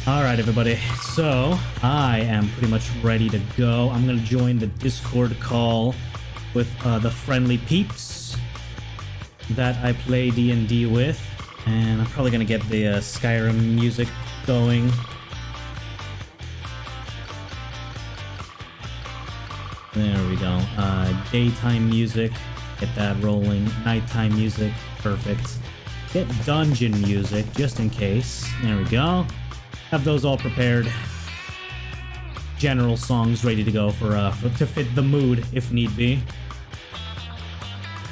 Alright, everybody. So, I am pretty much ready to go. I'm gonna join the Discord call with the friendly peeps that I play D&D with. And I'm probably gonna get the Skyrim music going. There we go. Daytime music. Get that rolling. Nighttime music. Perfect. Get dungeon music, just in case. There we go. Have those all prepared. General songs ready to go for to fit the mood, if need be.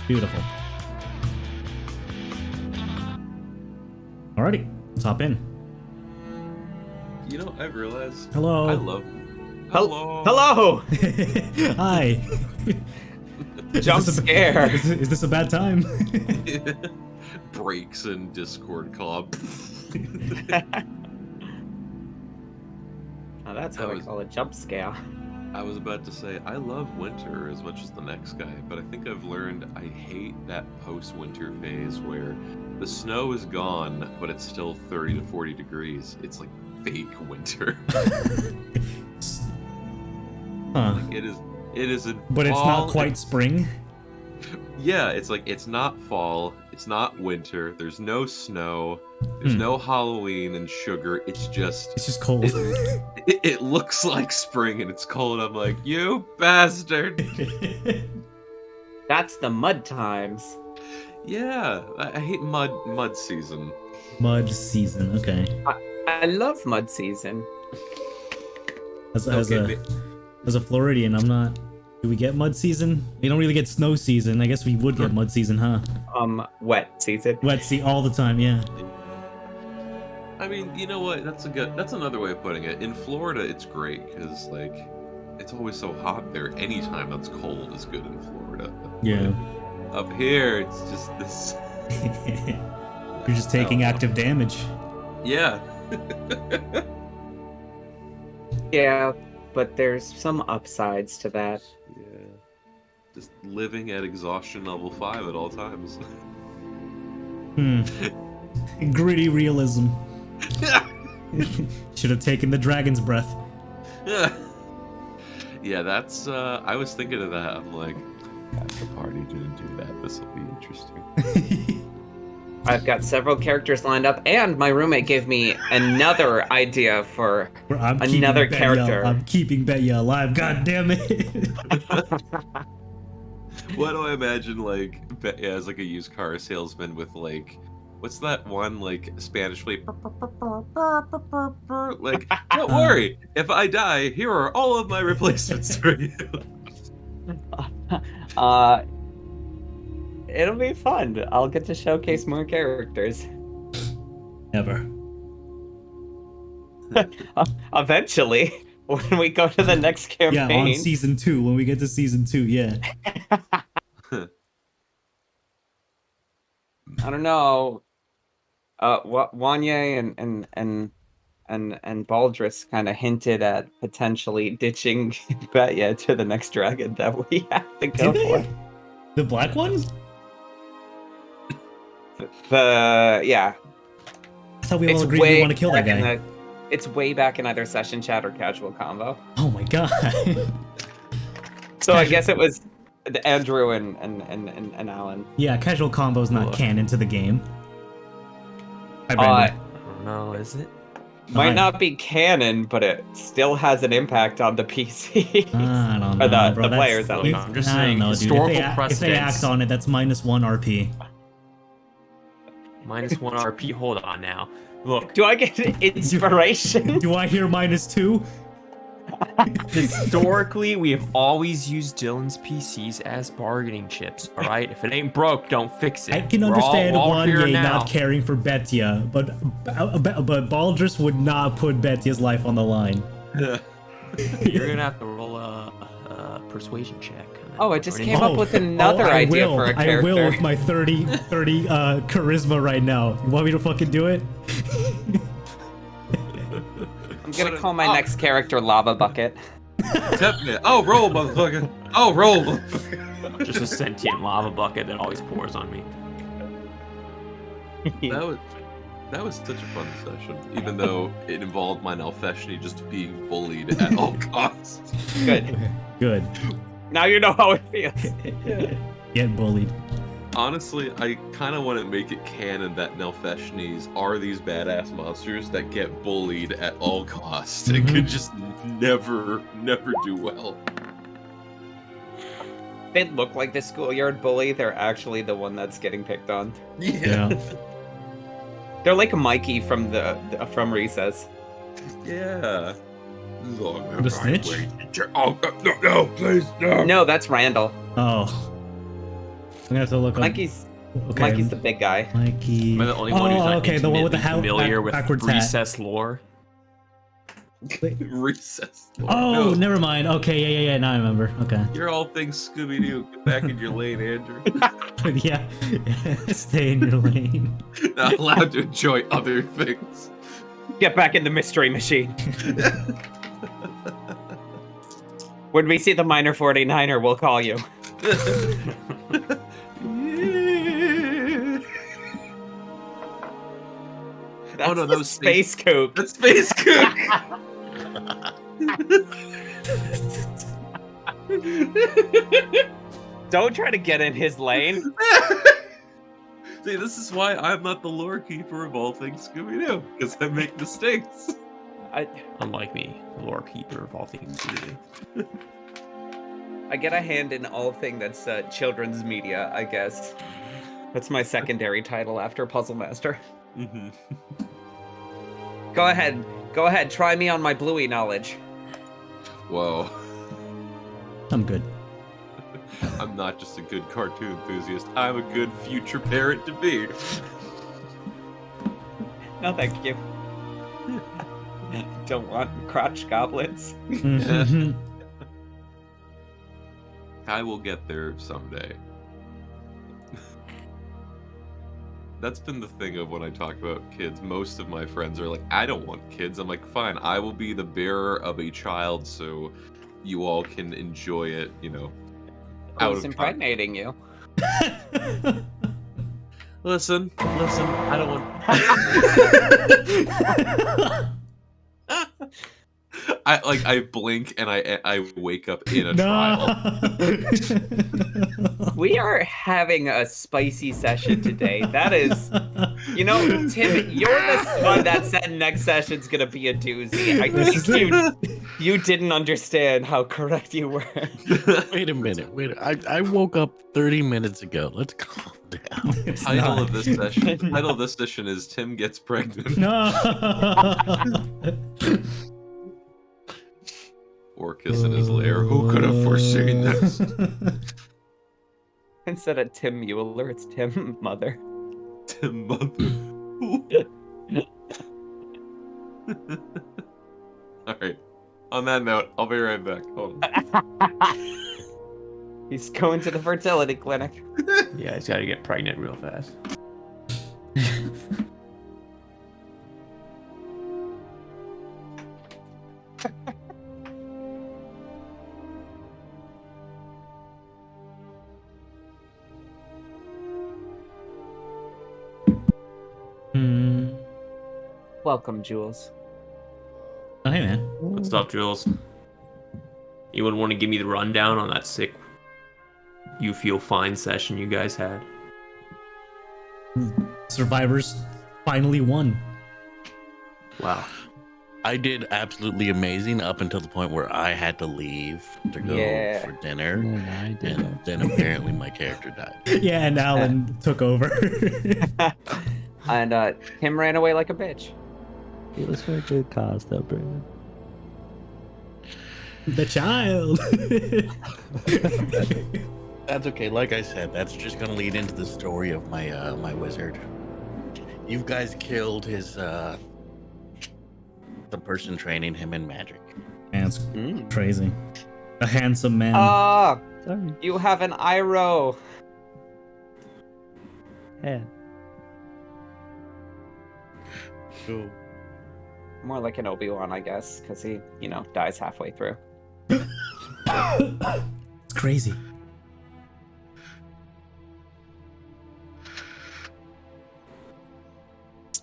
Beautiful. Alrighty, let's hop in. You know, I've realized... Hello. I love... Hello! Hi. Jump scare. Is this a bad time? Breaks in Discord club. Oh, that's what I call a jump scare. I was about to say, I love winter as much as the next guy, but I think I've learned I hate that post-winter phase where the snow is gone, but it's still 30 to 40 degrees. It's like fake winter. Huh. Like it is in But it's fall, not quite spring? Yeah, it's like, it's not fall, it's not winter, there's no snow, there's no Halloween and sugar, it's just cold. It looks like spring and it's cold. I'm like, you bastard. That's the mud times. Yeah, I hate mud season. Mud season, okay. I love mud season. As a Floridian, I'm not... Do we get mud season? We don't really get snow season. I guess we would get mud season, huh? Wet season. Wet all the time, yeah. I mean, you know what? That's another way of putting it. In Florida, it's great because like it's always so hot there. Anytime that's cold is good in Florida. Yeah. But up here, it's just this. You're just taking active damage. Yeah. Yeah, but there's some upsides to that. Yeah. Just living at exhaustion level 5 at all times. Gritty realism. Should have taken the dragon's breath. Yeah, that's I was thinking of that. I'm like, the party didn't do that. This will be interesting. I've got several characters lined up, and my roommate gave me another idea for another character. I'm keeping Betya alive, god damn it. Why do I imagine like Betya as like a used car salesman with like, what's that one like Spanish fleet? Like, don't worry, if I die, here are all of my replacements for you. It'll be fun. I'll get to showcase more characters. Never. Eventually, when we go to the next campaign. Yeah, on season 2, when we get to season 2, yeah. I don't know. Wanye and Baldrus kind of hinted at potentially ditching Betya to the next dragon that we have to go for. The black one? Yeah. I thought we all agreed we want to kill that guy. It's way back in either session chat or casual combo. Oh my god. So I guess it was Andrew and Alan. Yeah, casual combo's not canon to the game. I don't know, is it? Might not be canon, but it still has an impact on the PC. I don't know, or bro. the players, at least. I'm just I don't saying, know, dude. historical If precedence. they act on it, that's -1 RP. -1 RP, hold on now. Look. Do I get inspiration? Do I hear -2? Historically, we have always used Dylan's PCs as bargaining chips, alright? If it ain't broke, don't fix it. I can We're understand all here Wanye now. not caring for Betya, but Baldrus would not put Betya's life on the line. You're gonna have to roll a persuasion check. Oh, I just came up with another idea for a character. I will with my 30 charisma right now. You want me to fucking do it? I'm gonna call my next character Lava Bucket. Oh, roll, motherfucker. Oh, roll, motherfucker. Just a sentient lava bucket that always pours on me. That was such a fun session, even though it involved my Nalfeshni just being bullied at all costs. Good. Good. Now you know how it feels. Get bullied. Honestly, I kind of want to make it canon that Nalfeshnis are these badass monsters that get bullied at all costs. It could just never do well. They look like the schoolyard bully. They're actually the one that's getting picked on. Yeah. They're like Mikey from from Recess. Yeah. The snitch? Oh, no, please, no. No, that's Randall. Oh. I'm gonna have to look up. Mikey's Okay. Mikey's the big guy. Mikey. Am I the only one who's not okay, the one with the intimately familiar with backwards hat. recess lore? Recess. Oh, No. never mind. Okay, yeah. Now I remember. Okay. You're all things Scooby-Doo. Get back in your lane, Andrew. Yeah. Stay in your lane. Not allowed to enjoy other things. Get back in the mystery machine. When we see the minor 49er, we'll call you. That's Oh no, that the was Space Coop. That's Space Cook. Don't try to get in his lane. See, this is why I'm not the lore keeper of all things Scooby-Doo, because I make mistakes. Unlike me, the lore keeper of all things Scooby-Doo. I get a hand in all thing that's children's media, I guess. That's my secondary title after Puzzle Master. Mm-hmm. Go ahead, try me on my Bluey knowledge. Whoa. I'm good. I'm not just a good cartoon enthusiast. I'm a good future parent to be. No, thank you. Don't want crotch goblins. I will get there someday. That's been the thing of when I talk about kids. Most of my friends are like, I don't want kids. I'm like, fine, I will be the bearer of a child so you all can enjoy it, you know, out Who's of impregnating you? Listen, I don't want... I blink and I wake up in a trial. We are having a spicy session today. That is, you know, Tim, you're the one that said next session's gonna be a doozy. I think you didn't understand how correct you were. Wait a minute. I woke up 30 minutes ago. Let's calm down. Title of this session is Tim Gets Pregnant. No. Orcus in his lair. Who could have foreseen this? Instead of Tim Mueller, it's Tim Mother. Tim Mother. Alright. On that note, I'll be right back. Hold on. He's going to the fertility clinic. Yeah, he's got to get pregnant real fast. Welcome, Jules. Oh, hey, man. What's up, Jules? You would want to give me the rundown on that sick You Feel Fine session you guys had? Survivors finally won. Wow. I did absolutely amazing up until the point where I had to leave to go for dinner. And then apparently my character died. Yeah, and Alan took over. And Tim ran away like a bitch. It was for a good cause, though, Brandon. The child. That's okay. Like I said, that's just gonna lead into the story of my my wizard. You guys killed his the person training him in magic. Man, it's crazy. A handsome man. Ah, Sorry. you have an Iroh. Yeah. Cool. More like an Obi-Wan, I guess, because he, you know, dies halfway through. It's crazy.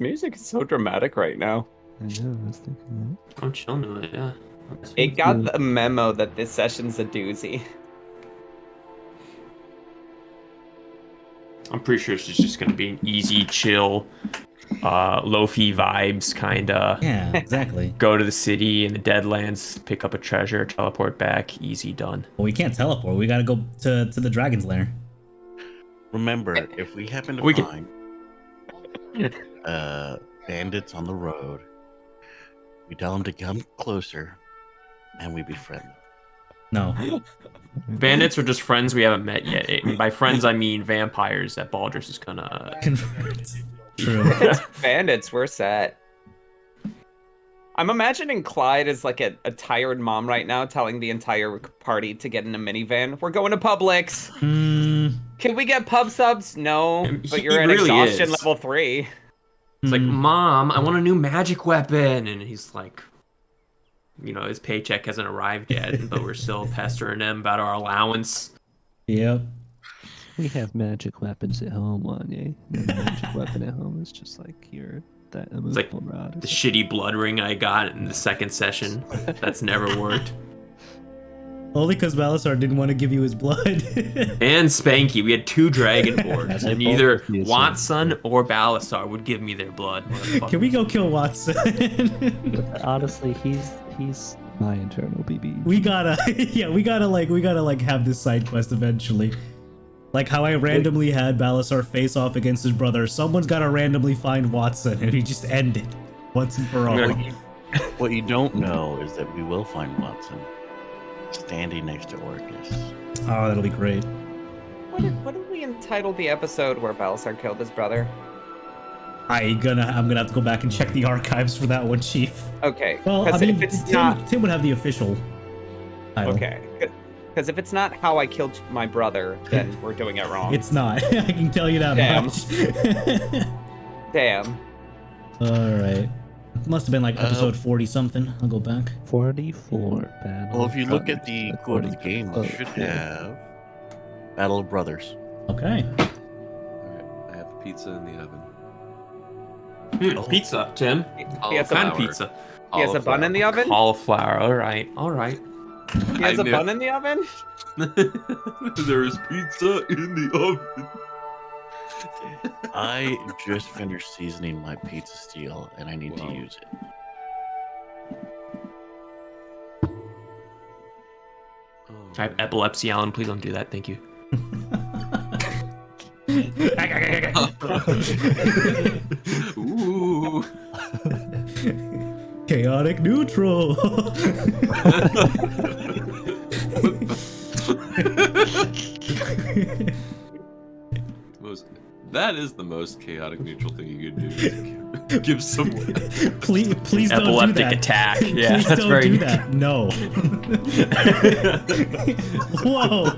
music is so dramatic right now. I know, I was thinking I'm chilling with it, yeah. It got the memo that this session's a doozy. I'm pretty sure it's just gonna be an easy, chill, low-fee vibes kinda. Yeah, exactly. Go to the city in the Deadlands, pick up a treasure, teleport back, easy, done. Well, we can't teleport. We gotta go to the dragon's lair. Remember, if we happen to We can- find bandits on the road, we tell them to come closer, and we befriend them. No. Bandits are just friends we haven't met yet. And by friends, I mean vampires that Baldrus is gonna... Convert. True. If it's bandits, we're set. I'm imagining Clyde is like a tired mom right now telling the entire party to get in a minivan. We're going to Publix. Can we get pub subs? No, but He you're at really exhaustion is. level 3. It's like, Mom, I want a new magic weapon. And he's like, you know, his paycheck hasn't arrived yet, but we're still pestering him about our allowance. Yep. we have magic weapons at home, Wanye. The magic weapon at home is just like your that It's like immovable rod. the shitty blood ring I got in the second session. That's never worked. Only because Balasar didn't want to give you his blood. And Spanky, we had 2 dragonborns, They and both either refused. Watson or Balasar would give me their blood. Can we go kill Watson? Honestly, he's my internal BB. we gotta have this side quest eventually. Like how I randomly had Balasar face off against his brother. Someone's gotta randomly find Watson and we just end it once and for all. What you don't know is that we will find Watson standing next to Orcus. Oh, that'll be great. What did we entitle the episode where Balasar killed his brother? I'm gonna have to go back and check the archives for that one, Chief. Okay. Well, I Because mean, if it's Tim, not Tim would have the official title. okay, because if it's not how I killed my brother, then we're doing it wrong. It's not. I can tell you that Damn. much. Damn. All right. Must have been like episode 40 something. I'll go back. 44 battle. Well, if you look at the code of the game, you should have Battle of Brothers. Okay. Alright, I have the pizza in the oven. Pizza, Tim. He has What a kind of bun. pizza? He has a bun in the oven. Cauliflower. All right. He has I a knew- bun in the oven. There is pizza in the oven. I just finished seasoning my pizza steel, and I need to Wow. use it. Oh, I have epilepsy, Alan. Please don't do that. Thank you. Ooh. Chaotic neutral. That is the most chaotic neutral thing you could do. Is give someone. please don't do Epileptic that. attack. Yeah, Please that's don't very do that. No. Whoa.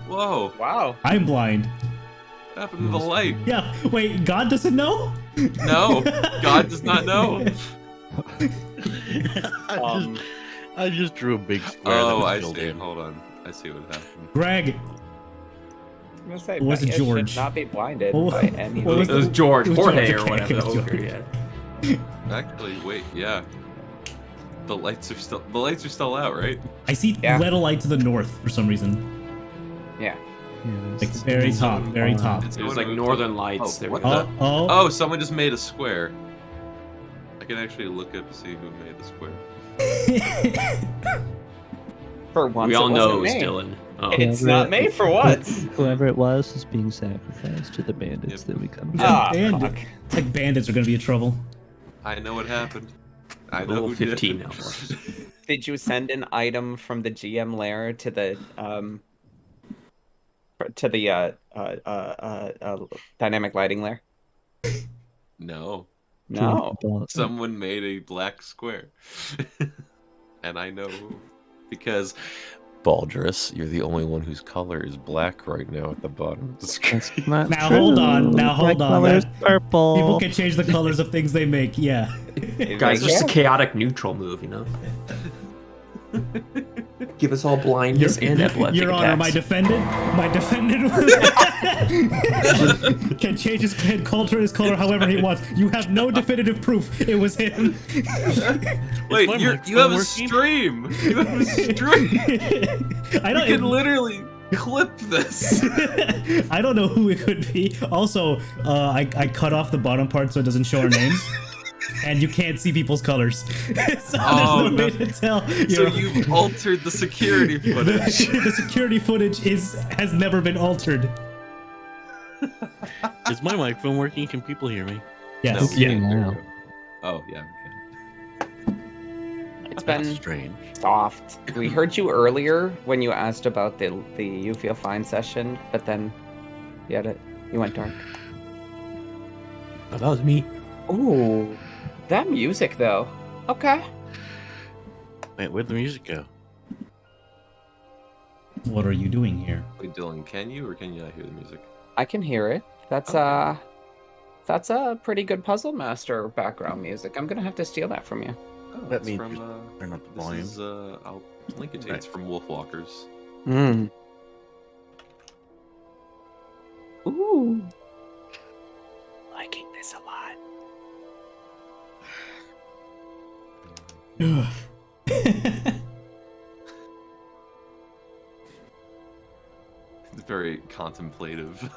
Whoa! Wow. I'm blind. What happened to the light? Yeah. Wait. God doesn't know. No, God does not know. I just drew a big square. Oh, that I was filled see. in. Hold on. I see what happened. Greg. I'm gonna say, Or was it Becca George? should not be blinded What- by any what was It was George, It was Jorge, George, or okay, whatever. it The was ogre, George. yeah. Actually, wait. Yeah. The lights are still out, right? I see Yeah. little light to the north for some reason. Yeah. Like very top, very top. It's It was going like to- Northern Lights. Oh, There we what go. the- Oh. Oh, someone just made a square. I can actually look up to see who made the square. For once, We all it know wasn't it was me. Dylan. Oh. It's not me for once. Whoever it was being sacrificed to the bandits that we come. Ah, Bandit. fuck. It's like bandits are gonna be in trouble. I know what happened. I know Level who did 15 it. now. Did you send an item from the GM lair to the dynamic lighting lair? No. No. Someone made a black square. And I know who. Because Baldrus, you're the only one whose color is black right now at the bottom of the screen. That's not Now true. hold on, now hold My on. color's That- purple. People can change the colors of things they make. Yeah. Guys, it's just a chaotic neutral move, you know? Give us all blindness and epileptic Your Honor, my attacks. defendant can change his head his color however he wants. You have no definitive proof it was him. Wait, my you microphone have a working? stream. You have a stream. I You don't. can literally clip this. I don't know who it could be. Also, I cut off the bottom part so it doesn't show our names. And you can't see people's colors. So Oh, there's no way to tell. So you've altered the security footage. The security footage has never been altered. Is my microphone working? Can people hear me? Yes. No, Yeah. there we Now. go. Oh yeah. Okay. It's That's been strange. soft. We heard you earlier when you asked about the You Feel Fine session, but then you went dark. Oh, that was me. Ooh, that music though. Okay. Wait, where'd the music go? What are you doing here? Wait, Dylan, can you or can you not hear the music? I can hear it. That's Okay. that's a pretty good Puzzle Master background music. I'm gonna have to steal that from you. Oh, Let it's me from. just turn up the This volume. is. I'll link it to you. It's from Wolfwalkers. Mm. Ooh. Liking this a lot. It's very contemplative.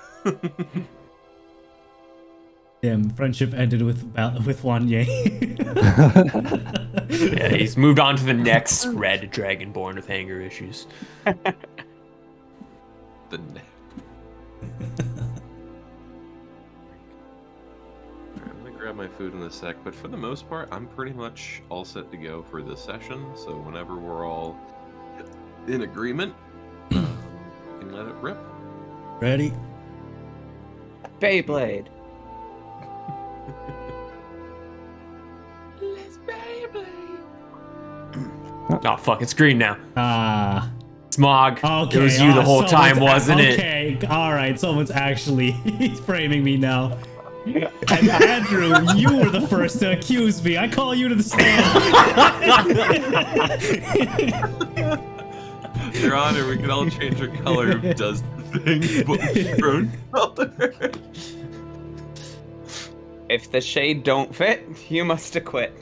Damn, friendship ended with Wanye. Yeah, he's moved on to the next red dragonborn with anger issues. The neck. Alright, I'm gonna grab my food in a sec, but for the most part, I'm pretty much all set to go for this session. So whenever we're all in agreement, we can let it rip. Ready? Beyblade. Oh fuck, it's green now. Ah. Smog. Okay. It was you the whole someone's time, wasn't it? Okay. All right. Someone's actually he's framing me now. And Andrew, you were the first to accuse me. I call you to the stand. Your Honor, we can all change our color if it does the thing, but your own color. If the shade don't fit, you must acquit.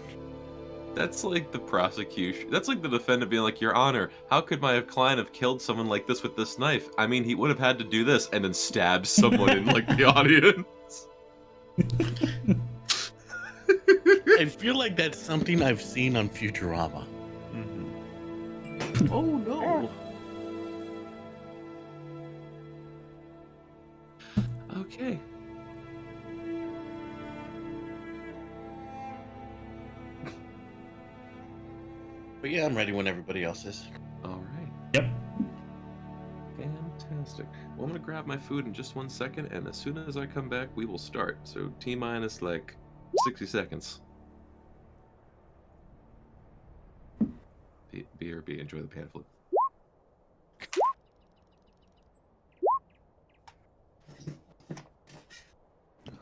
That's like the prosecution. That's like the defendant being like, Your Honor, how could my client have killed someone like this with this knife? I mean, he would have had to do this and then stab someone in like the audience. I feel like that's something I've seen on Futurama. Oh no. Okay. But yeah, I'm ready when everybody else is. All right. Yep. Fantastic. Well, I'm gonna grab my food in just 1 second, and as soon as I come back, we will start. So T minus like 60 seconds. BRB, enjoy the pamphlet.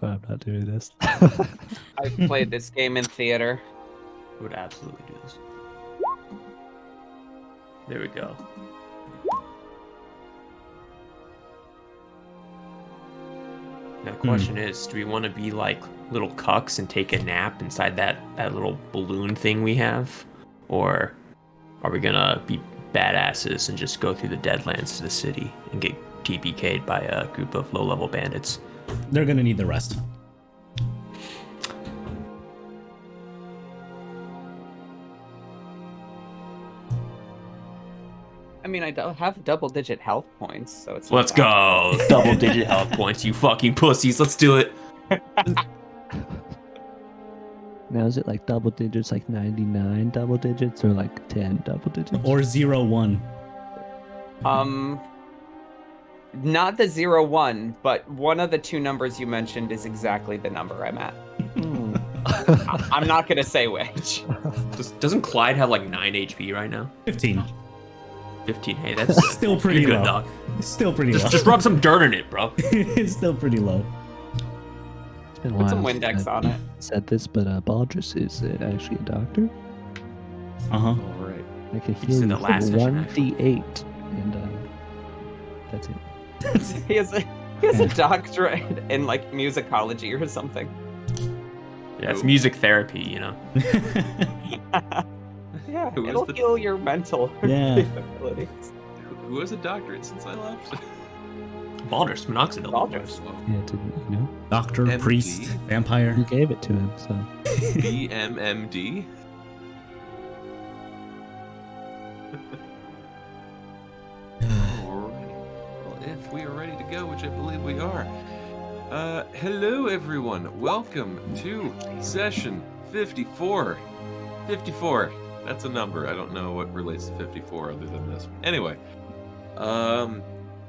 I'm not doing this. I've played this game in theater. I would absolutely do this. There we go. Now the question is, do we want to be like little cucks and take a nap inside that little balloon thing we have? Or are we gonna be badasses and just go through the Deadlands to the city and get TPK'd by a group of low-level bandits? They're gonna need the rest. I mean, I have double-digit health points, so it's. Let's go! Double-digit health points, you fucking pussies. Let's do it. Now is it like double digits, like 99 double digits, or like 10 double digits? Or 0-1. Not the 0-1, but one of the two numbers you mentioned is exactly the number I'm at. I'm not gonna say which. Doesn't Clyde have like 9 HP right now? 15. 15. Hey, that's Still pretty you're good, low. dog. Still pretty low. Just rub some dirt in it, bro. It's still pretty low. It's been a Put some while since Windex I've on it. said this, but Baldrus is actually a doctor. Uh-huh. All right. I can You heal said you the last for session, 1d8, and that's it. He has a doctorate in like musicology or something. Yeah, it's music therapy, you know. Yeah, Who is it'll the- heal your mental Yeah. capabilities. Who has a doctorate since I left? Baldur's Minoxidil, of Baldur's. course. Yeah, didn't you know? Doctor, MD? priest, vampire. You gave it to him, so. BMMD? Alright. Well, if we are ready to go, which I believe we are. Hello everyone. Welcome to session 54. 54. That's a number. I don't know what relates to 54 other than this. Anyway,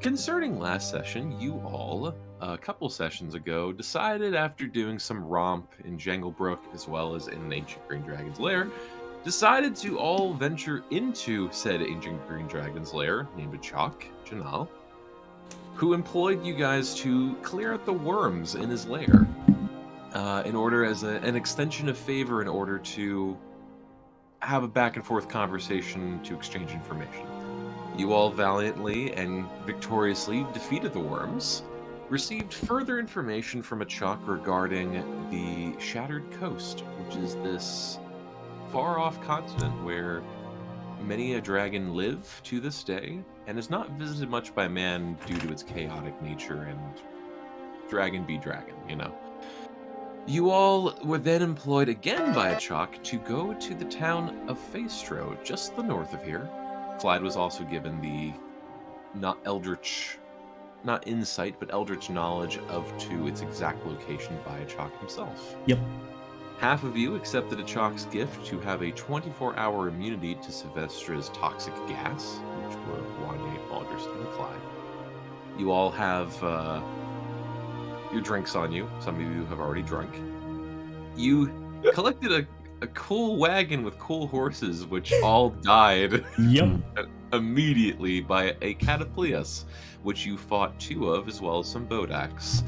concerning last session, you all, a couple sessions ago, decided after doing some romp in Janglebrook as well as in Ancient Green Dragon's Lair, decided to all venture into said Ancient Green Dragon's Lair, named Achak Janal, who employed you guys to clear out the worms in his lair, in order as an extension of favor, in order to have a back and forth conversation to exchange information. You all valiantly and victoriously defeated the worms, received further information from Achak regarding the Shattered Coast, which is this far-off continent where many a dragon live to this day, and is not visited much by man due to its chaotic nature and dragon be dragon, you know. You all were then employed again by Achak to go to the town of Faestro, just the north of here. Clyde was also given the not insight, but eldritch knowledge to its exact location by Achak himself. Yep. Half of you accepted Achak's gift to have a 24-hour immunity to Sylvestra's toxic gas, which were Wanye, Baldur's, and Clyde. You all have your drinks on you. Some of you have already drunk. You collected a cool wagon with cool horses, which all died Yep. immediately by a catapleus, which you fought two of, as well as some bodaks.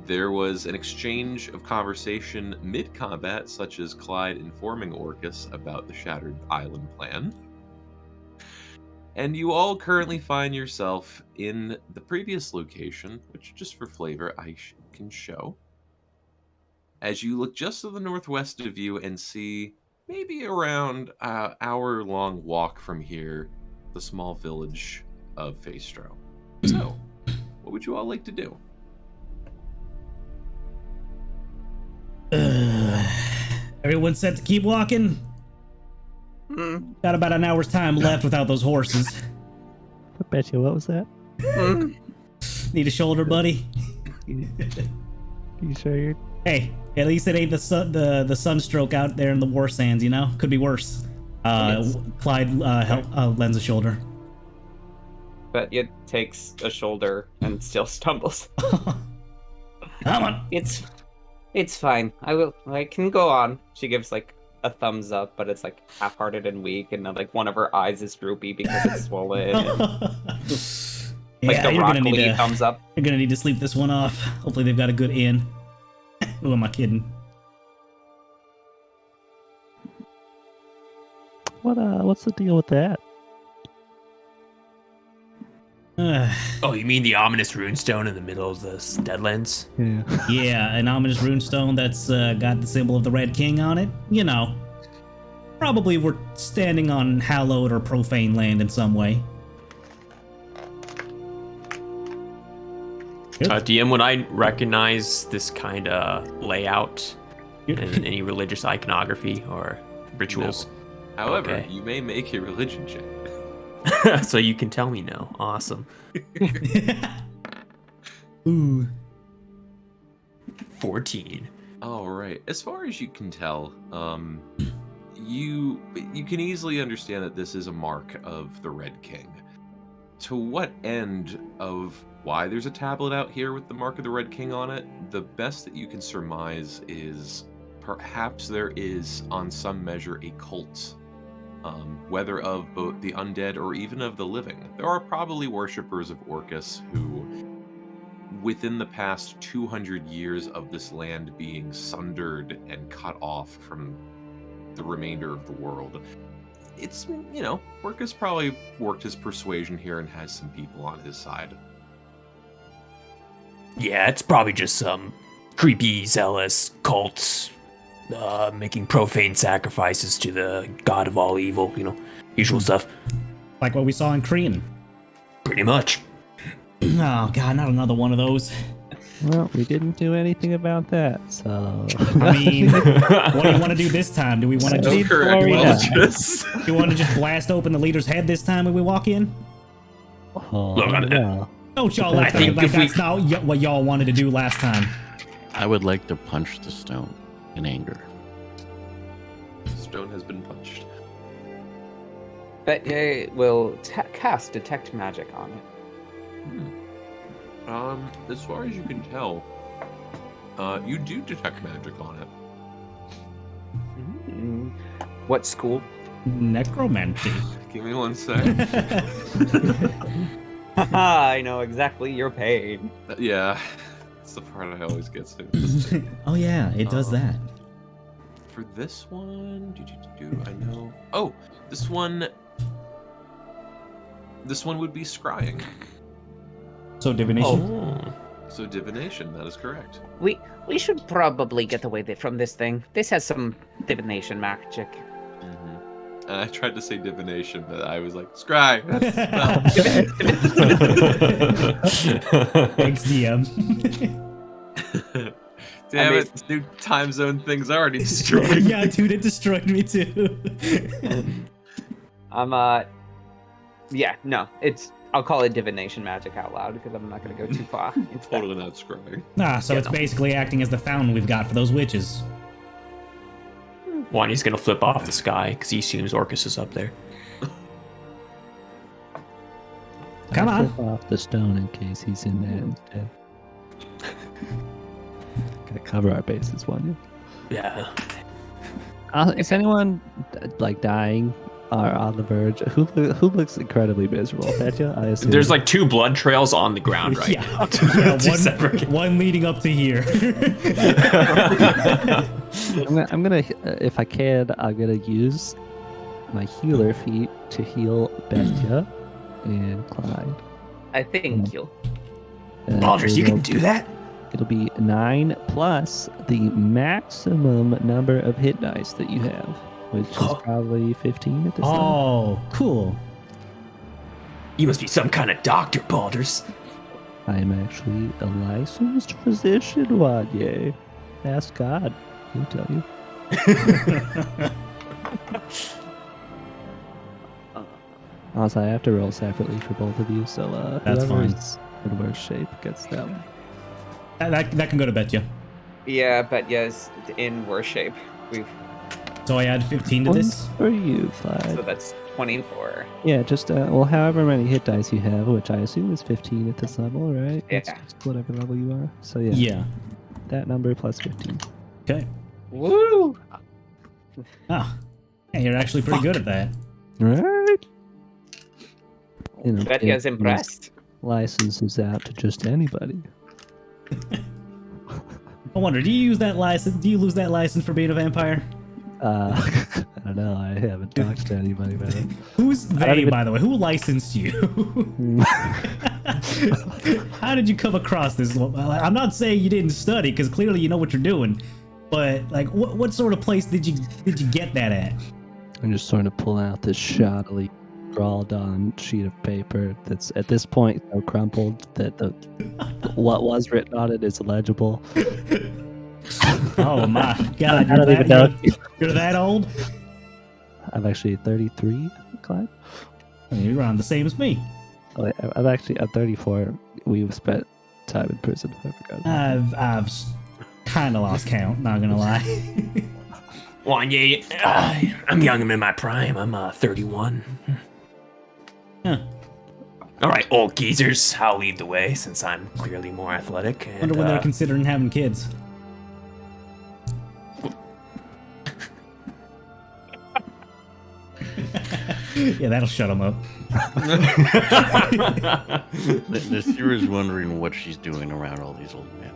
There was an exchange of conversation mid-combat, such as Clyde informing Orcus about the Shattered Island plan. And you all currently find yourself in the previous location, which, just for flavor, I can show. As you look just to the northwest of you and see, maybe around an hour-long walk from here, the small village of Faestro. So, what would you all like to do? Everyone set to keep walking? Got about an hour's time left without those horses. I bet you, what was that? Need a shoulder, buddy? You sure you're... Hey, at least it ain't the sunstroke out there in the war sands, you know? Could be worse. Clyde lends a shoulder. But it takes a shoulder and still stumbles. Come on. It's fine. I can go on. She gives like a thumbs up, but it's like half-hearted and weak, and then like one of her eyes is droopy because it's swollen. And, like the Rock Lee thumbs up. You're gonna need to sleep this one off. Hopefully they've got a good inn. Who am I kidding? What's the deal with that? Oh, you mean the ominous runestone in the middle of the Deadlands? Yeah. Yeah, an ominous runestone that's got the symbol of the Red King on it. You know, probably we're standing on hallowed or profane land in some way. DM, would I recognize this kind of layout and any religious iconography or rituals? No. However, Okay. you may make a religion check. So you can tell me no. Awesome. Ooh. 14. All right. As far as you can tell, you can easily understand that this is a mark of the Red King. To what end of why there's a tablet out here with the mark of the Red King on it, the best that you can surmise is perhaps there is, on some measure, a cult. Whether of both the undead or even of the living. There are probably worshippers of Orcus who, within the past 200 years of this land being sundered and cut off from the remainder of the world, it's, Orc has probably worked his persuasion here and has some people on his side. Yeah, it's probably just some creepy, zealous cults making profane sacrifices to the god of all evil, usual stuff. Like what we saw in Korean. Pretty much. Oh god, not another one of those. Well, we didn't do anything about that, so. I mean, what do you want to do this time? Do we want to No just correct apologies. do you want to just blast open the leader's head this time when we walk in? Look, no. Don't y'all act like that's not what y'all wanted to do last time. I would like to punch the stone in anger. Stone has been punched. But will cast detect magic on it. As far as you can tell, you do detect magic on it. What school? Necromancy. Give me one sec. I know exactly your pain. Yeah, it's the part I always get to. Oh yeah, it does that. For this one, I know. Oh, this one would be scrying. So divination. Oh. So divination, that is correct. We should probably get away from this thing. This has some divination magic. And I tried to say divination, but I was like, scry. Thanks, DM. Damn it, this new time zone thing's already destroyed. Yeah, dude, it destroyed me too. I'll call it divination magic out loud because I'm not going to go too far. Into Totally not scrying. So it's basically acting as the fountain we've got for those witches. Wanya's gonna flip off the sky because he assumes Orcus is up there. Come on. Flip off the stone in case he's in there instead. Gotta cover our bases, Wanya. Yeah. Is anyone dying or on the verge? Who looks incredibly miserable? Betcha, I assume. There's 2 blood trails on the ground right now. One leading up to here. I'm gonna, if I can, I'm gonna use my healer feat to heal Betcha and Clyde. I think you'll. Balders, you can do that? It'll be 9 plus the maximum number of hit dice that you have, which is probably 15 at this time. Oh, cool. You must be some kind of doctor, Balders. I am actually a licensed physician, Wanye. Ask God. He'll tell you. Also, I have to roll separately for both of you, so That's fine. whoever's in worse shape gets that one. That can go to Betcha. Yeah, but yes, in worse shape. So I add 15 to One this. for you, So Clyde. that's 24. Yeah, just however many hit dice you have, which I assume is 15 at this level, right? Yeah. It's just whatever level you are. So yeah, Yeah. that number plus 15. Okay. Woo! Ah. Yeah, you're actually pretty good at that. Right? You know, Betya's it- impressed. Licenses out to just anybody. I wonder, do you use that license? Do you lose that license for being a vampire? I don't know. I haven't talked to anybody about it. Who's don't they, even- by the way? Who licensed you? How did you come across this? I'm not saying you didn't study, because clearly you know what you're doing. But what sort of place did you get that at? I'm just sort of pulling out this shoddily scrawled on sheet of paper that's at this point so crumpled that what was written on it is illegible. Oh my god! I don't even know. You're that old? I'm actually 33, Clyde. I mean, you're around the same as me. Oh, I'm 34. We've spent time in prison. I forgot. I've kind of lost count. Not gonna lie. Wanya, I'm young. I'm in my prime. I'm 31. Huh. All right, old geezers, I'll lead the way since I'm clearly more athletic. And, Wonder when they're considering having kids. Yeah, that'll shut them up. The Sierra's wondering what she's doing around all these old men.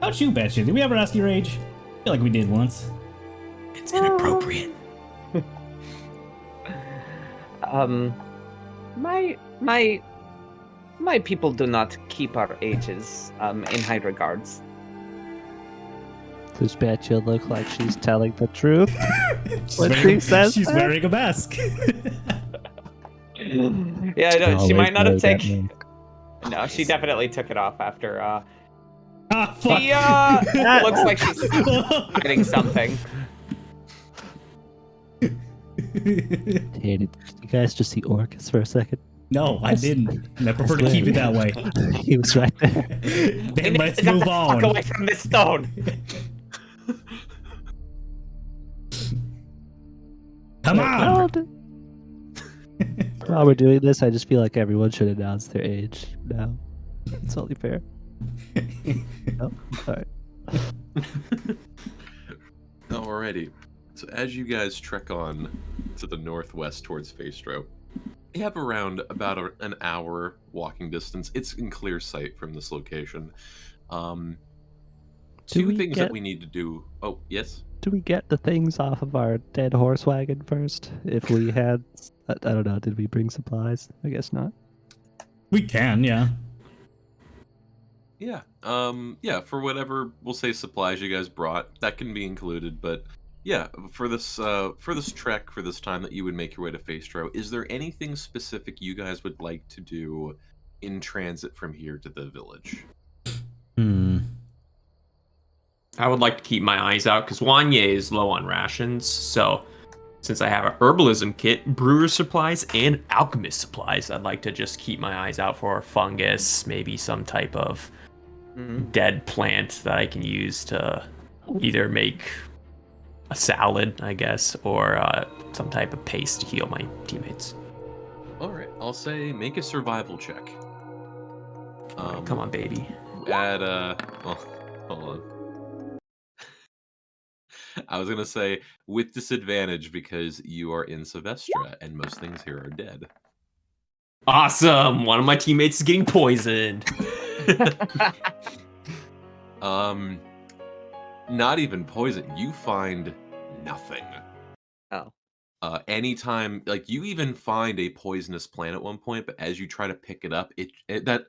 How'd you, Betcha? Did we ever ask your age? I feel like we did once. It's inappropriate. My people do not keep our ages in high regards. Does Betcha look like she's telling the truth? She's wearing a mask. Yeah, no, she might not have taken. No, she definitely took it off after. Fuck. She looks like she's hiding something. Hey, did you guys just see Orcus for a second? No, I didn't. And I prefer to keep it that way. He was right there. Then let's Get move the on. fuck away from this stone. Come on. While we're doing this, I just feel like everyone should announce their age now. It's only fair. Oh, sorry. Alrighty. So as you guys trek on to the northwest towards Phaestro, you have around about an hour walking distance. It's in clear sight from this location. Two things that we need to do. Oh, yes? Do we get the things off of our dead horse wagon first? If we had, I don't know, did we bring supplies? I guess not. We can, yeah. Yeah. Yeah, for whatever, we'll say supplies you guys brought, that can be included, but yeah, for this trek, for this time that you would make your way to Phaestro, is there anything specific you guys would like to do in transit from here to the village? I would like to keep my eyes out because Wanye is low on rations. So, since I have a herbalism kit, brewer supplies, and alchemist supplies, I'd like to just keep my eyes out for fungus, maybe some type of dead plant that I can use to either make a salad, I guess, or some type of paste to heal my teammates. All right, I'll say make a survival check. Come on, baby. Well, hold on. I was gonna say with disadvantage because you are in Sylvestra and most things here are dead. Awesome! One of my teammates is getting poisoned. Not even poison. You find nothing. Oh. Anytime, like you even find a poisonous plant at one point, but as you try to pick it up, that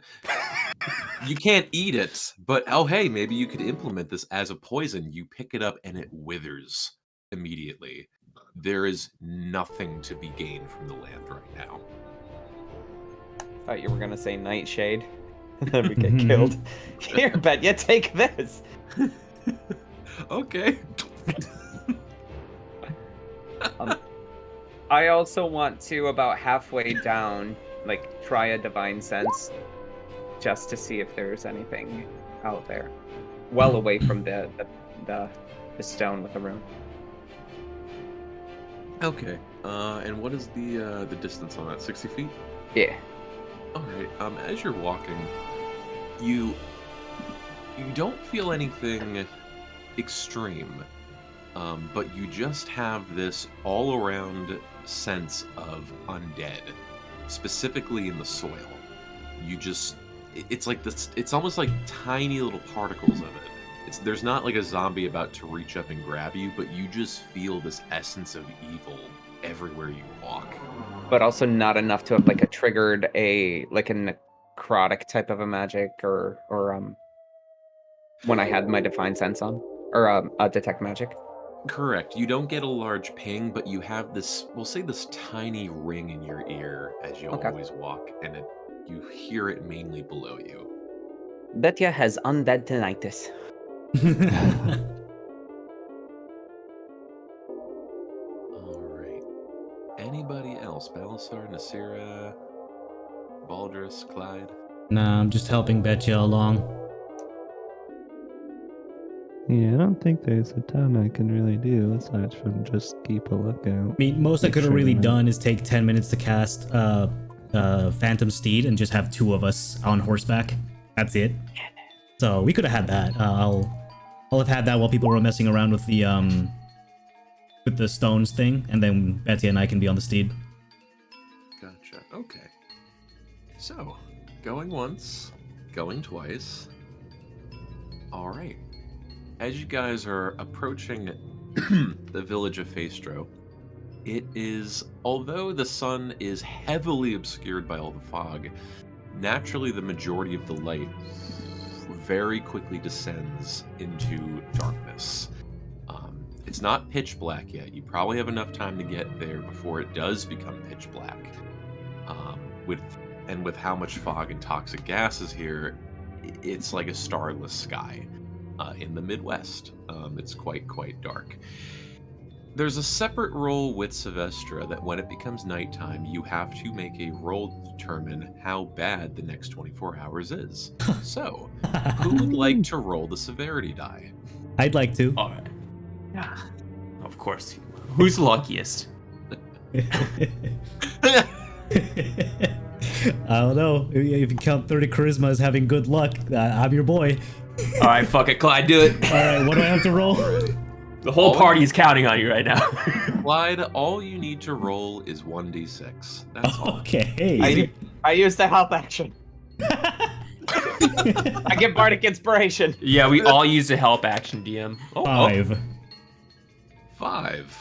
you can't eat it. But oh hey, maybe you could implement this as a poison. You pick it up and it withers immediately. There is nothing to be gained from the land right now. Thought you were gonna say nightshade, and then we get killed. Here, bet you take this. Okay. I also want to, about halfway down, like, try a divine sense, just to see if there's anything out there, well away from the stone with the rune. Okay. And what is the distance on that? 60 feet? Yeah. All right. As you're walking, you don't feel anything extreme, but you just have this all-around sense of undead, specifically in the soil. It's like this. It's almost like tiny little particles of it. There's not like a zombie about to reach up and grab you, but you just feel this essence of evil everywhere you walk. But also not enough to have like triggered a necrotic type of a magic or when I had my divine sense on or detect magic. Correct. You don't get a large ping, but you have this, we'll say this tiny ring in your ear as you always walk, and you hear it mainly below you. Betya has undead tinnitus. Alright. Anybody else? Balasar, Nasira, Baldrus, Clyde? Nah, I'm just helping Betcha along. Yeah, I don't think there's a ton I can really do aside from just keep a lookout. I mean, most I could have really done is take 10 minutes to cast Phantom Steed and just have two of us on horseback. That's it. So we could have had that. I'll have had that while people were messing around with the stones thing, and then Betty and I can be on the steed. Gotcha. Okay. So, going once, going twice. All right. As you guys are approaching the village of Faestro. It is, although the sun is heavily obscured by all the fog, naturally the majority of the light very quickly descends into darkness. It's not pitch black yet. You probably have enough time to get there before it does become pitch black. With how much fog and toxic gas is here, it's like a starless sky. In the Midwest, it's quite dark. There's a separate roll with Sylvestra that when it becomes nighttime, you have to make a roll to determine how bad the next 24 hours is. So, who would like to roll the severity die? I'd like to. All right. Yeah. Of course. Who's luckiest? I don't know. If you count 30 charisma as having good luck, I'm your boy. All right, fuck it, Clyde, do it. All right, what do I have to roll? The whole party is counting on you right now. Clyde, all you need to roll is 1d6. That's all. Okay. I use the help action. I get bardic inspiration. Yeah, we all use the help action, DM. 5. 5.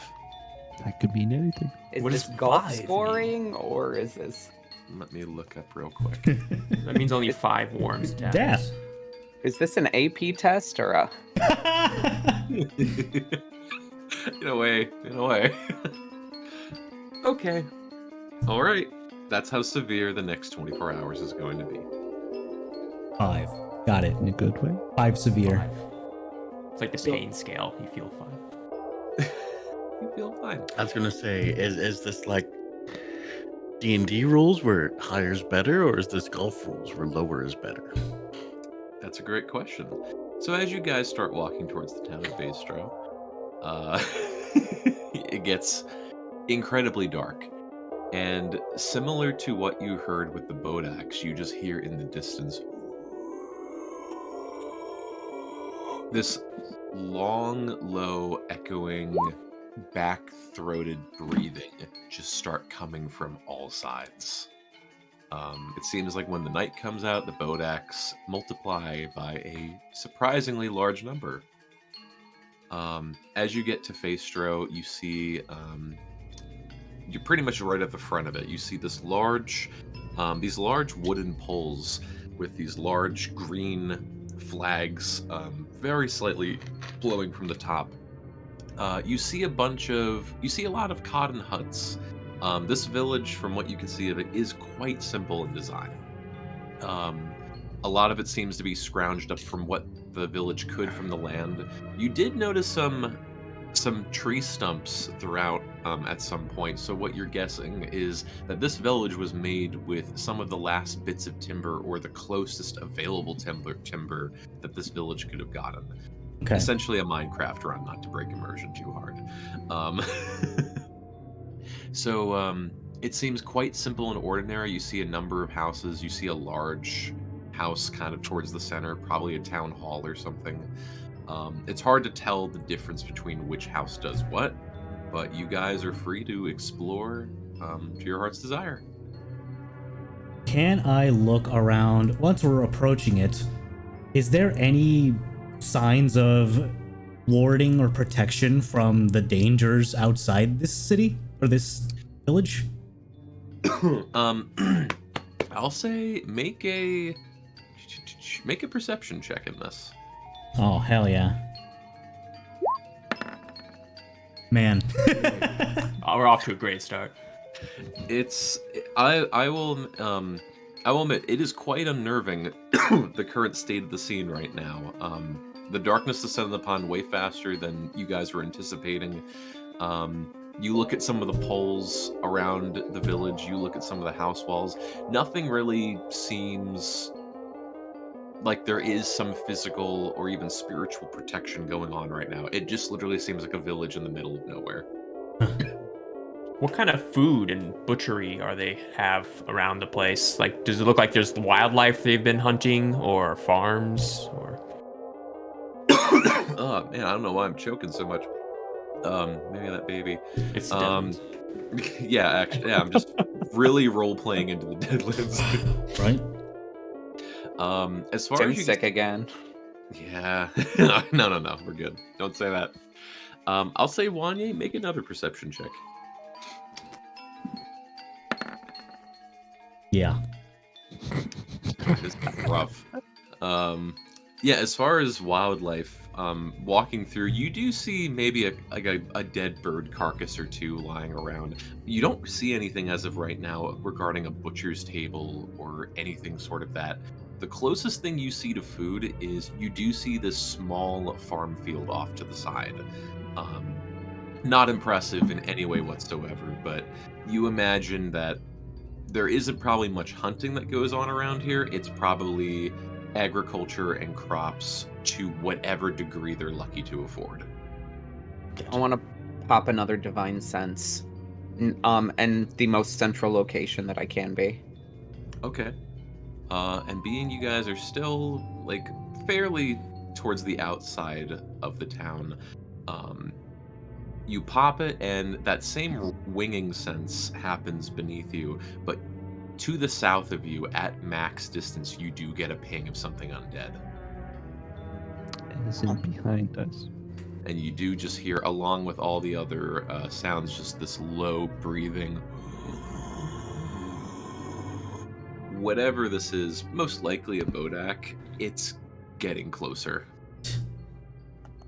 That could mean anything. Is What this does golf 5 mean? scoring or is this? Let me look up real quick. That means only 5 worms down. Death. Is this an AP test or a? In a way. Okay. All right. That's how severe the next 24 hours is going to be. 5. Got it. In a good way. 5 severe. 5. It's like the pain scale. You feel fine. You feel fine. I was gonna say, is this like D&D rules where higher is better, or is this golf rules where lower is better? That's a great question. So as you guys start walking towards the town of Faestro, it gets incredibly dark. And similar to what you heard with the boat axe, you just hear in the distance this long, low, echoing, back-throated breathing just start coming from all sides. It seems like when the night comes out, the boat axe multiply by a surprisingly large number. As you get to Faestro, you see you're pretty much right at the front of it. You see this these large wooden poles with these large green flags, very slightly blowing from the top. You see a lot of cotton huts. This village, from what you can see of it, is quite simple in design. A lot of it seems to be scrounged up from what the village could from the land. You did notice some tree stumps throughout at some point, so what you're guessing is that this village was made with some of the last bits of timber, or the closest available timber that this village could have gotten. Okay. Essentially a Minecraft run, not to break immersion too hard. So it seems quite simple and ordinary. You see a number of houses. You see a large house kind of towards the center, probably a town hall or something. It's hard to tell the difference between which house does what, but you guys are free to explore to your heart's desire. Can I look around once we're approaching it? Is there any signs of warding or protection from the dangers outside this city or this village? I'll say make a perception check in this. Oh, hell yeah. Man. Oh, we're off to a great start. I will admit, it is quite unnerving, the current state of the scene right now. The darkness descended upon way faster than you guys were anticipating. You look at some of the poles around the village, you look at some of the house walls, nothing really seems like there is some physical or even spiritual protection going on right now. It just literally seems like a village in the middle of nowhere. What kind of food and butchery are they have around the place? Like, does it look like there's wildlife they've been hunting, or farms, or? Oh man, I don't know why I'm choking so much. Maybe that baby. It's Deadlands. Yeah, actually, yeah, I'm just really role playing into the Deadlands. Right? Tim's As far as you sick again. Yeah. No, we're good. Don't say that. I'll say Wanye, make another perception check. Yeah. It's rough. Yeah, as far as wildlife, walking through, you do see maybe a dead bird carcass or two lying around. You don't see anything as of right now regarding a butcher's table or anything sort of that. The closest thing you see to food is you do see this small farm field off to the side. Not impressive in any way whatsoever, but you imagine that there isn't probably much hunting that goes on around here. It's probably agriculture and crops to whatever degree they're lucky to afford. I want to pop another divine sense, and the most central location that I can be. Okay. And being you guys are still like fairly towards the outside of the town, you pop it, and that same winging sense happens beneath you, but to the south of you, at max distance, you do get a ping of something undead. As in behind us. And you do just hear, along with all the other sounds, just this low breathing. Whatever this is, most likely a Bodak, it's getting closer.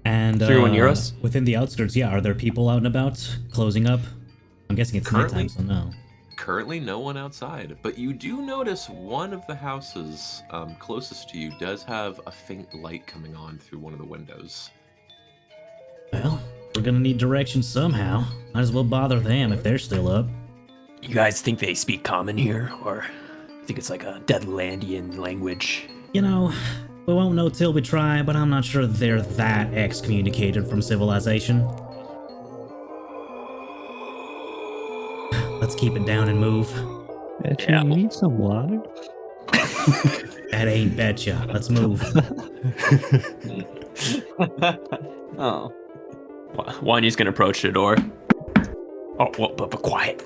And Is everyone near us? within the outskirts, yeah, are there people out and about closing up? I'm guessing it's Currently- nighttime, so no. Currently, no one outside, but you do notice one of the houses closest to you does have a faint light coming on through one of the windows. Well, we're gonna need directions somehow. Might as well bother them if they're still up. You guys think they speak common here, or think it's like a Deadlandian language? You know, we won't know till we try, but I'm not sure they're that excommunicated from civilization. Let's keep it down and move. Betcha, Yeah. you need some water? That ain't betcha. Let's move. Oh. Wanya's gonna approach the door. Oh, well, but quiet.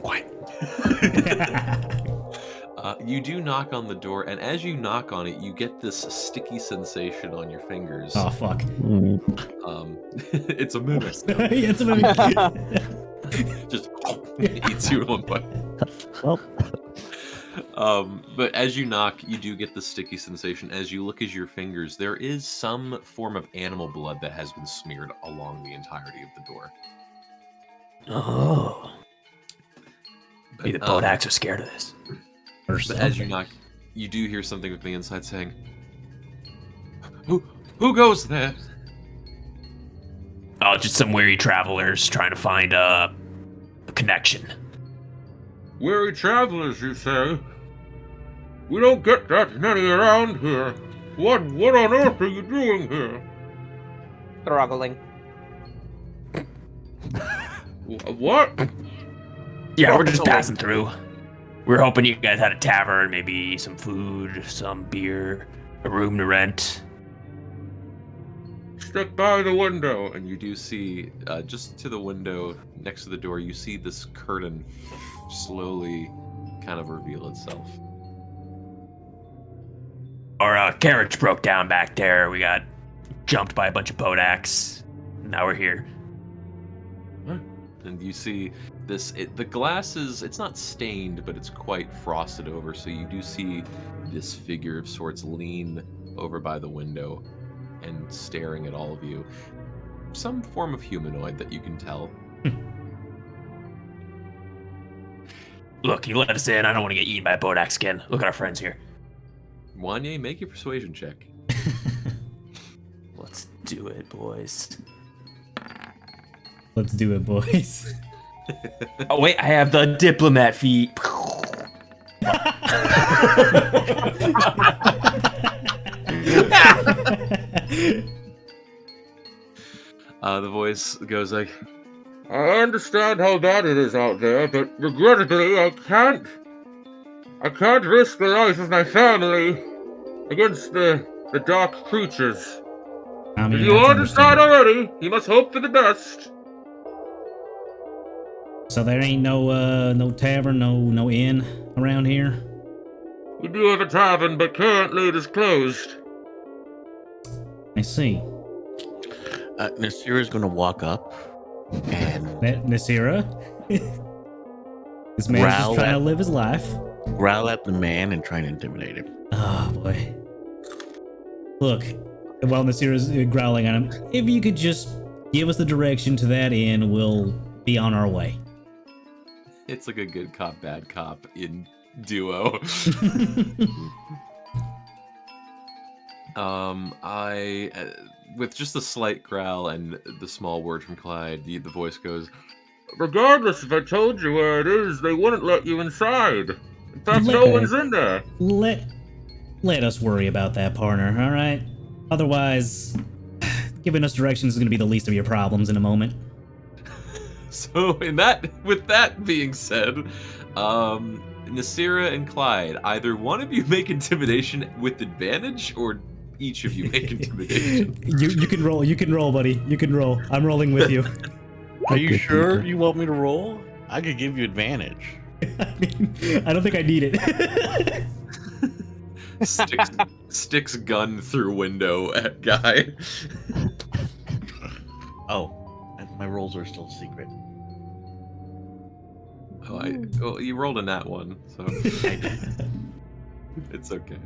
You do knock on the door, and as you knock on it, you get this sticky sensation on your fingers. Oh, fuck. It's a mimic. It's a movie. Just eats you in one bite. Well, But as you knock, you do get the sticky sensation. As you look at your fingers, there is some form of animal blood that has been smeared along the entirety of the door. Oh. Maybe the Bodaks are scared of this. Or But as you something. knock, you do hear something from the inside saying, Who goes there? Oh, just some weary travelers trying to find a connection. Weary travelers, you say? We don't get that many around here. What on earth are you doing here? Struggling. What? Yeah, we're just passing through. We're hoping you guys had a tavern, maybe some food, some beer, a room to rent. Step by the window, and you do see, just to the window next to the door, you see this curtain slowly kind of reveal itself. Our carriage broke down back there. We got jumped by a bunch of Bodaks. Now we're here. And you see this, the glass is, it's not stained, but it's quite frosted over, so you do see this figure of sorts lean over by the window and staring at all of you. Some form of humanoid that you can tell. Look, you let us in. I don't want to get eaten by a Bodak skin. Look at our friends here. Wanye, make your persuasion check. Let's do it, boys. Let's do it, boys. Oh, wait, I have the diplomat feat. The voice goes like, I understand how bad it is out there, but regrettably I can't risk the life of my family against the dark creatures. I mean, If you that's all decide understandable. already, you must hope for the best. So there ain't no tavern, no inn around here? We do have a tavern, but currently it is closed. I see. Nasira's going to walk up and Nasira? This man's just trying to live his life. growl at the man and try to intimidate him. Oh, boy. Look, while Nasira's growling at him, if you could just give us the direction to that inn, we'll be on our way. It's like a good cop, bad cop in duo. With just a slight growl and the small word from Clyde, the voice goes, "Regardless if I told you where it is, they wouldn't let you inside. In fact, no one's in there." Let us worry about that, partner, all right? Otherwise, giving us directions is going to be the least of your problems in a moment. So, with that being said, Nasira and Clyde, either one of you make intimidation with advantage, or each of you make intimidation. You can roll. You can roll, buddy. You can roll. I'm rolling with you. Are you sure you want me to roll? I could give you advantage. I mean, I don't think I need it. Sticks gun through window at guy. Oh, my rolls are still secret. Well, you rolled a nat one, so it's okay.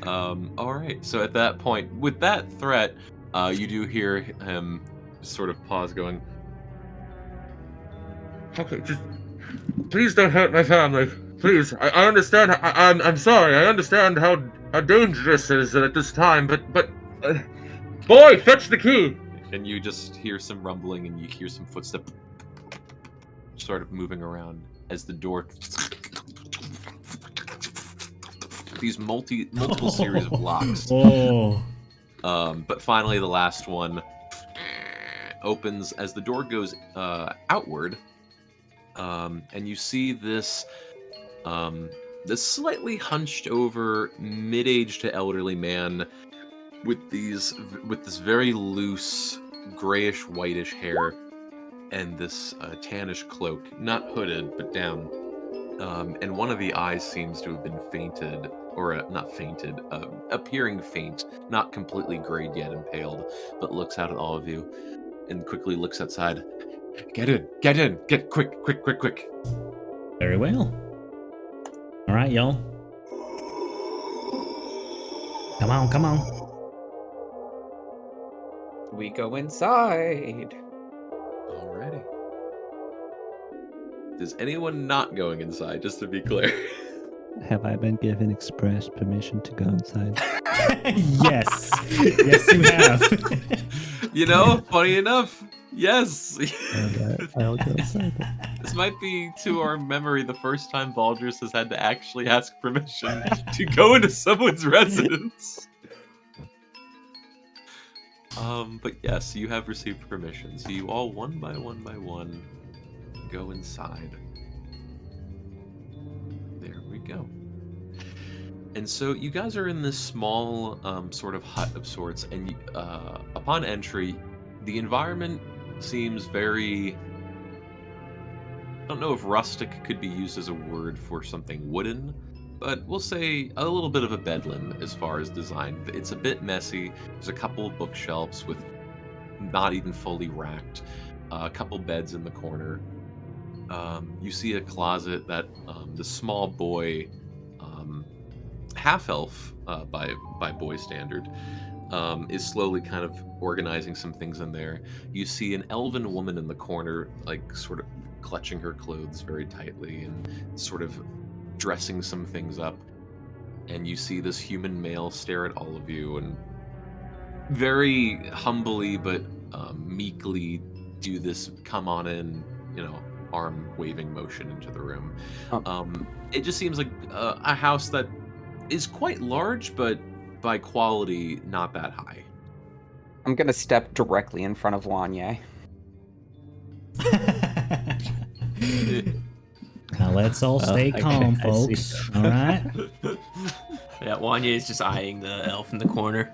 All right. So at that point, with that threat, you do hear him sort of pause, going, "Okay, just please don't hurt my family. Please, I understand. I'm sorry. I understand how dangerous it is at this time. But boy, fetch the key." And you just hear some rumbling, and you hear some footsteps sort of moving around as the door. These multiple series of locks. Oh. But finally, the last one opens as the door goes outward, and you see this slightly hunched over, mid-aged to elderly man with this very loose, grayish whitish hair and this tannish cloak, not hooded but down. And one of the eyes seems to have been fainted, or not fainted, appearing faint, not completely grayed yet and paled, but looks out at all of you and quickly looks outside. Get in, get quick. Very well. All right, y'all. Come on. We go inside. Alrighty. Is anyone not going inside, just to be clear? Have I been given express permission to go inside? Yes. Yes, you have. You know, funny enough, yes. I'll go inside. This might be, to our memory, the first time Baldrus has had to actually ask permission to go into someone's residence. But yes, you have received permission. So you all, one by one, go inside. There we go. And so you guys are in this small sort of hut of sorts, and upon entry, the environment seems very... I don't know if rustic could be used as a word for something wooden, but we'll say a little bit of a bedlam as far as design. It's a bit messy. There's a couple of bookshelves with not even fully racked, a couple beds in the corner. You see a closet that the small boy, half-elf by boy standard, is slowly kind of organizing some things in there. You see an elven woman in the corner, like sort of clutching her clothes very tightly and sort of dressing some things up. And you see this human male stare at all of you and very humbly but meekly do this come on in, arm waving motion into the room. It just seems like a house that is quite large, but by quality not that high. I'm gonna step directly in front of Wanye. Now let's all stay calm, folks. All right. Yeah, Wanye is just eyeing the elf in the corner.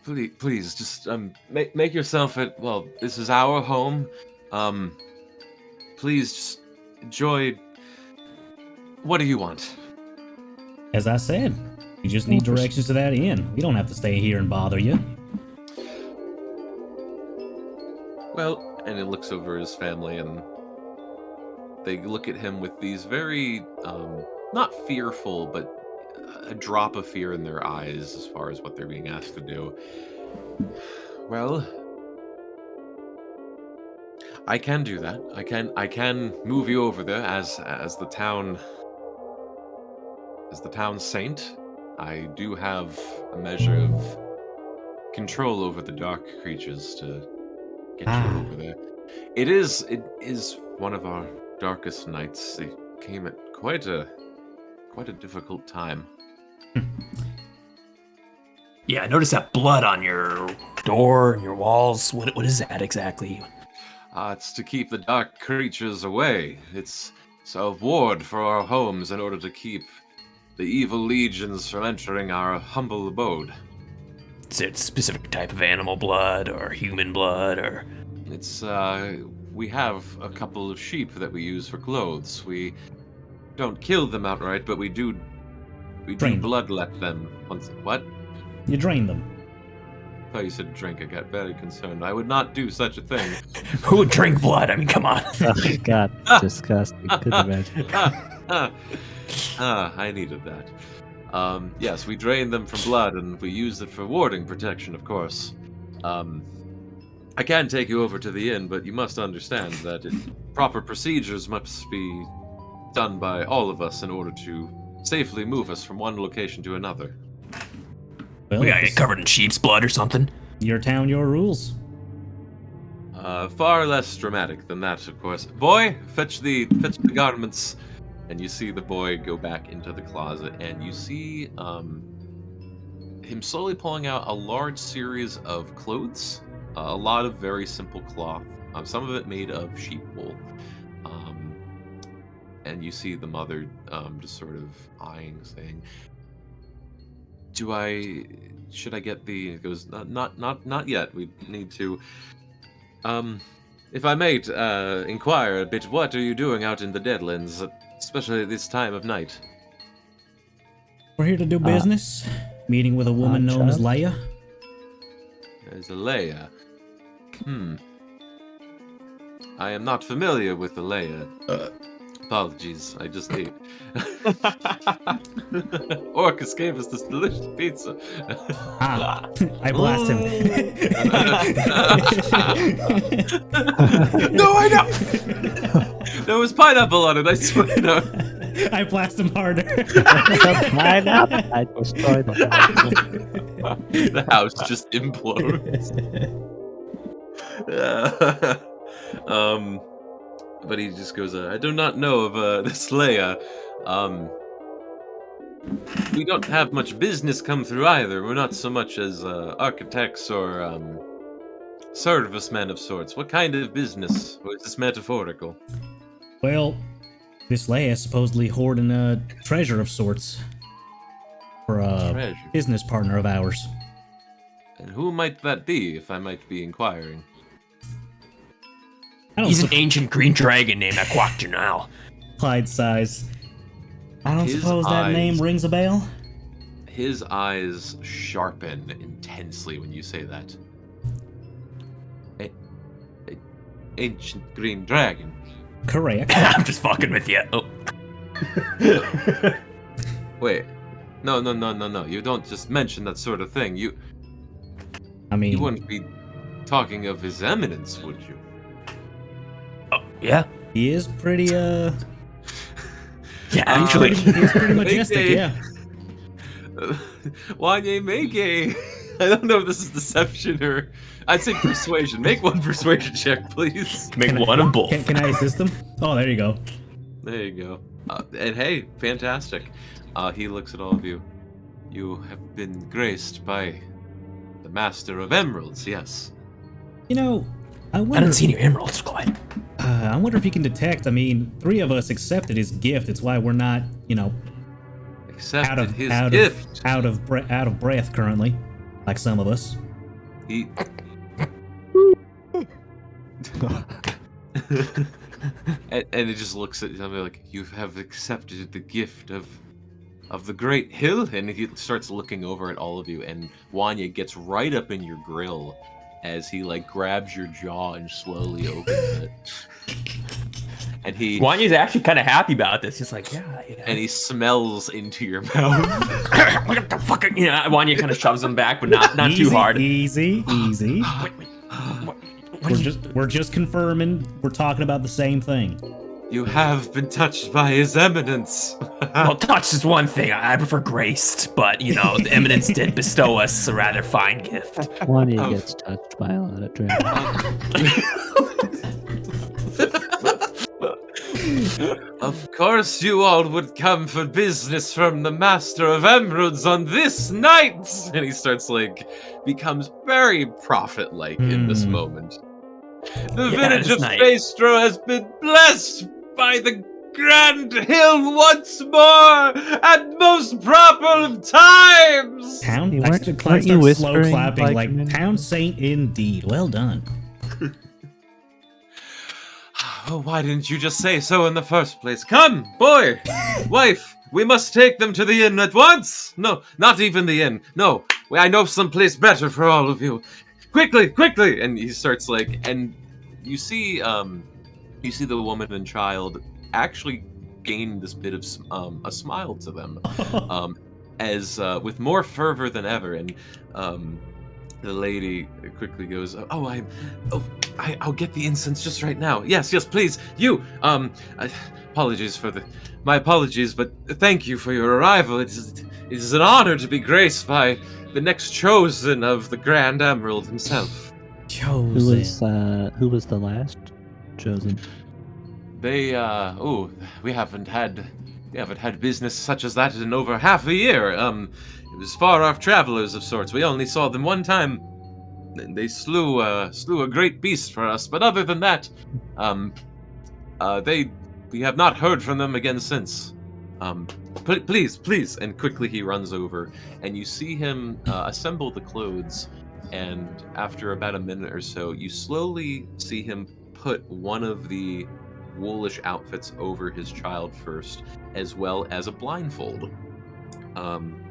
Please, just make yourself at, well, this is our home. Please just enjoy. What do you want? As I said, we just need directions to that inn. We don't have to stay here and bother you. Well, and he looks over his family, and they look at him with these very, not fearful, but a drop of fear in their eyes as far as what they're being asked to do. Well, I can do that. I can move you over there as the town saint. I do have a measure of control over the dark creatures to get you over there. It is one of our darkest nights. It came at quite a difficult time. Yeah, I noticed that blood on your door and your walls. What is that exactly? It's to keep the dark creatures away. It's a ward for our homes in order to keep the evil legions from entering our humble abode. Is it a specific type of animal blood or human blood or? It's we have a couple of sheep that we use for clothes. We don't kill them outright, but we do Drain. bloodlet them once. What? You drain them. I thought you said drink. I got very concerned. I would not do such a thing. Who would drink blood? I mean, come on. Oh, God, disgusting. Couldn't imagine. I needed that. Yes, we drain them from blood, and we use it for warding protection, of course. I can take you over to the inn, but you must understand that proper procedures must be done by all of us in order to safely move us from one location to another. Well, We gotta get covered in sheep's blood or something. your town, your rules. Far less dramatic than that, of course. Boy, fetch the garments. And you see the boy go back into the closet, and you see him slowly pulling out a large series of clothes. A lot of very simple cloth. Some of it made of sheep wool. And you see the mother just sort of eyeing, saying, should I get the? It goes, not yet. We need to. If I may inquire a bit, what are you doing out in the Deadlands, especially at this time of night? We're here to do business. Meeting with a woman known as job. Leia. There's a Leia. I am not familiar with the Leia. Apologies, I just ate. Orcus gave us this delicious pizza. I blast him. No, I know! There was pineapple on it, I swear. No. I blast him harder. Pineapple. I destroyed the house. The house just implodes. But he just goes, I do not know of this Leia. We don't have much business come through either. We're not so much as architects or servicemen of sorts. What kind of business? Or is this metaphorical? Well, this Leia is supposedly hoarding a treasure of sorts for a Treasure. business partner of ours. And who might that be, if I might be inquiring? I don't He's an ancient green dragon named Aquactunal. Clyde size. I don't His suppose that eyes- name rings a bell? His eyes sharpen intensely when you say that. Ancient green dragon. Correct. I'm just fucking with you. Oh. Wait. No. You don't just mention that sort of thing. You I mean, wouldn't be talking of His Eminence, would you? Oh, yeah. he is pretty, Yeah, actually. he's pretty majestic, Okay. yeah. Wanye Meike. I don't know if this is deception or... I'd say persuasion. Make one persuasion check, please. Make one of both. Can I assist him? Oh, there you go. There you go. And hey, fantastic. He looks at all of you. You have been graced by the Master of Emeralds, yes. You know, I I wonder. didn't see any emeralds, Clyde. I wonder if he can detect. I mean, 3 of us accepted his gift. It's why we're not, Accepted his gift. out of breath currently, like some of us. He... and it just looks at me like, you have accepted the gift of the Great Hill? And he starts looking over at all of you, and Wanya gets right up in your grill as he like grabs your jaw and slowly opens it. And he Wanya's actually kind of happy about this. He's like, yeah. And he smells into your mouth. What the fuck? Wanya kind of shoves him back, but not too hard. Easy. Wait. We're just confirming we're talking about the same thing. You have been touched by His Eminence. Well, touch is one thing. I prefer graced, but the Eminence did bestow us a rather fine gift. Wanya gets touched by a lot of drink. Of course you all would come for business from the Master of Emeralds on this night! And he starts, becomes very prophet-like in this moment. The village of Spacetro has been blessed by the Grand Hill once more at most proper of times! Town, Weren't Clyde you starts slow whispering clapping like me? Town Saint indeed. Well done. Oh, why didn't you just say so in the first place? Come, boy, wife, we must take them to the inn at once! No, not even the inn. No, I know someplace better for all of you. Quickly! And he starts and you see the woman and child actually gain this bit of a smile to them, as with more fervor than ever, and the lady quickly goes, I'll get the incense just right now. Yes, please. You, my apologies, but thank you for your arrival. It is an honor to be graced by the next chosen of the Grand Emerald himself. Chosen. Who was the last chosen? They, we haven't had business such as that in over half a year. It was far-off travelers of sorts. We only saw them one time. They slew a great beast for us, but other than that, we have not heard from them again since. Please, and quickly he runs over, and you see him assemble the clothes, and after about a minute or so, you slowly see him put one of the woolish outfits over his child first, as well as a blindfold,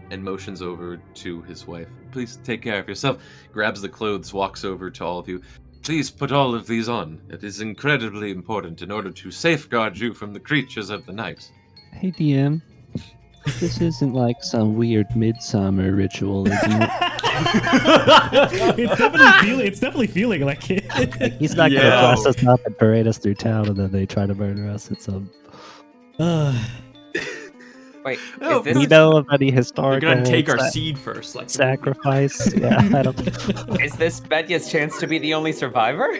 and motions over to his wife. Please take care of yourself. Grabs the clothes, walks over to all of you. Please put all of these on. It is incredibly important in order to safeguard you from the creatures of the night. Hey DM, this isn't like some weird midsummer ritual, isn't it? It's definitely feeling like it. Like, he's not gonna dress us up and parade us through town, and then they try to murder us at some. Wait, Oh, is this... We know of any We're historical gonna take our seed first, sacrifice. Yeah, I don't. Is this Betya's chance to be the only survivor?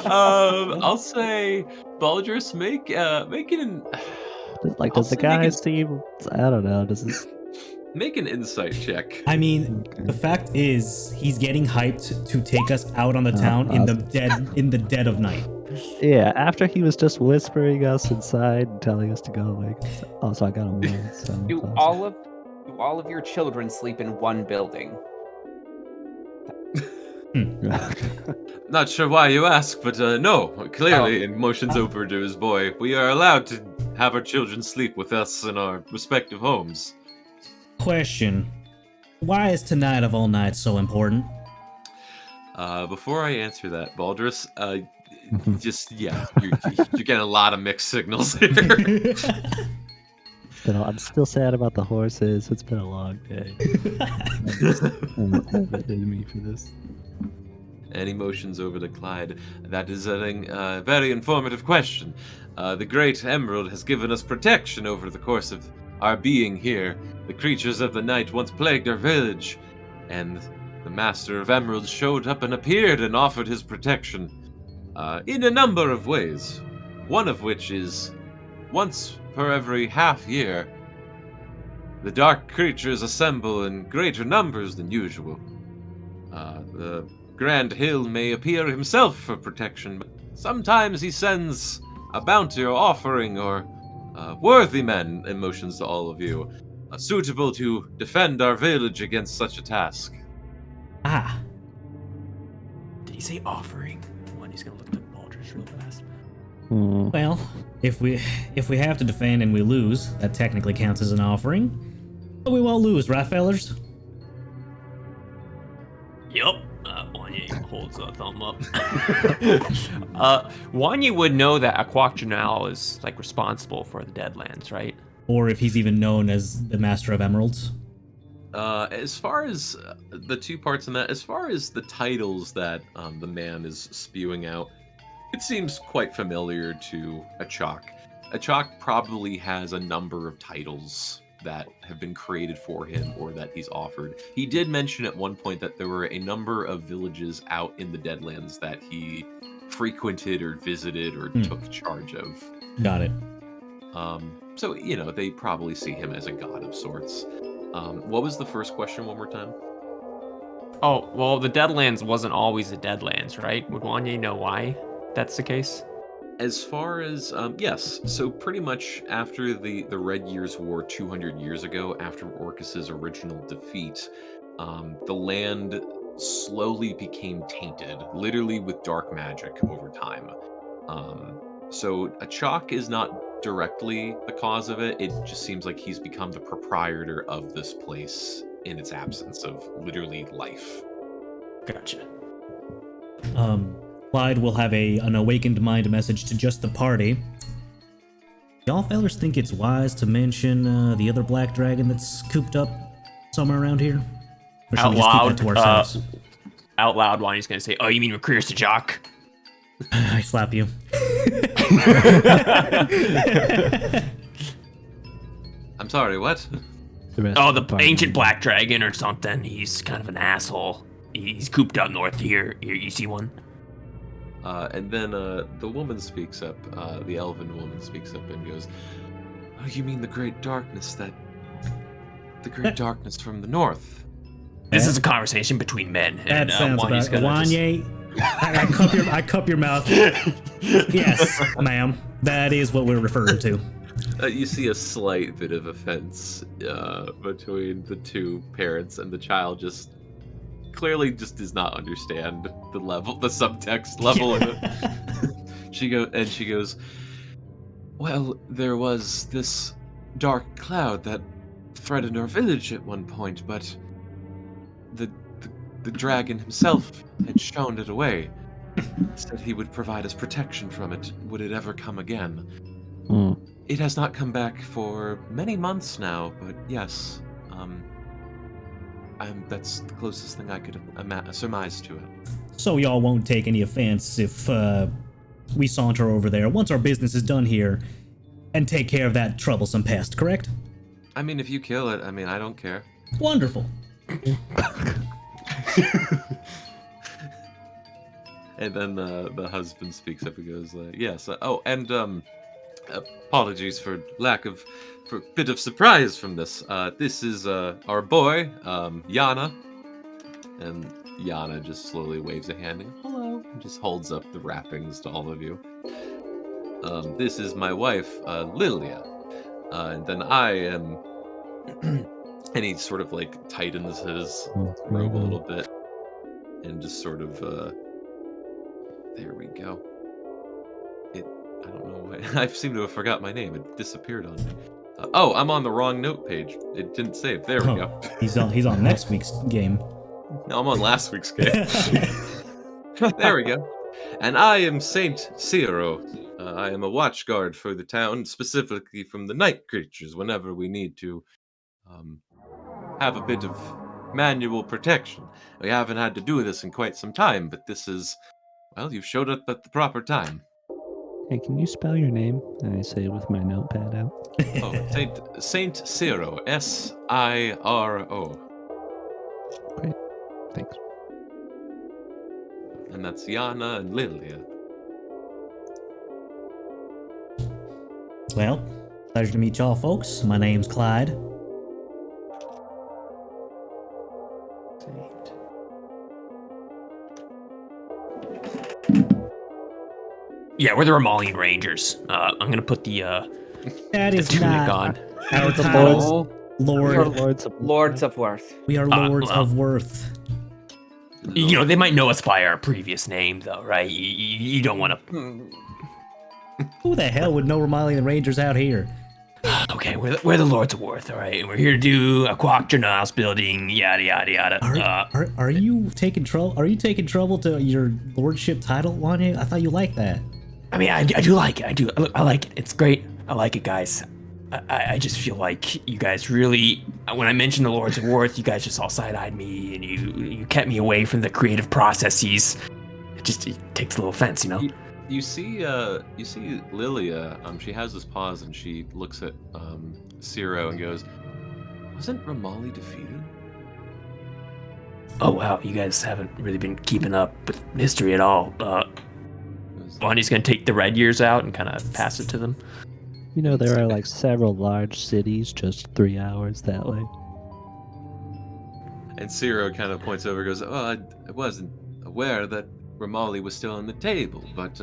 I'll say, Baldrus, make an Like, I'll does the say guy make seem? I don't know. Does this? make an insight check. I mean, the fact is, he's getting hyped to take us out on the town in the dead of night. Yeah, after he was just whispering us inside and telling us to go. So I got him one. So Do all of your children sleep in one building? Not sure why you ask, but no, clearly, and motions over to his boy. We are allowed to have our children sleep with us in our respective homes. Question: why is tonight of all nights so important? Before I answer that, Baldrus, you're getting a lot of mixed signals here. I'm still sad about the horses. It's been a long day. I don't have it in me for this. And emotions over to Clyde. That is a very informative question. The Great Emerald has given us protection over the course of our being here. The creatures of the night once plagued our village, and the Master of Emeralds showed up and appeared and offered his protection in a number of ways. One of which is, once per every half year, the dark creatures assemble in greater numbers than usual. The Grand Hill may appear himself for protection, but sometimes he sends a bounty or offering or worthy men, emotions to all of you, suitable to defend our village against such a task. Ah, Did he say offering? One, he's gonna look at Baldrus real fast. well, if we have to defend and we lose, that technically counts as an offering. But we won't lose, right, fellers? Yup. Wanye holds a thumb up. Wanye would know that Aquachanal is like responsible for the Deadlands, right? Or if he's even known as the Master of Emeralds. As far as the two parts in that, as far as the titles that the man is spewing out, it seems quite familiar to Achak. Achak probably has a number of titles that have been created for him or that he's offered. He did mention at one point that there were a number of villages out in the Deadlands that he frequented or visited or took charge of. Got it. So, you know, they probably see him as a god of sorts. What was the first question one more time? Oh, well, the Deadlands wasn't always the Deadlands, right? Would Wanye know why that's the case? As far as, yes. So pretty much after the Red Years' War 200 years ago, after Orcus's original defeat, the land slowly became tainted, literally with dark magic over time. So Achak is not directly the cause of it. It just seems like he's become the proprietor of this place in its absence of literally life. Gotcha. Clyde will have an awakened mind message to just the party. Y'all fellers think it's wise to mention the other black dragon that's cooped up somewhere around here? Or should Out we just keep loud, that to ourselves? Out loud, Wanye's gonna say, "Oh, you mean Recruiters to Jock?" I slap you. I'm sorry, what? Oh, the ancient black dragon or something. He's kind of an asshole. He's cooped up north here. Here, you see one? And then the woman speaks up, the elven woman speaks up and goes, "Oh, you mean the great darkness the great darkness from the north?" This is a conversation between men. That And, sounds about Wanye's gonna Wanye. I cup your mouth. Yes, ma'am. That is what we're referring to. You see a slight bit of offense between the two parents, and the child just clearly just does not understand the subtext level of it. She goes, "Well, there was this dark cloud that threatened our village at one point, but the dragon himself had shown it away. Said he would provide us protection from it, would it ever come again. It has not come back for many months now, but yes, that's the closest thing I could surmise to it." So y'all won't take any offense if we saunter over there once our business is done here and take care of that troublesome pest, correct? I mean, if you kill it, I don't care. Wonderful. And then the husband speaks up and goes, "Yes. Apologies for a bit of surprise from this. This is our boy, Yana." And Yana just slowly waves a hand and hello, and just holds up the wrappings to all of you. "This is my wife, Lilia. And then I am..." And he sort of like tightens his robe a little bit and just sort of there we go. I don't know why I seem to have forgot my name. It disappeared on me. Oh, I'm on the wrong note page. It didn't save. There we go. He's on next week's game. No, I'm on last week's game. There we go. "And I am Saint Ciro. I am a watchguard for the town, specifically from the night creatures whenever we need to have a bit of manual protection. We haven't had to do this in quite some time, but this is, well, you've showed up at the proper time." Hey, can you spell your name? And I say it with my notepad out. Oh, Saint Ciro, Siro. Great. Thanks. And that's Yana and Lilia. Well, pleasure to meet y'all, folks. My name's Clyde. Yeah, we're the Romalian Rangers. I'm gonna put the That is tunic not on. our The title. Lords Lord. of Lords of Worth. We are lords well. of worth. You know, they might know us by our previous name, though, right? You don't want to. Who the hell would know Romalian Rangers out here? Okay. Okay, we're the Lords of Worth, all right? And we're here to do a Quoctronaus building, yada, yada, yada. Are you taking trouble? Are you taking trouble to your lordship title, Wanye? I thought you liked that. I mean, I do like it. I like it. It's great. I like it, guys. I just feel like you guys really, when I mentioned the Lords of Worth, you guys just all side-eyed me, and you kept me away from the creative processes. It takes a little offense, you know? You see Lilia, she has this pause and she looks at Ciro and goes, "Wasn't Ramali defeated?" Oh, wow, you guys haven't really been keeping up with history at all. Bonnie's gonna take the red years out and kind of pass it to them. You know, there are like several large cities just 3 hours that way. And Ciro kind of points over and goes, "Oh, I wasn't aware that Ramali was still on the table, but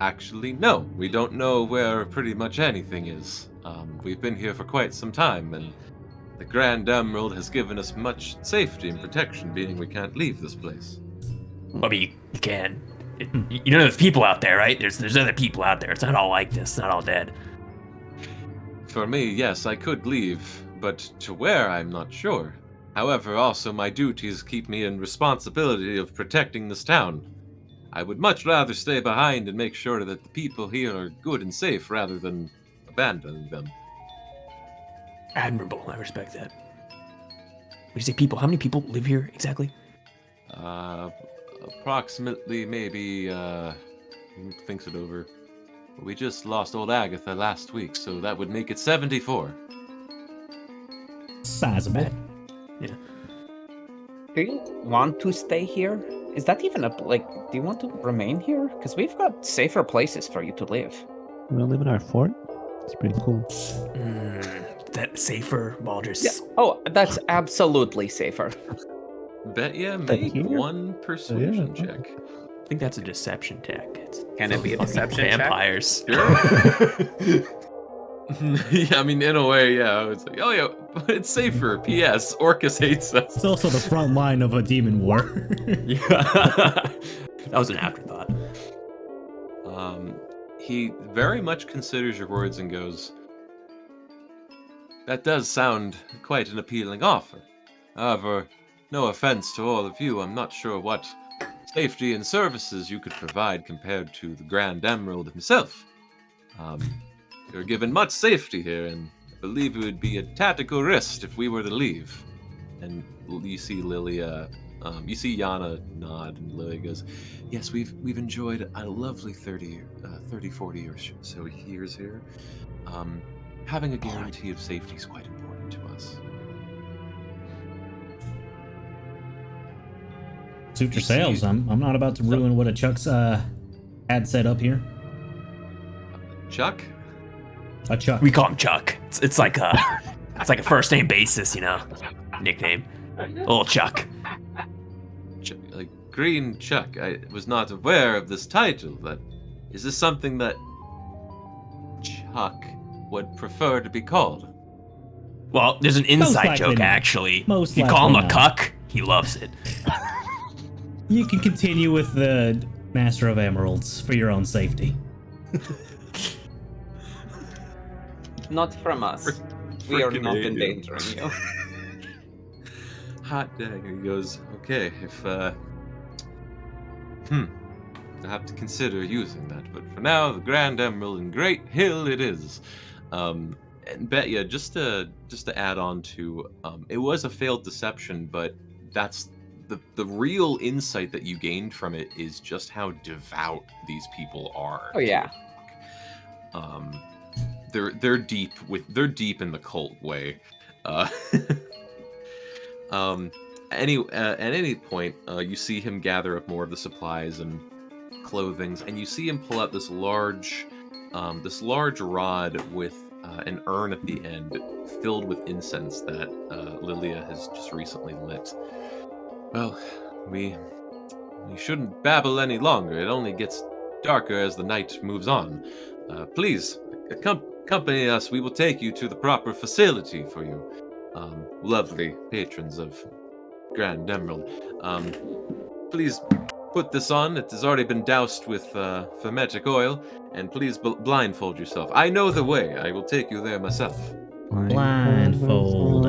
actually, no. We don't know where pretty much anything is. We've been here for quite some time, and the Grand Emerald has given us much safety and protection, being we can't leave this place." I mean, you can. You know, there's people out there, right? There's other people out there. It's not all like this. It's not all dead. For me, yes, I could leave, but to where, I'm not sure. However, also my duties keep me in responsibility of protecting this town. I would much rather stay behind and make sure that the people here are good and safe rather than abandoning them. Admirable. I respect that. When you say people, how many people live here exactly? Approximately, maybe, thinks it over. We just lost old Agatha last week, so that would make it 74. Sizable. Yeah. Do you want to stay here? Is that even do you want to remain here? Because we've got safer places for you to live. You want to live in our fort? It's pretty cool. That safer, Baldur's. Yeah. Oh, that's absolutely safer. Bet yeah, make here? one persuasion check. I think that's a deception tech. Can it be a fucking deception check? vampires. Yeah, I mean, in a way, yeah. I was like, oh yeah, but it's safer. P.S. Orcus hates us. It's also the front line of a demon war. Yeah. That was an afterthought. He very much considers your words and goes, "That does sound quite an appealing offer. However, no offense to all of you, I'm not sure what safety and services you could provide compared to the Grand Emerald himself. You're given much safety here, and I believe it would be a tactical risk if we were to leave." And you see Lilia, you see Yana nod, and Lilia goes, "Yes, we've enjoyed a lovely 30, 40 years here. Having a guarantee of safety is quite important to us." Suit your sails. I'm not about to ruin what a Chuck's had set up here. Chuck? A Chuck. We call him Chuck. It's like a first name basis, you know, nickname. Little Chuck. Like Green Chuck. I was not aware of this title. Is this something that Chuck would prefer to be called? Well, there's an inside likely joke not. actually. Most If you call him a likely not. cuck, he loves it. You can continue with the Master of Emeralds for your own safety. Not from us. We are Frickin' not alien. endangering you. Hot dang. He goes, "Okay, if I have to consider using that, but for now, the Grand Emerald and Great Hill it is." And Betya, just to add on to, it was a failed deception, but that's the real insight that you gained from it is just how devout these people are. Oh yeah. They're deep in the cult way. At any point, you see him gather up more of the supplies and clothings, and you see him pull out this large rod with an urn at the end filled with incense that Lilia has just recently lit. "Well, we shouldn't babble any longer. It only gets darker as the night moves on. Please, accompany us. We will take you to the proper facility for you, lovely patrons of Grand Emerald. Please put this on. It has already been doused with fermentic oil, and please blindfold yourself. I know the way. I will take you there myself. Blindfold.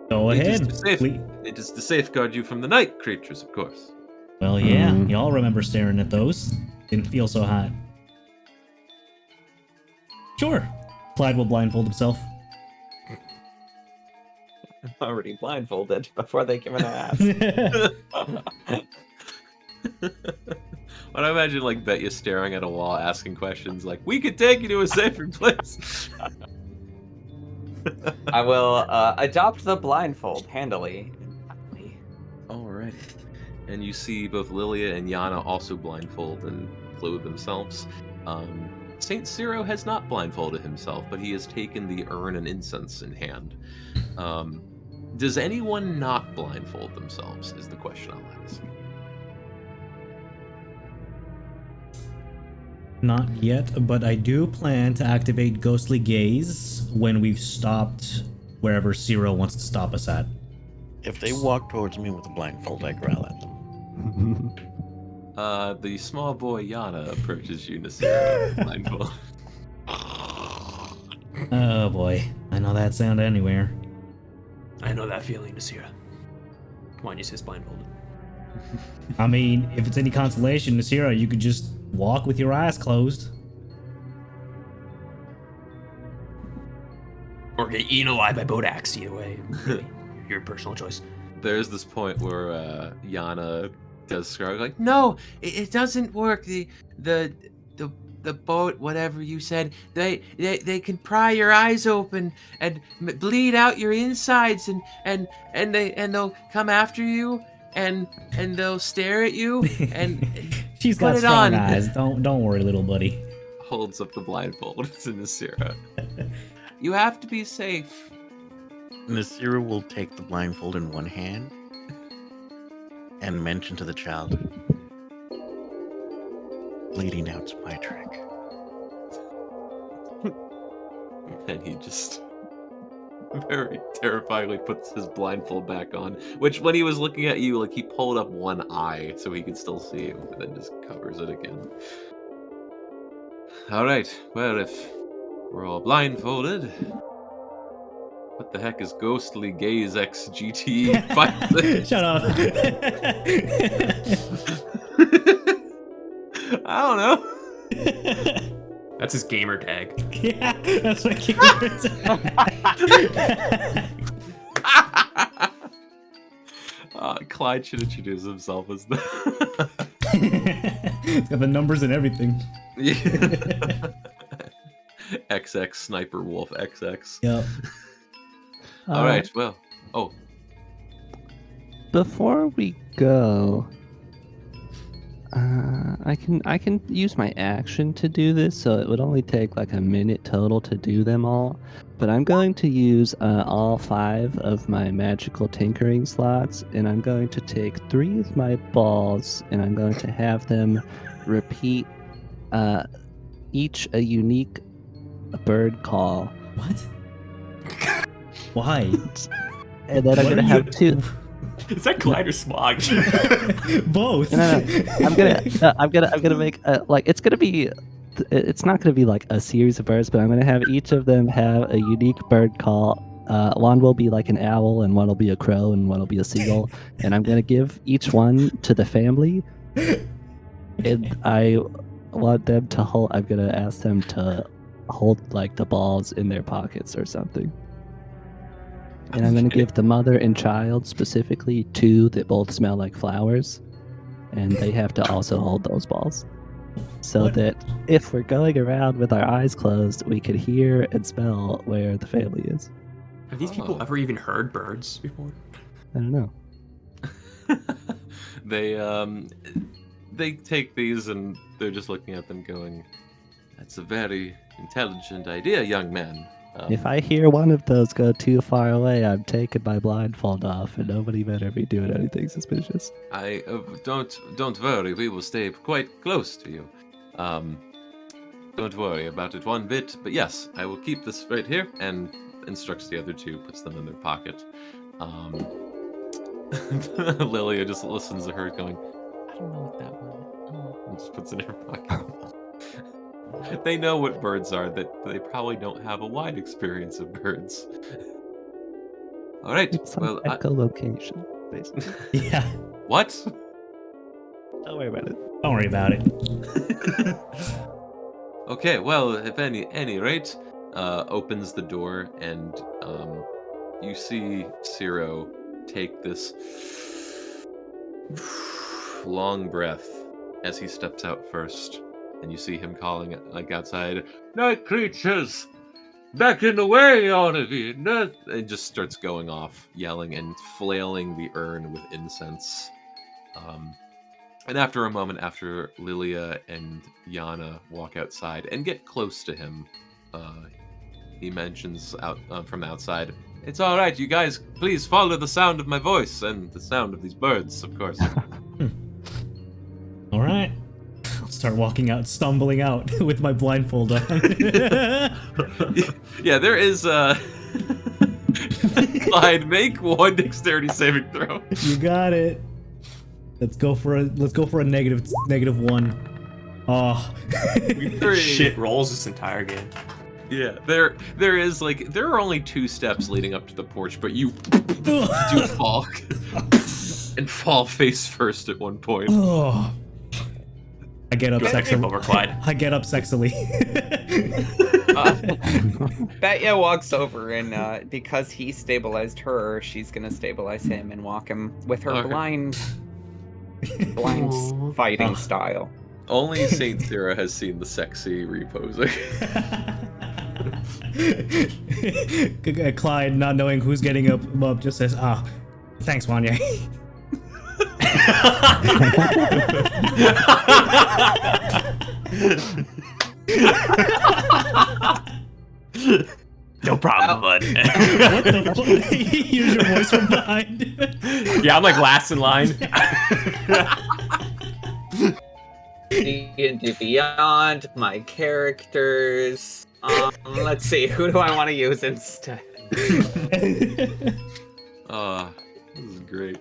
Go ahead. It is to safeguard you from the night creatures, of course. Well, yeah, y'all remember staring at those. Didn't feel so hot. Sure. Clyde will blindfold himself. I'm already blindfolded before they give an ass. But I imagine like Bet you staring at a wall asking questions like, we could take you to a safer place. I will adopt the blindfold handily. Alright. And you see both Lilia and Yana also blindfold and clothe themselves. Saint Ciro has not blindfolded himself, but he has taken the urn and incense in hand. Does anyone not blindfold themselves, is the question I'll ask. Not yet, but I do plan to activate Ghostly Gaze when we've stopped wherever Ciro wants to stop us at. If they walk towards me with a blindfold, I growl at them. The small boy Yana approaches you, Nasira, blindfold. Oh boy, I know that sound anywhere. I know that feeling, Nasira. Why don't you say it's blindfolded? I mean, if it's any consolation, Nasira, you could just walk with your eyes closed. Or get eaten alive by boat axe, either way. Really, your personal choice. There's this point where Yana does scrub like, no, it doesn't work. The boat, whatever you said, they can pry your eyes open and bleed out your insides, and they'll come after you and they'll stare at you and She's got strong eyes. Don't worry, little buddy. Holds up the blindfold to Nasira. You have to be safe. Nasira will take the blindfold in one hand and mention to the child, bleeding out's my trick. And he just very terrifyingly puts his blindfold back on, which when he was looking at you, like he pulled up one eye so he could still see you, and then just covers it again. Alright, well, if we're all blindfolded, what the heck is Ghostly Gaze X GT 5? Shut up. I don't know. That's his gamer tag. Yeah, that's my gamer tag. Clyde should introduce himself as the... It's got the numbers and everything. Yeah. XX Sniper Wolf XX. Yep. All right. Well. Oh. Before we go, I can use my action to do this, so it would only take like a minute total to do them all. But I'm going to use all 5 of my magical tinkering slots, and I'm going to take 3 of my balls, and I'm going to have them repeat each a unique bird call. What? Why? And then I'm going to have 2. Is that Clyde or Smog? Both. No. I'm gonna make like it's not gonna be like a series of birds, but I'm gonna have each of them have a unique bird call. One will be like an owl, and one will be a crow, and one will be a seagull. And I'm gonna give each one to the family. And I want them to hold. I'm gonna ask them to hold like the balls in their pockets or something. And I'm going to give the mother and child specifically 2 that both smell like flowers. And they have to also hold those balls. So that if we're going around with our eyes closed, we can hear and smell where the family is. Have these people ever even heard birds before? I don't know. They take these and they're just looking at them going, that's a very intelligent idea, young man. If I hear one of those go too far away, I'm taking my blindfold off, and nobody better be doing anything suspicious. I don't worry. We will stay quite close to you. Don't worry about it one bit. But yes, I will keep this right here, and instructs the other 2, puts them in their pocket. Lilia just listens to her going, I don't know what that was. And just puts it in her pocket. They know what birds are, that they probably don't have a wide experience of birds. All right. It's like Well, echolocation, basically. Yeah. what? Don't worry about it. Don't worry about it. Okay. Well, if any rate, opens the door and you see Ciro take this long breath as he steps out first, and you see him calling like outside, "Night creatures! Back in the way, all of you!" And just starts going off, yelling and flailing the urn with incense. And after a moment, after Lilia and Yana walk outside and get close to him, he mentions out from outside, "It's all right, you guys. Please follow the sound of my voice and the sound of these birds, of course." All right. I'll start walking out, stumbling out with my blindfold on. Yeah, there is Clyde, make one dexterity saving throw. You got it. Let's go for a -1. Oh. Shit rolls this entire game. Yeah, there is like there are only 2 steps leading up to the porch, but you do fall and fall face first at one point. Oh. I get up Good game sexily. over, Clyde. I get up sexily. Betya walks over and because he stabilized her, she's gonna stabilize him and walk him with her Okay. blind fighting style. Only Saint Sarah has seen the sexy reposing. Clyde, not knowing who's getting up, just says, thanks, Wanya. No problem, bud. What the fuck? Here's your voice from behind. Yeah, I'm like last in line. D&D Beyond, my characters. Let's see, who do I want to use instead? This is great.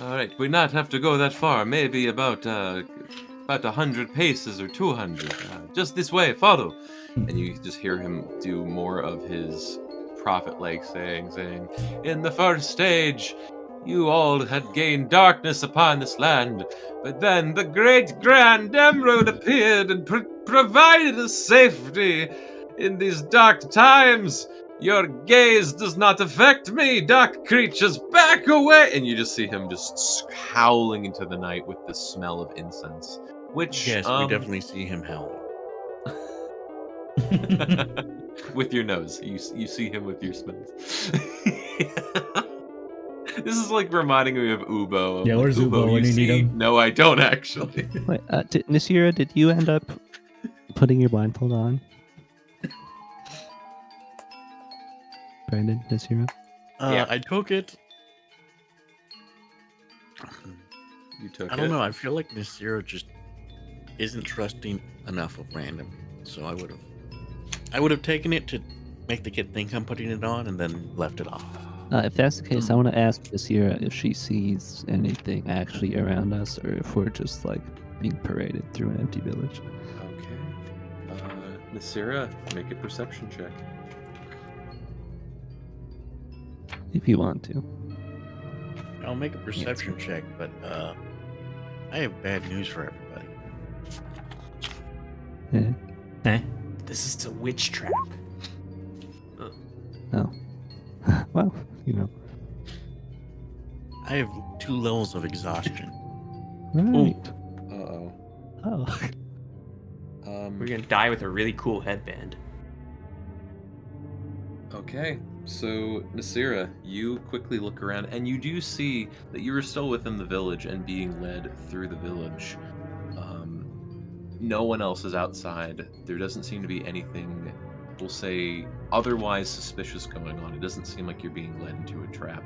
All right, we not have to go that far. Maybe about 100 paces or 200. Just this way, follow. And you just hear him do more of his prophet-like saying, "In the first stage, you all had gained darkness upon this land, but then the great grand emerald appeared and provided us safety in these dark times. Your gaze does not affect me, dark creatures, back away!" And you just see him just howling into the night with the smell of incense. Which, Yes, we definitely see him howling. with your nose. You see him with your smells. This is like reminding me of Ubo. I'm Yeah, like, where's Ubo when you need see? him? No, I don't actually. Wait, Nasira, did you end up putting your blindfold on? Brandon, Nasira? Yeah. I took it. You took I don't it. know. I feel like Nasira just isn't trusting enough of random. So I would have taken it to make the kid think I'm putting it on and then left it off. If that's the case, I want to ask Nasira if she sees anything actually around us, or if we're just like being paraded through an empty village. Okay. Nasira, make a perception check. If you want to. I'll make a perception check, but I have bad news for everybody. Yeah. This is a witch trap. Oh. Well, you know. I have 2 levels of exhaustion. Right. Uh-oh. Oh. We're gonna die with a really cool headband. Okay, so Nasira, you quickly look around and you do see that you are still within the village and being led through the village. No one else is outside. There doesn't seem to be anything, we'll say, otherwise suspicious going on. It doesn't seem like you're being led into a trap.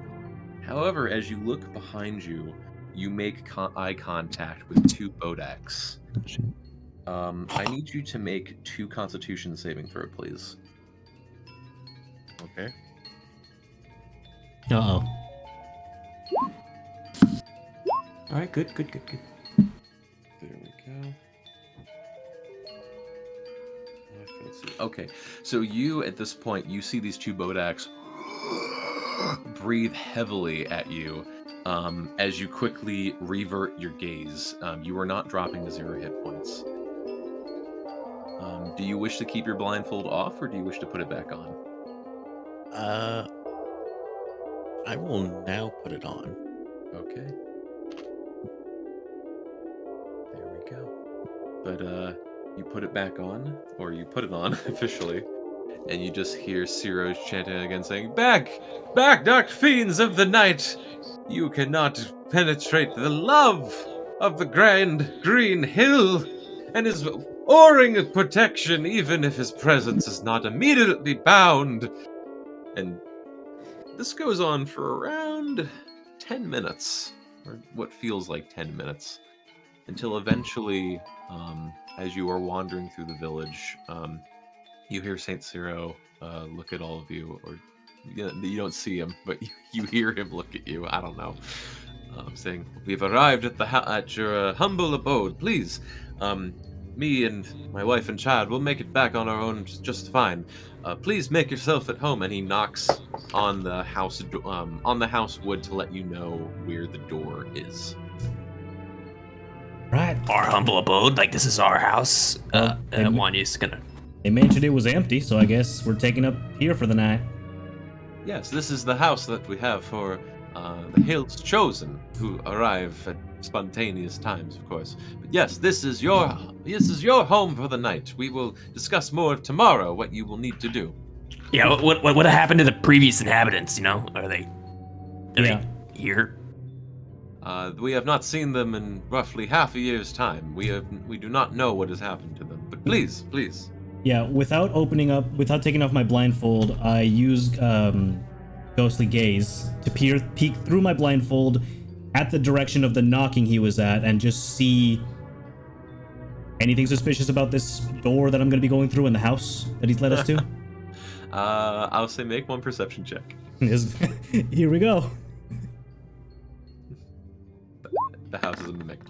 However, as you look behind you, you make eye contact with 2 Bodaks. Oh, shit. I need you to make 2 Constitution saving throw, please. Okay. Uh-oh. All right, good. There we go. Okay, so you at this point, you see these two Bodaks breathe heavily at you as you quickly revert your gaze. You are not dropping to 0 hit points. Do you wish to keep your blindfold off, or do you wish to put it back on? I will now put it on. Okay. There we go. But you put it back on, or you put it on officially, and you just hear Ciro chanting again, saying, "Back! Back, dark fiends of the night! You cannot penetrate the love of the grand green hill, and his oaring protection, even if his presence is not immediately bound." And this goes on for around 10 minutes, or what feels like 10 minutes, until eventually, as you are wandering through the village, you hear Saint Ciro look at all of you, or you don't see him, but you hear him look at you. I don't know, saying, "We've arrived at your humble abode. Please, me and my wife and child will make it back on our own just fine. Please make yourself at home." And he knocks on the house wood to let you know where the door is. Right. Our humble abode, like this is our house. Well, Wanya's gonna. They mentioned it was empty, so I guess we're taking up here for the night. Yes, this is the house that we have for the Hill's Chosen, who arrive at spontaneous times, of course. But yes, this is your home for the night. We will discuss more tomorrow what you will need to do. Yeah, what happened to the previous inhabitants? You know, are they here? We have not seen them in roughly half a year's time. We do not know what has happened to them. But please. Yeah, without taking off my blindfold, I use ghostly gaze to peek through my blindfold at the direction of the knocking he was at, and just see anything suspicious about this door that I'm going to be going through in the house that he's led us to. I'll say make one perception check. Here we go. The house is a mimic.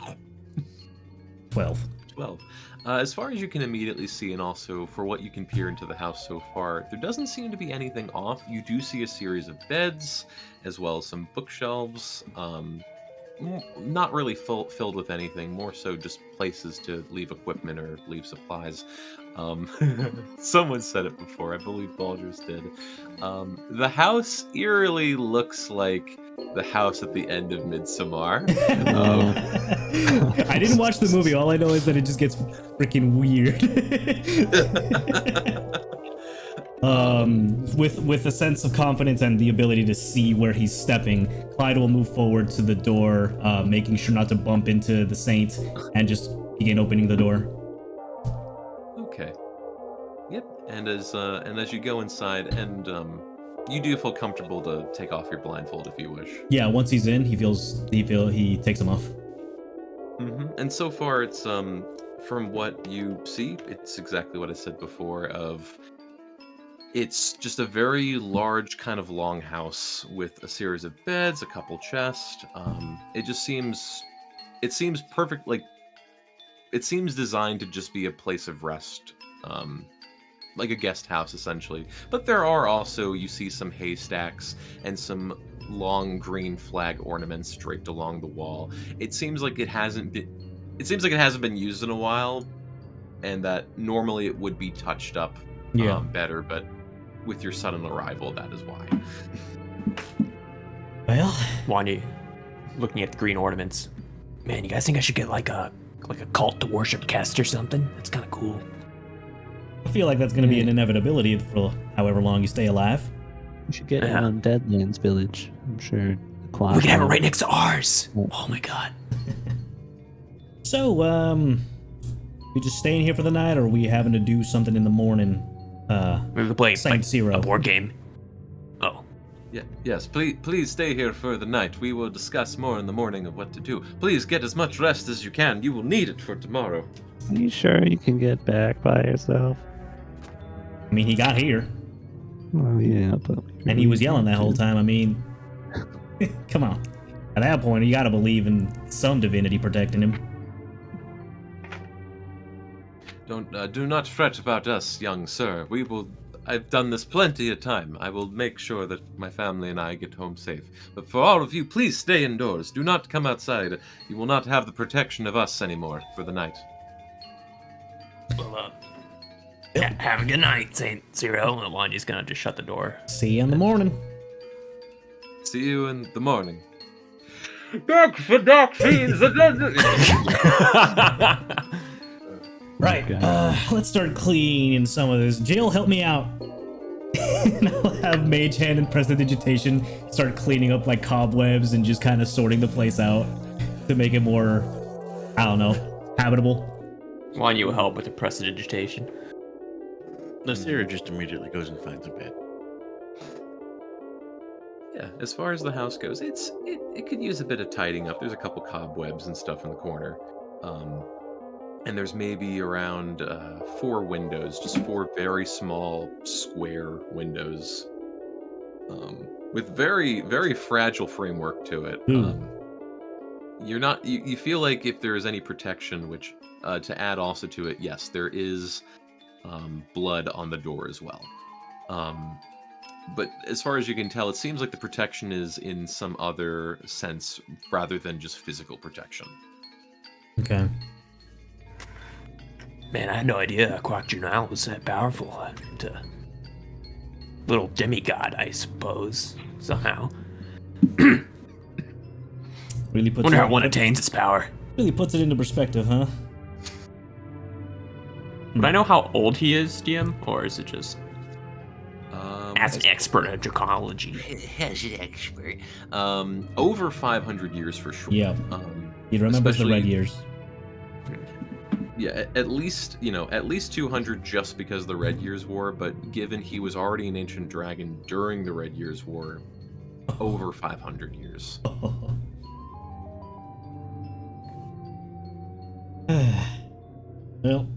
12. As far as you can immediately see, and also for what you can peer into the house so far, there doesn't seem to be anything off. You do see a series of beds, as well as some bookshelves. Not really filled with anything, more so just places to leave equipment or leave supplies. Someone said it before, I believe Baldur's did. The house eerily looks like the house at the end of Midsommar. I didn't watch the movie. All I know is that it just gets freaking weird. With a sense of confidence and the ability to see where he's stepping, Clyde will move forward to the door, making sure not to bump into the saint, and just begin opening the door. Okay. Yep. And as you go inside, and you do feel comfortable to take off your blindfold if you wish. Yeah, once he's in, he takes him off. Mm-hmm. And so far, it's from what you see, it's exactly what I said before. It's just a very large, kind of long house with a series of beds, a couple chests. It seems perfect. Like, it seems designed to just be a place of rest. Like a guest house, essentially. But there are also, you see some haystacks and some long green flag ornaments draped along the wall. It seems like it hasn't been used in a while, and that normally it would be touched up better, but with your sudden arrival, that is why. Well, Wanya, looking at the green ornaments, man, you guys think I should get like a cult to worship Kest or something? That's kind of cool. I feel like that's going to be an inevitability for however long you stay alive. You should get it on Deadlands Village. I'm sure. We can have it right next to ours. Oh my god. So, we just staying here for the night, or are we having to do something in the morning? We could play Saint Ciro. a board game. Oh. Yeah, yes, please stay here for the night. We will discuss more in the morning of what to do. Please get as much rest as you can. You will need it for tomorrow. Are you sure you can get back by yourself? I mean, he got here. Oh, yeah, but... And he was yelling that whole time. I mean, come on. At that point, you gotta believe in some divinity protecting him. Do not fret about us, young sir. I've done this plenty of time. I will make sure that my family and I get home safe. But for all of you, please stay indoors. Do not come outside. You will not have the protection of us anymore for the night. Well, have a good night, Saint Zero. And Wanya's gonna just shut the door. See you in the morning. See you in the morning. Back for dark fiends. Right. Let's start cleaning some of this. Jill, help me out. And I'll have Mage Hand and Prestidigitation start cleaning up like cobwebs and just kind of sorting the place out to make it more, I don't know, habitable. Wanya will help with the prestidigitation. Nasira just immediately goes and finds a bed. Yeah, as far as the house goes, it could use a bit of tidying up. There's a couple cobwebs and stuff in the corner. And there's maybe around 4 windows, just 4 very small square windows, with very, very fragile framework to it. You feel like if there is any protection, which to add also to it, yes, there is blood on the door as well. But as far as you can tell, it seems like the protection is in some other sense rather than just physical protection. Okay. Man, I had no idea Quackjunal was that powerful. Little demigod, I suppose, somehow. Really puts Wonder how one attains its power. Really puts it into perspective, huh? But I know how old he is, DM, or is it just as an expert in dracology? As an expert, over 500 years for sure. Yeah. He remembers the red years. Yeah, at least 200 just because of the Red Years War, but given he was already an ancient dragon during the Red Years War, over 500 years. Well,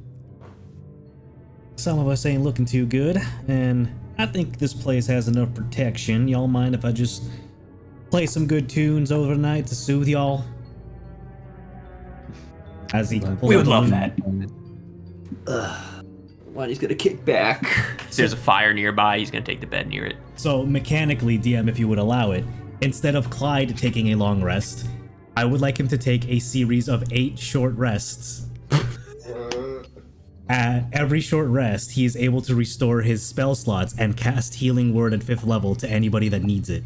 some of us ain't looking too good, and I think this place has enough protection. Y'all mind if I just play some good tunes overnight to soothe y'all? As he we would love that. He's gonna kick back. If there's a fire nearby, he's gonna take the bed near it. So mechanically, DM, if you would allow it, instead of Clyde taking a long rest, I would like him to take a series of 8 short rests. At every short rest, he is able to restore his spell slots and cast Healing Word at 5th level to anybody that needs it.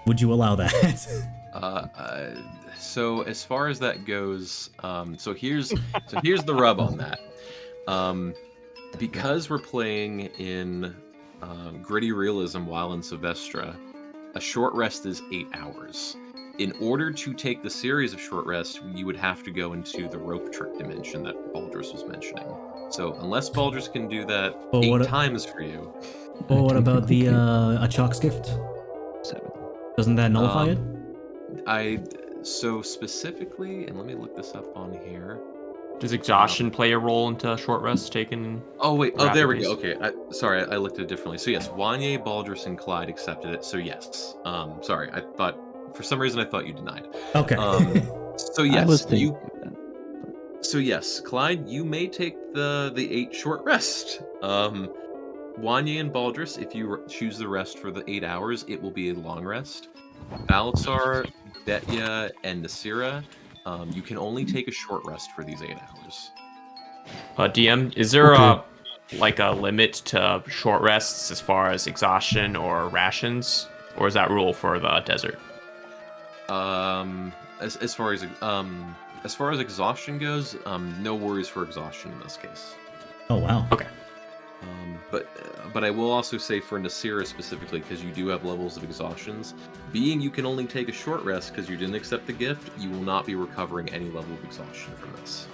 Would you allow that? So as far as that goes, so here's the rub on that. Because we're playing in gritty realism while in Sylvestra, a short rest is 8 hours. In order to take the series of short rests, you would have to go into the rope trick dimension that Baldrus was mentioning. So unless Baldrus can do that 8 times for you. Well, what about the Achok's gift? 7. Doesn't that nullify it? So specifically, and let me look this up on here. Does exhaustion play a role into short rests taken? Oh wait, there we go. Okay, I looked at it differently. So yes, Wanye, Baldrus, and Clyde accepted it. So yes. Sorry, I thought for some reason I thought you denied. Okay. So yes, So yes, Clyde, you may take the 8 short rest. Wanye and Baldrus, if you choose the rest for the 8 hours, it will be a long rest. Baltzar, Betya, and Nasira, you can only take a short rest for these 8 hours. DM, is there a limit to short rests as far as exhaustion or rations, or is that rule for the desert? As far as exhaustion goes, no worries for exhaustion in this case. Oh wow. Okay. But I will also say for Nasira specifically, because you do have levels of exhaustions, being you can only take a short rest because you didn't accept the gift, you will not be recovering any level of exhaustion from this.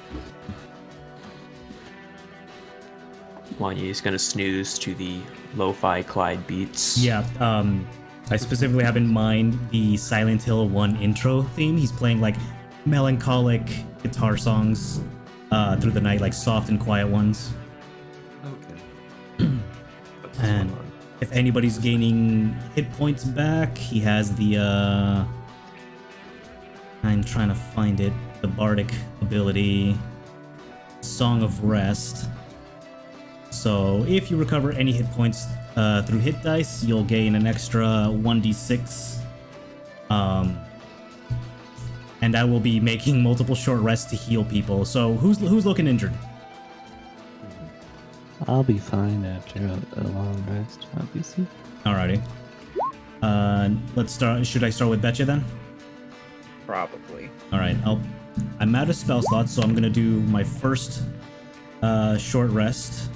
Wanya's gonna snooze to the lo-fi Clyde beats. Yeah, I specifically have in mind the Silent Hill 1 intro theme. He's playing like melancholic guitar songs through the night, like soft and quiet ones. Okay. And if anybody's gaining hit points back, he has the I'm trying to find it. The bardic ability, Song of Rest. So if you recover any hit points through hit dice, you'll gain an extra 1d6. And I will be making multiple short rests to heal people. So who's looking injured? I'll be fine after a long rest, obviously. Alrighty. Let's start. Should I start with Betcha then? Probably. All right. I'm out of spell slots, so I'm gonna do my first short rest.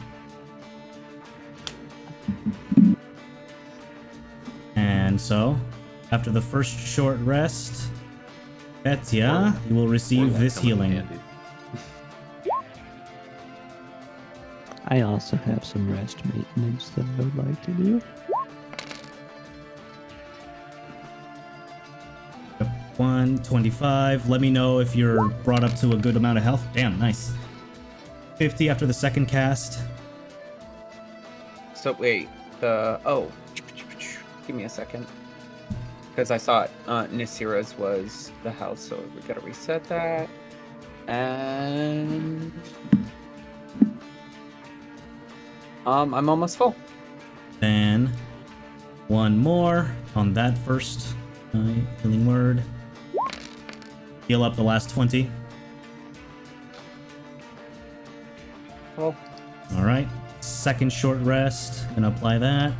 And so, after the first short rest, Betya, you will receive this healing. I also have some rest maintenance that I would like to do. 125. Let me know if you're brought up to a good amount of health. Damn, nice. 50 after the second cast. So wait, give me a second. Because I saw it, Nasira's was the house, so we gotta reset that. And I'm almost full. Then one more on that first healing word. Heal up the last 20. Well, All right. Second short rest. Gonna apply that.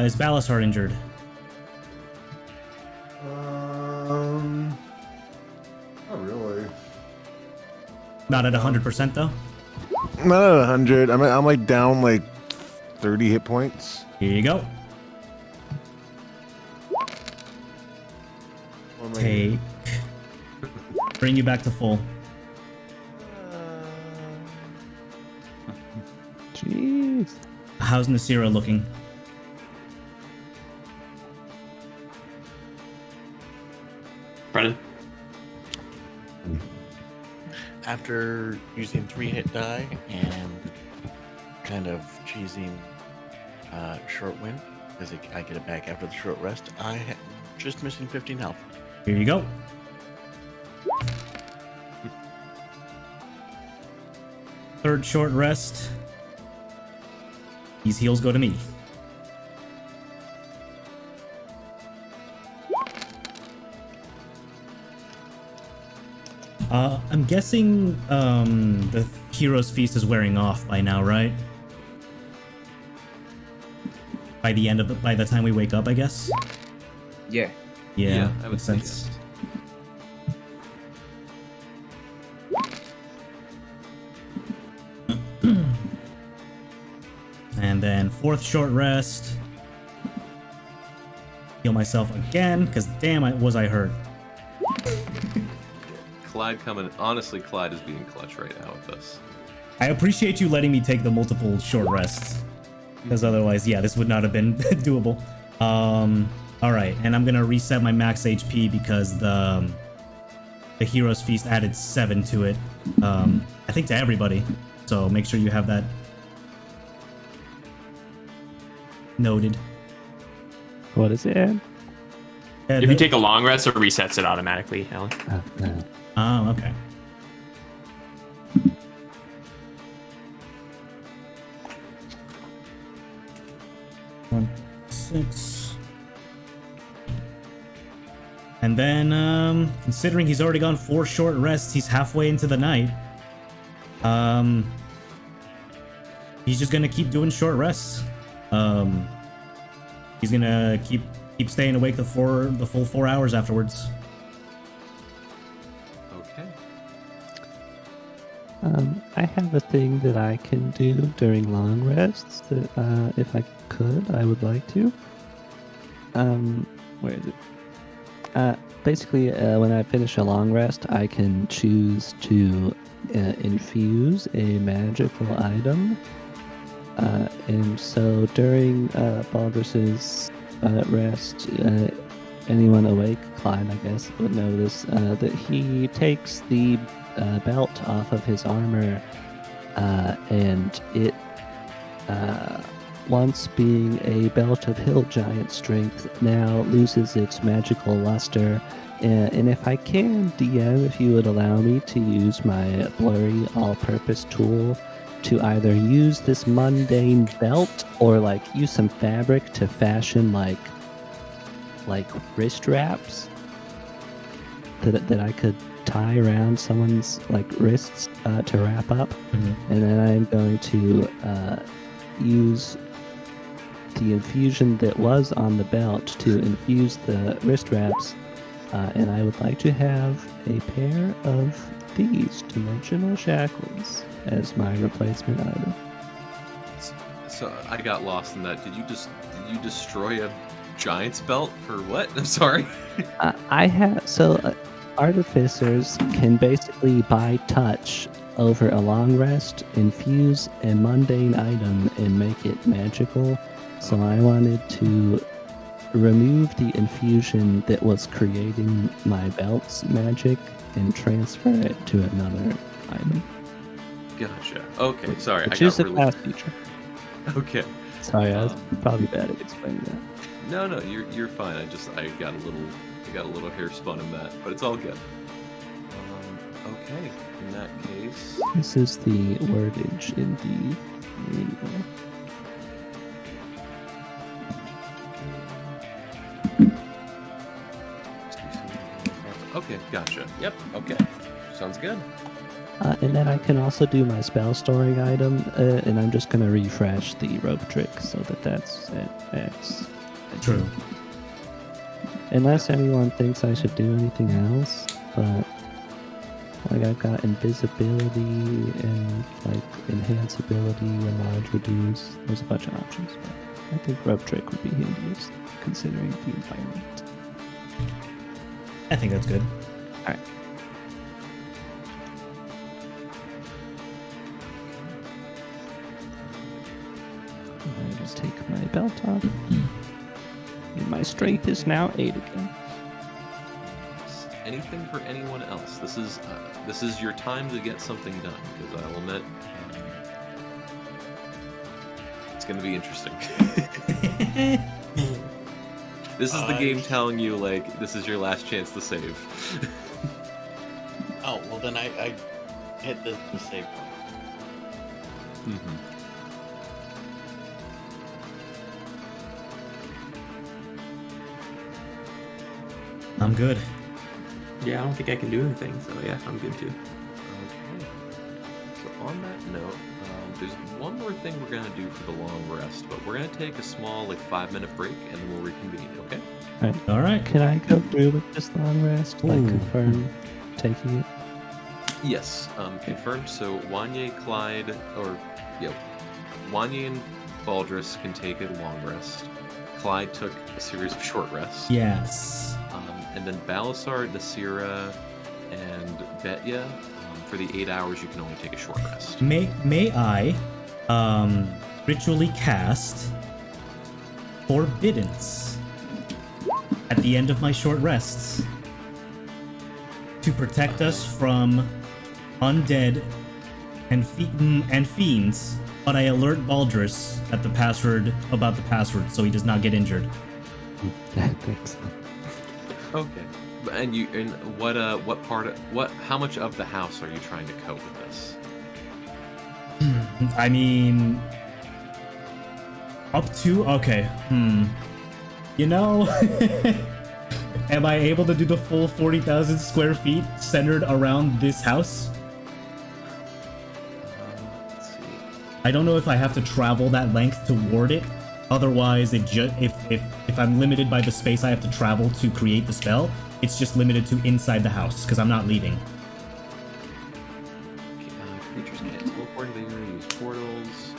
Is Balasar injured? Not really. Not at 100% though. Not at 100. I'm like down like 30 hit points. Here you go. Take. Bring you back to full. Jeez. How's Nasira looking? Brennan? After using 3 hit die and kind of cheesing short wind, because I get it back after the short rest, just missing 15 health. Here you go. Third short rest. These heals go to me. I'm guessing the Hero's Feast is wearing off by now, right? By the time we wake up, I guess. yeah. Yeah, I would makes say sense. And then fourth short rest. Heal myself again, because damn, was I hurt. Clyde coming. Honestly, Clyde is being clutch right now with us. I appreciate you letting me take the multiple short rests, because otherwise, yeah, this would not have been doable. All right, and I'm gonna reset my max HP because the Hero's Feast added 7 to it. I think to everybody. So make sure you have that noted. What is it? If you take a long rest, it resets it automatically, Alan. No. Oh, okay. One, 6. And then, considering he's already gone 4 short rests, he's halfway into the night. He's just gonna keep doing short rests. He's gonna keep staying awake the full 4 hours afterwards. Okay. I have a thing that I can do during long rests that, if I could, I would like to. Where is it? Basically, when I finish a long rest, I can choose to infuse a magical item. And so during Baldrus's rest, anyone awake, Clyde, I guess, would notice that he takes the belt off of his armor, and it once being a belt of hill giant strength, now loses its magical luster. And if I can, DM, if you would allow me to use my blurry all-purpose tool to either use this mundane belt or like use some fabric to fashion like wrist wraps that I could tie around someone's like wrists to wrap up, and then I'm going to use the infusion that was on the belt to infuse the wrist wraps, and I would like to have a pair of these dimensional shackles as my replacement item. So I got lost in that. Did you destroy a giant's belt for what? I'm sorry. Artificers can basically by touch over a long rest infuse a mundane item and make it magical. So I wanted to remove the infusion that was creating my belt's magic and transfer it to another item. Gotcha. Okay, sorry. Which I is got a really... class feature. Okay. Sorry, I was probably bad at explaining that. No, you're fine. I got a little hair spun in that, but it's all good. Okay, in that case, This is the wordage in the manual. okay, gotcha. Yep. Okay, sounds good. And then I can also do my spell storing item, and I'm just going to refresh the rope trick so that's at X. True. Unless anyone thinks I should do anything else, but like I've got invisibility and like enhanceability, enlarge, reduce. There's a bunch of options, but I think rope trick would be handiest considering the environment. I think that's good. All right. I will take my belt off. And my strength is now 8 again. Anything for anyone else? This is your time to get something done, because I'll admit it's going to be interesting. This is the game telling you, like, this is your last chance to save. Oh, well then I hit the save button. I'm good. Yeah, I don't think I can do anything, so yeah, I'm good too. Okay. So on that note, there's one more thing we're gonna do for the long rest, but we're gonna take a small, like, 5-minute break, and then we'll reconvene. Okay? All right. Can I go through with this long rest? Like Ooh. confirm taking it? Yes. Confirmed. So Wanye, Clyde, Wanye and Baldrus can take a long rest. Clyde took a series of short rests. Yes. And then Balasar, Nasira, and Betya, for the 8 hours, you can only take a short rest. May I ritually cast Forbiddance at the end of my short rests to protect us from undead and fiends, but I alert Baldrus at about the password so he does not get injured. Thanks. Okay. And how much of the house are you trying to coat with this? I mean, up to, okay. You know, am I able to do the full 40,000 square feet centered around this house? Let's see. I don't know if I have to travel that length to ward it. Otherwise, if I'm limited by the space I have to travel to create the spell, it's just limited to inside the house, because I'm not leaving. Creatures can't teleport in the area, use portals.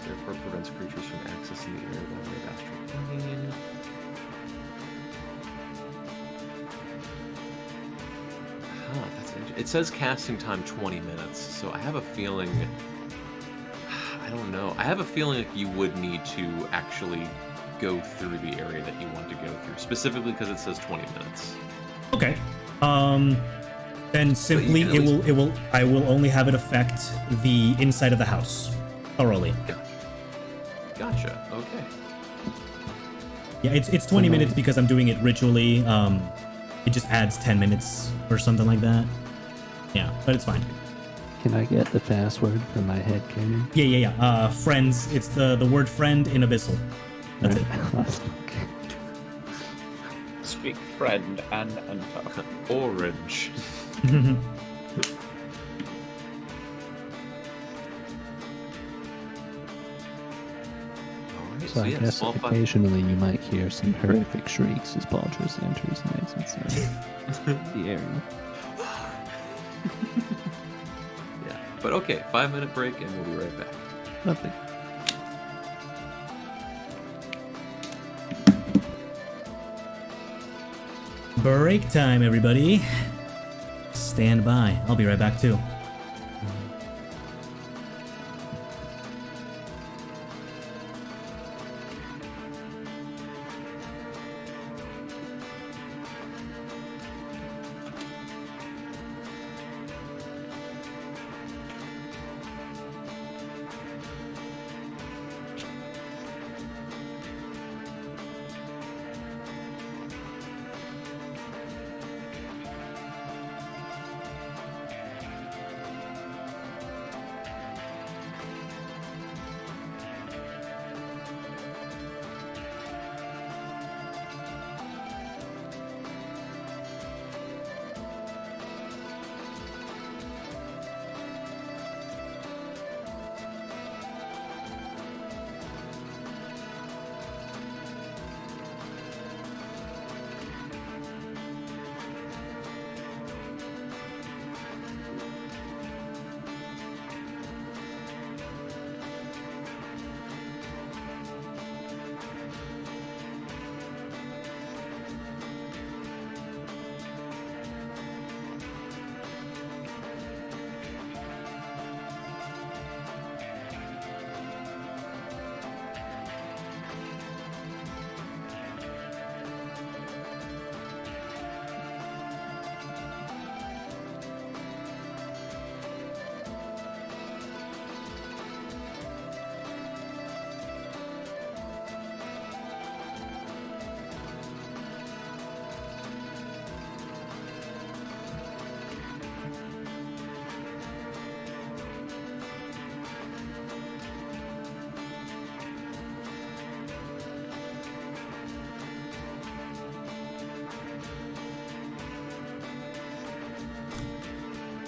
Therefore, prevents creatures from accessing the area by way of astral plane. It says casting time 20 minutes, so I have a feeling... I don't know. I have a feeling like you would need to actually go through the area that you want to go through, specifically because it says 20 minutes. Okay. Then simply I will only have it affect the inside of the house thoroughly. Gotcha. Okay. Yeah, it's 20 minutes because I'm doing it ritually. It just adds 10 minutes or something like that. Yeah, but it's fine. Can I get the password for my head cannon? Yeah. Friends. It's the word friend in Abyssal. That's it. Okay. Speak friend and enter. Orange. Alright, So I yeah, guess small fun. occasionally you might hear some horrific shrieks as Baltus enters and exits the area. Yeah. But okay, 5-minute break and we'll be right back. Lovely. Break time, everybody. Stand by. I'll be right back too.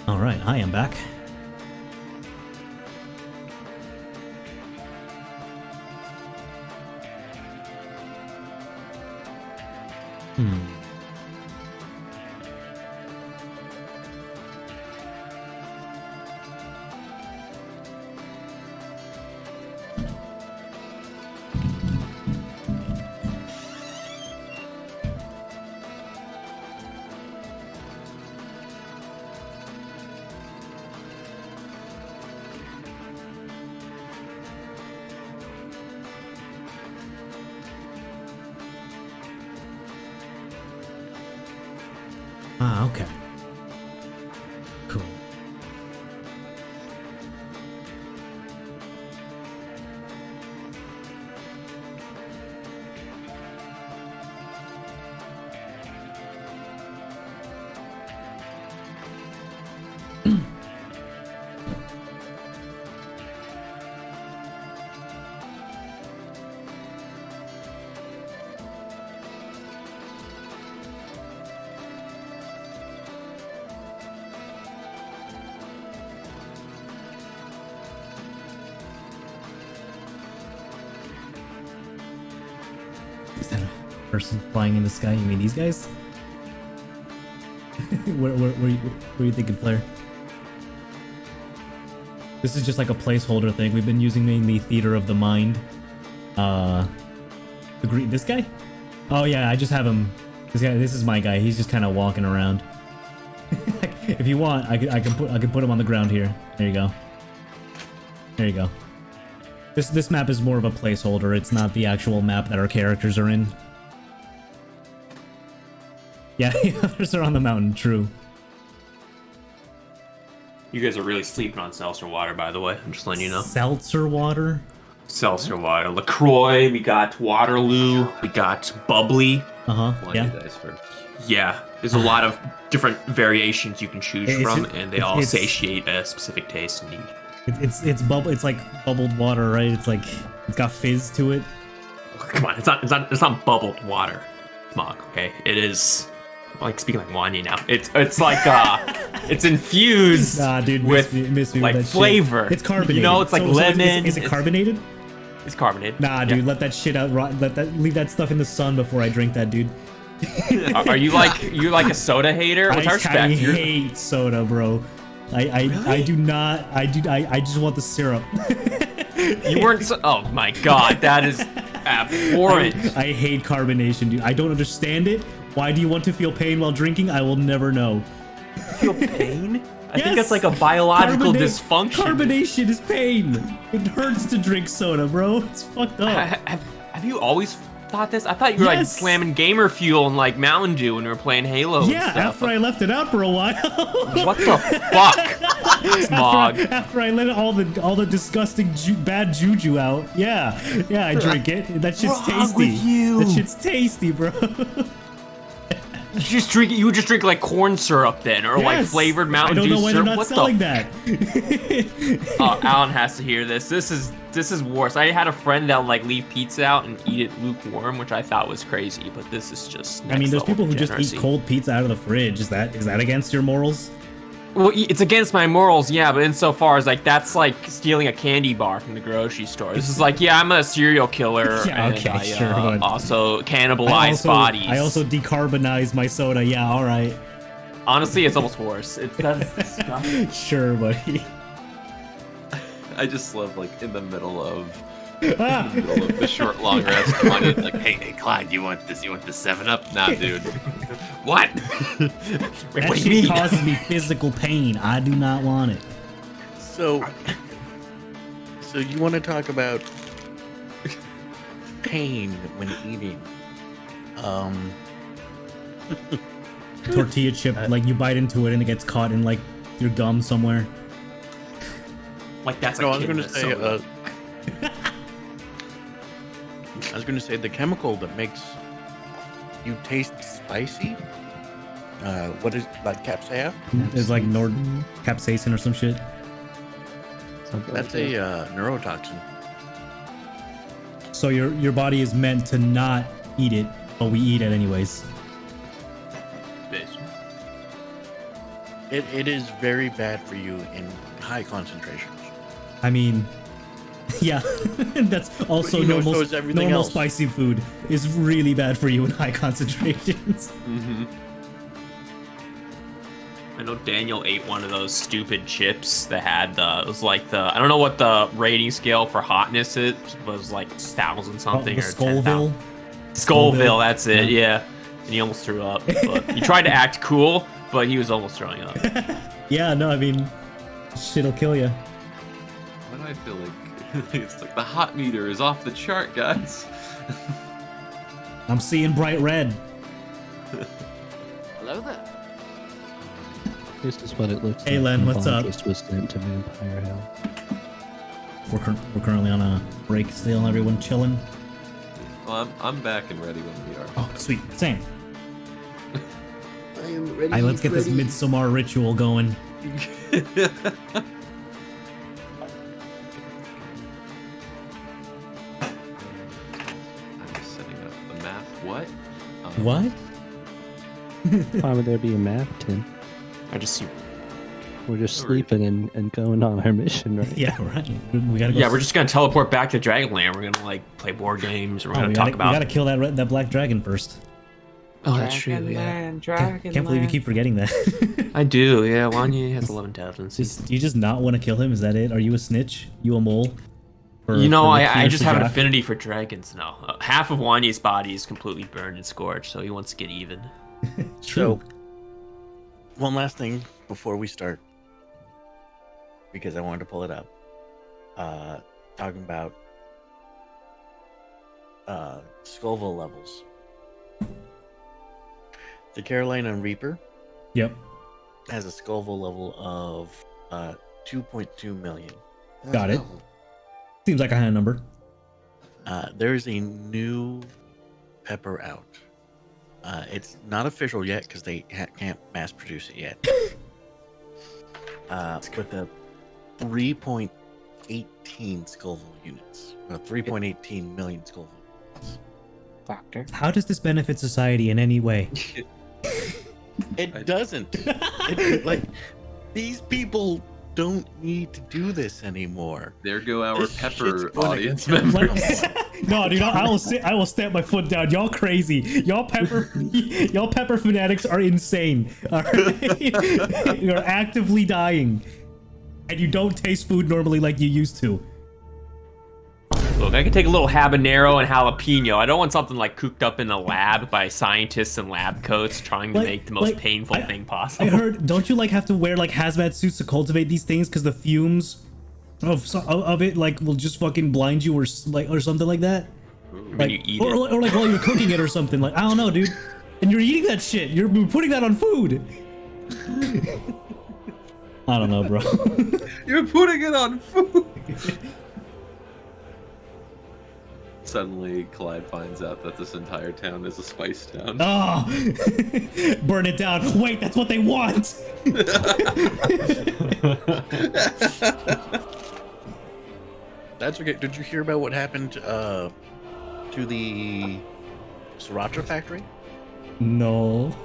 All right, I am back. Ah, okay. Cool. Is that a person flying in the sky? You mean these guys? where are you thinking, Flair? This is just like a placeholder thing. We've been using mainly theater of the mind. This guy? Oh yeah, I just have him. This is my guy. He's just kind of walking around. If you want, I can put him on the ground here. There you go. There you go. This map is more of a placeholder. It's not the actual map that our characters are in. Yeah, the others are on the mountain. True. You guys are really sleeping on seltzer water, by the way. I'm just letting you know. Seltzer water? seltzer water. LaCroix, we got Waterloo, we got Bubbly. Uh-huh. Wine Yeah. dice for. Yeah, there's a lot of different variations you can choose It's- from, and they all it's- satiate a specific taste and need. It's bubble. It's like bubbled water, right? It's like it's got fizz to it. Come on, it's not bubbled water, Smog. Okay, it is. Like speaking like Wanya now. It's like it's infused Nah, dude, with miss me like with that flavor. Shit. It's carbonated. You know, it's like lemon. Is it carbonated? It's carbonated. Nah, dude, let that shit out. Leave that stuff in the sun before I drink that, dude. Are you like a soda hater? What's our I spec? hate soda, bro. I do not. I just want the syrup. You weren't. Oh my god, that is abhorrent. I hate carbonation, dude. I don't understand it. Why do you want to feel pain while drinking? I will never know. Feel pain? I think Yes. that's like a biological Carbona- dysfunction. Carbonation is pain. It hurts to drink soda, bro. It's fucked up. Have you always thought this? I thought you were like Yes. slamming gamer fuel and like Mountain Dew when we were playing Halo. and Yeah, stuff. after I left it out for a while. What the fuck, Smog? After I let all the disgusting bad juju out. Yeah, I drink it. That shit's What's wrong tasty. with you? That shit's tasty, bro. You would just drink like corn syrup then, or like Yes. flavored Mountain I don't Dew know why syrup. they're not What selling the? that. Alan has to hear this. This is worse. I had a friend that would like leave pizza out and eat it lukewarm, which I thought was crazy, but this is just. I mean, there's next people level who just degeneracy. eat cold pizza out of the fridge. Is that against your morals? Well, it's against my morals, yeah, but insofar as like that's like stealing a candy bar from the grocery store. This is like, yeah, I'm a serial killer. Yeah, and okay, I, sure, but- also cannibalize bodies. I also decarbonize my soda. Yeah, all right. Honestly, it's almost worse. That's disgusting. Sure, buddy. I just love like in the middle of Ah. the short long rest. Clyde, like, hey, Clyde, you want this? You want the 7-Up? Nah, dude. What? Wait, That what do shit you mean? causes me physical pain. I do not want it. So you want to talk about pain when eating? Tortilla chip, like you bite into it and it gets caught in like your gum somewhere. Like that's No, a I was kid going in to a say. soda. I was going to say the chemical that makes you taste spicy. What is like capsaicin? There's like Nord capsaicin or some shit. Something That's like a neurotoxin. So your body is meant to not eat it, but we eat it anyways. It is very bad for you in high concentrations. I mean, yeah, that's also But, you know, normal. so is everything Normal else. spicy food is really bad for you in high concentrations. Mm-hmm. I know Daniel ate one of those stupid chips that had it was like I don't know what the rating scale for hotness is, but it was like 1,000 something The or Scoville. 10,000. Scoville, that's it, yeah. And he almost threw up. But he tried to act cool, but he was almost throwing up. Yeah, no, I mean, shit'll kill you. Why do I feel like it's like the hot meter is off the chart, guys? I'm seeing bright red. Hello there. This is what it looks Hey, like. Len, when what's up? Bond was sent to Vampire Hell. We're currently on a break still. Everyone chilling. Well, I'm back and ready when we are. Oh, sweet. Same. I am ready. Hey, let's get this Freddy. Midsommar ritual going. I'm just setting up the map. What? What? Why would there be a map, Tim? I just see. We're just sleeping and going on our mission, right? Yeah, right. We gotta go. Yeah, we're just gonna teleport back to Dragonland. We're gonna like play board games. We're Oh, gonna we talk gotta, about. We gotta kill that black dragon first. Oh, that's true. Yeah, Can't believe you keep forgetting that. I do. Yeah, Wanya has 11 intelligence. Do you just not want to kill him? Is that it? Are you a snitch? You a mole? For- You know, for I Ricky just have an Shajak? affinity for dragons now. Half of Wanya's body is completely burned and scorched, so he wants to get even. True. So, one last thing before we start, because I wanted to pull it up. Talking about Scoville levels. The Carolina Reaper Yep. has a Scoville level of 2.2 million. Got it. Seems like a high number. There's a new pepper out. It's not official yet because they can't mass produce it yet. With a 3.18 Scoville units. 3.18 million Scoville units. Doctor. How does this benefit society in any way? It doesn't. Like, these people don't need to do this anymore. There go our This pepper shit's gonna audience get- members. No, dude, I will stamp my foot down. Y'all crazy. Y'all pepper fanatics are insane. All right? You're actively dying, and you don't taste food normally like you used to. Look, I can take a little habanero and jalapeno. I don't want something like cooked up in a lab by scientists in lab coats trying to make the most painful thing possible. I heard, don't you like have to wear like hazmat suits to cultivate these things because the fumes of it like will just fucking blind you or something like that? When you eat or like while you're cooking it or something, like I don't know, dude. And you're eating that shit. You're putting that on food. I don't know, bro. You're putting it on food. Suddenly, Clyde finds out that this entire town is a spice town. Oh, burn it down. Wait, that's what they want. That's okay. Did you hear about what happened to the sriracha factory? No.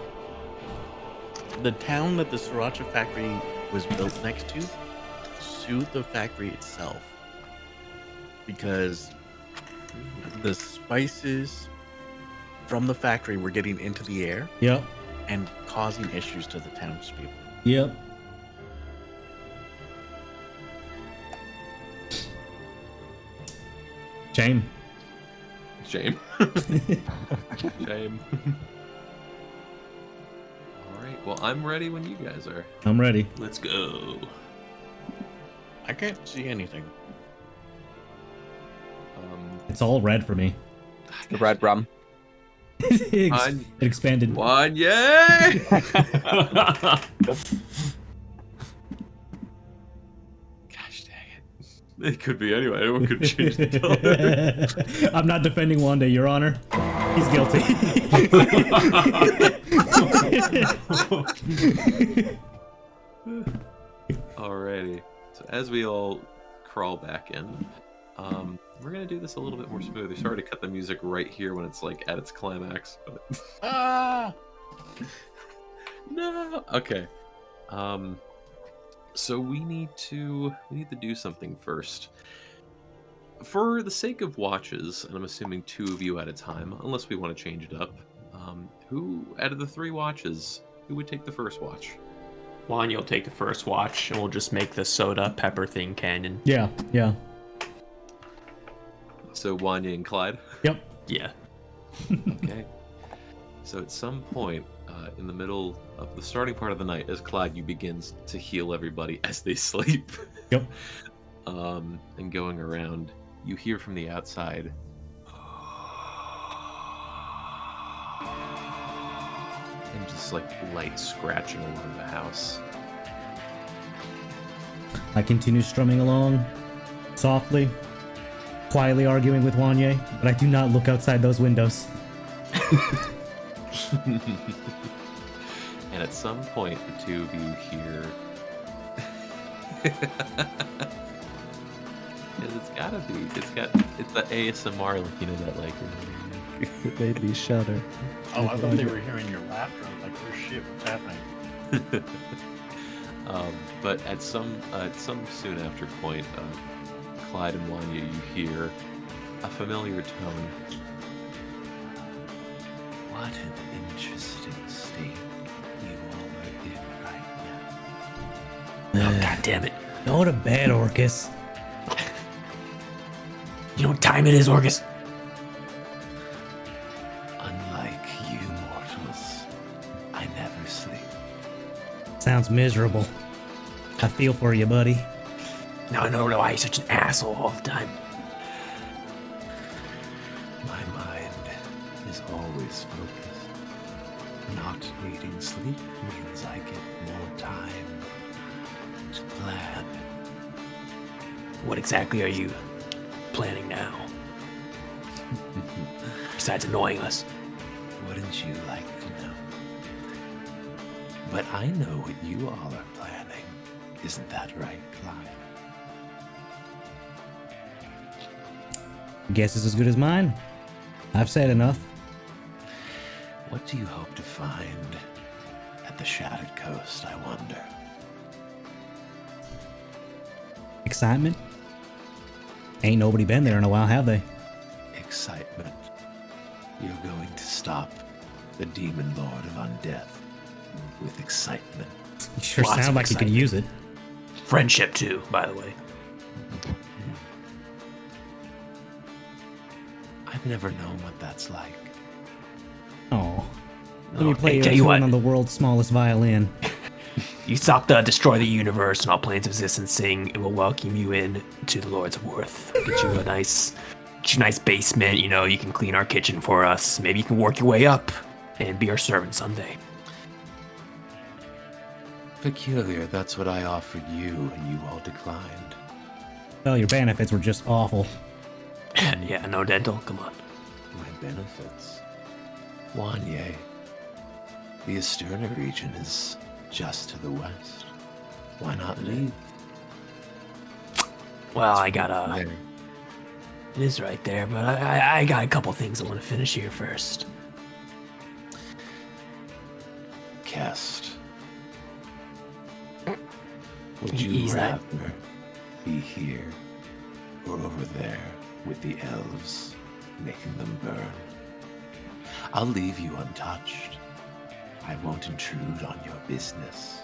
The town that the sriracha factory was built next to sued the factory itself because the spices from the factory were getting into the air Yep. and causing issues to the townspeople. Yep. Shame. Shame. Shame. Alright, well, I'm ready when you guys are. I'm ready. Let's go. I can't see anything. It's all red for me. The red rum. It expanded. One, yay! Gosh dang it. It could be anyway. Anyone could change the color. I'm not defending Wanda, Your Honor. He's guilty. Alrighty. So as we all crawl back in, we're gonna do this a little bit more smoothly. Sorry to cut the music right here when it's like at its climax, but no. Okay. So we need to do something first. For the sake of watches, and I'm assuming 2 of you at a time, unless we want to change it up. Who out of the 3 watches, who would take the first watch? Juan, you'll take the first watch, and we'll just make the soda pepper thing canon. Yeah, yeah. So Wanya and Clyde? Yep. Yeah. Okay. So at some point in the middle of the starting part of the night, as Clyde, you begins to heal everybody as they sleep. Yep. And going around, you hear from the outside. And just like light scratching along the house. I continue strumming along, softly, quietly arguing with Wanye, but I do not look outside those windows. And at some point, the 2 of you hear. It's gotta be. It's the ASMR, like, you know, that like. It made me shudder. Oh, I thought they were hearing your laughter. I was like, oh shit, what's happening? But at some soon after point, Clyde and Wanya, you hear a familiar tone. What an interesting state you all are in right now. Oh, God damn it. Go to bed, Orcus. You know what time it is, Orcus? Unlike you mortals, I never sleep. Sounds miserable. I feel for you, buddy. No, why are you such an asshole all the time? My mind is always focused. Not needing sleep means I get more time to plan. What exactly are you planning now? Besides annoying us. Wouldn't you like to know? But I know what you all are planning. Isn't that right, Clyde? Guess is as good as mine. I've said enough. What do you hope to find at the Shattered Coast, I wonder? Excitement? Ain't nobody been there in a while, have they? Excitement. You're going to stop the Demon Lord of Undeath with excitement. You sure Lots sound of like you could excitement. use it. Friendship too, by the way. I've never known what that's like. Oh. Let me play hey, you tell a you tune what. on the world's smallest violin. You stop the destroy the universe and all planes of existence sing, and we'll welcome you in to the Lords of Worth. Get you a nice basement, you know, you can clean our kitchen for us. Maybe you can work your way up and be our servant someday. Peculiar, that's what I offered you, and you all declined. Well, your benefits were just awful. Yeah, no dental, come on. My benefits? Wanye. The Esterna region is just to the west. Why not leave? Well, I It's got right a... there. It is right there, but I got a couple things I want to finish here first. Kest. Would you He's rather not- be here or over there with the elves, making them burn? I'll leave you untouched. I won't intrude on your business.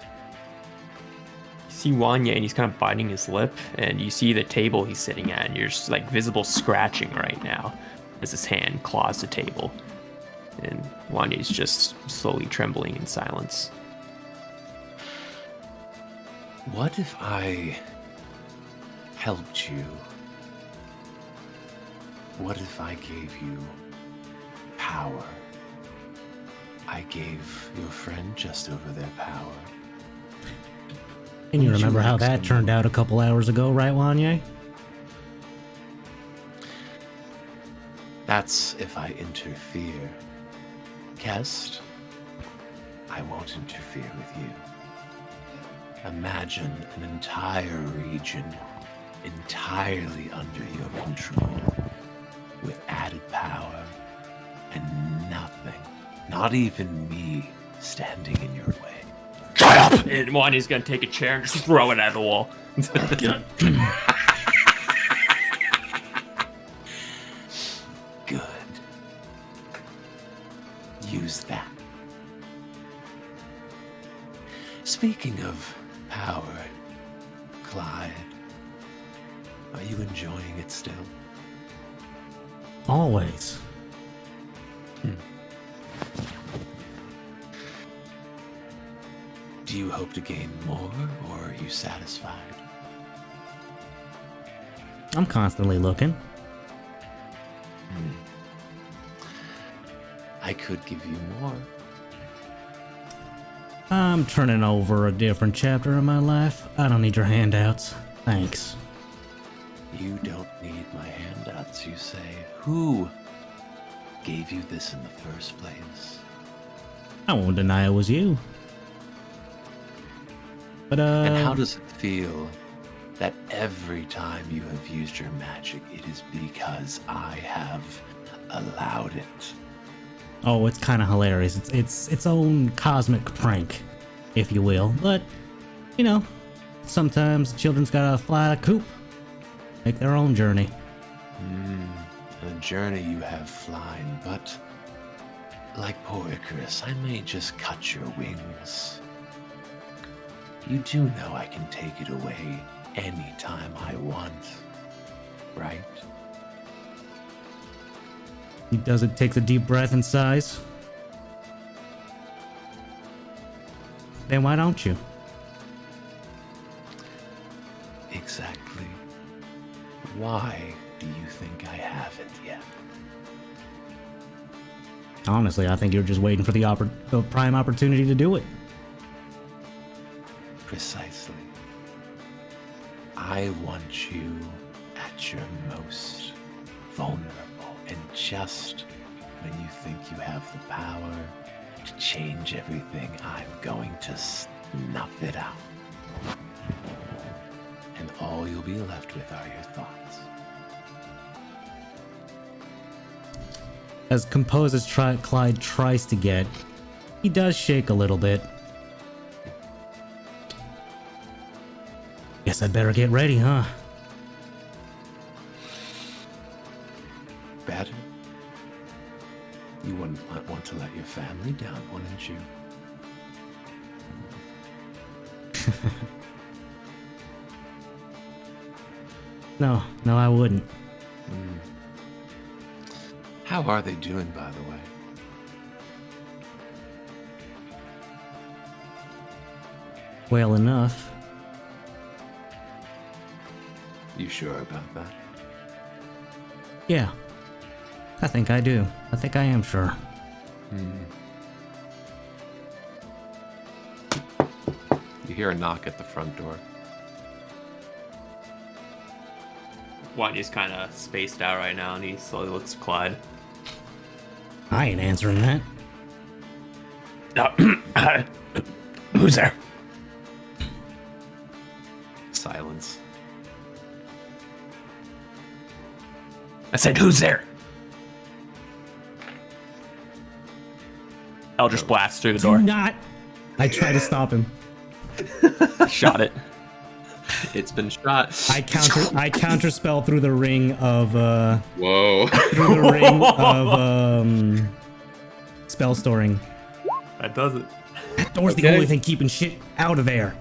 You see Wanya, and he's kind of biting his lip, and you see the table he's sitting at, and you're just like visible scratching right now as his hand claws the table. And Wanya's just slowly trembling in silence. What if I helped you? What if I gave you power? I gave your friend just over their power. And you Wouldn't remember how like that some- turned out a couple hours ago, right, Wanye? That's if I interfere. Kest, I won't interfere with you. Imagine an entire region entirely under your control, with added power, and nothing, not even me, standing in your way. Shut up! And Wanya's gonna take a chair and just throw it at the wall. Good. Use that. Speaking of power, Clyde, are you enjoying it still? Always. Do you hope to gain more, or are you satisfied? I'm constantly looking. I could give you more. I'm turning over a different chapter in my life. I don't need your handouts. Thanks. You don't need my handouts, you say. Who gave you this in the first place? I won't deny it was you. But, And how does it feel that every time you have used your magic, it is because I have allowed it? Oh, it's kind of hilarious. It's its own cosmic prank, if you will. But, you know, sometimes children's gotta fly a coop. Make their own journey. A journey you have flying, but like poor Icarus, I may just cut your wings. You do know I can take it away anytime I want, right? He does it, takes a deep breath and sighs. Then why don't you? Exactly. Why do you think I haven't yet? Honestly, I think you're just waiting for the prime opportunity to do it. Precisely. I want you at your most vulnerable And just when you think you have the power to change everything, I'm going to snuff it out. And all you'll be left with are your thoughts. As composed as Clyde tries to get, he does shake a little bit. Guess I'd better get ready, huh? Better? You wouldn't want to let your family down, wouldn't you? No, I wouldn't. How are they doing, by the way? Well enough. You sure about that? Yeah. I think I do. I think I am sure. You hear a knock at the front door. Wanya's kind of spaced out right now, and he slowly looks at Clyde. I ain't answering that. Who's there? Silence. I said, who's there? Eldritch blast through the Do door. not. I try to stop him. Shot it. It's been shot. I counterspell through the ring of Whoa. through the ring of spell storing. That does it. That door's the only thing keeping shit out of there.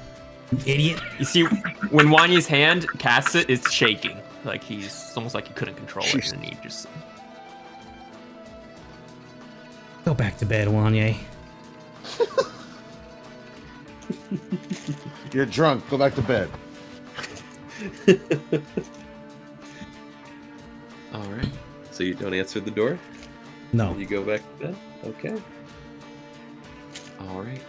You idiot. You see, when Wanya's hand casts it, it's shaking. Like it's almost like he couldn't control it, and he just. Go back to bed, Wanye. You're drunk. Go back to bed. All right. So you don't answer the door? No. You go back to bed? Okay. All right.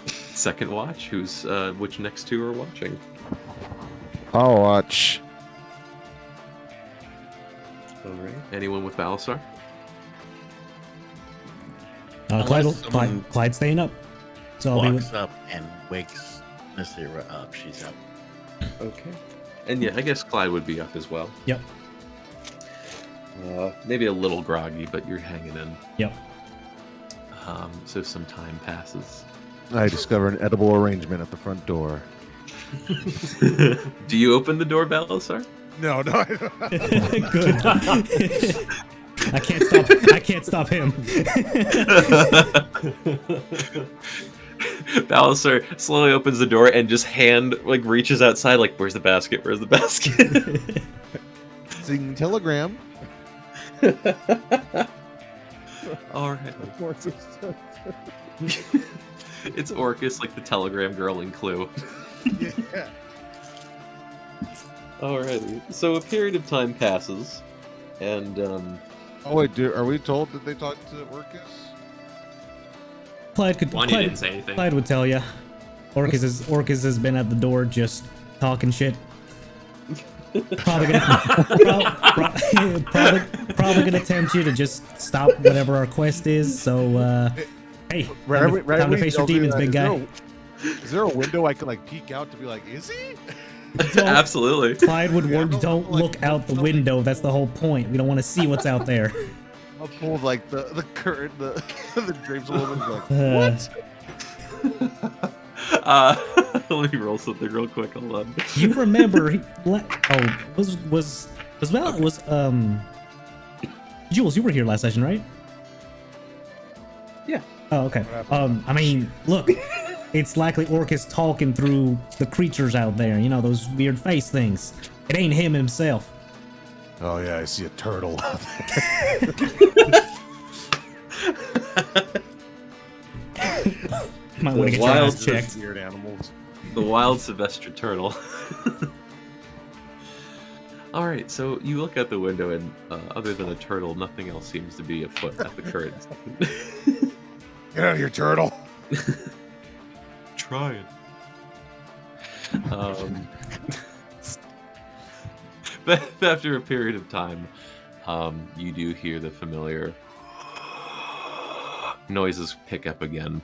Second watch. Who's which next two are watching? I'll watch. All right. Anyone with Balasar? Clyde's staying up. So I'll be Walks with. up and wakes Nasira up. She's up. Okay. And yeah, I guess Clyde would be up as well. Yep. Maybe a little groggy, but you're hanging in. Yep. So some time passes. I discover an edible arrangement at the front door. Do you open the door, Balasar? No, I don't. Good. I can't stop him. Balasar slowly opens the door and just reaches outside like, where's the basket? Where's the basket? Sing telegram. All right. It's Orcus, like the telegram girl in Clue. Yeah. Alrighty. So a period of time passes, and Oh wait, are we told that they talked to Orcus? Clyde Wanya didn't say anything. Clyde would tell you. Orcus has been at the door just talking shit. Probably gonna tempt you to just stop whatever our quest is. So hey, time to face your demons, big guy. Is there a window I can like peek out to be like, is he? absolutely. Clyde would warn you, don't look out the window. That's the whole point. We don't want to see what's out there. I'll pull like the curtain, the drapes a little bit. And be like, what? Let me roll something real quick. Hold on. You remember? Jules, you were here last session, right? Yeah. Oh, okay. I mean, look, it's likely Orcus talking through the creatures out there. You know, those weird face things. It ain't him himself. Oh yeah, I see a turtle out Might want to get your ass checked. Weird animals. The wild Sylvester turtle. All right, so you look out the window, and other than a turtle, nothing else seems to be afoot at the current time. Get out of here, turtle. Trying. But after a period of time, you do hear the familiar noises pick up again.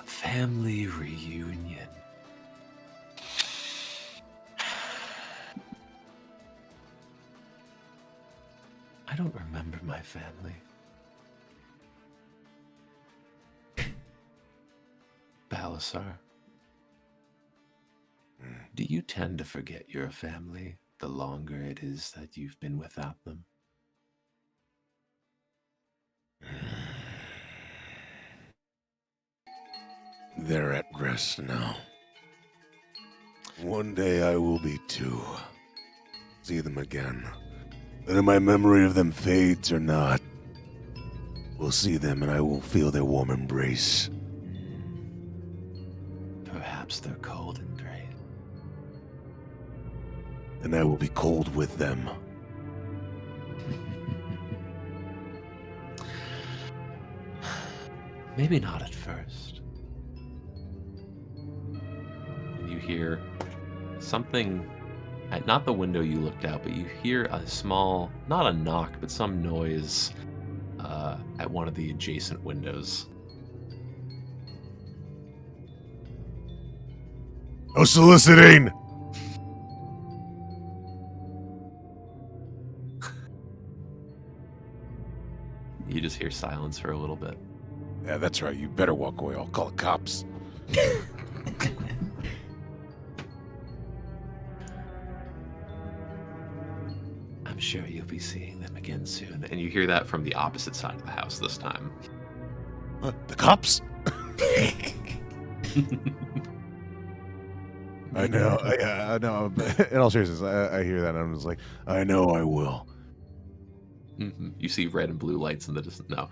Family reunion. I don't remember my family. Balasar, do you tend to forget your family the longer it is that you've been without them? They're at rest now. One day I will be too. See them again. Whether my memory of them fades or not, we'll see them and I will feel their warm embrace. Perhaps they're cold and gray. And I will be cold with them. Maybe not at first. And you hear something at not the window you looked out, but you hear a small, not a knock, but some noise at one of the adjacent windows. No soliciting! You just hear silence for a little bit. Yeah, that's right. You better walk away. I'll call the cops. I'm sure you'll be seeing them again soon. And you hear that from the opposite side of the house this time. The cops? I know. I know. In all seriousness, I hear that and I'm just like, I know I will. Mm-hmm. You see red and blue lights in the distance. No.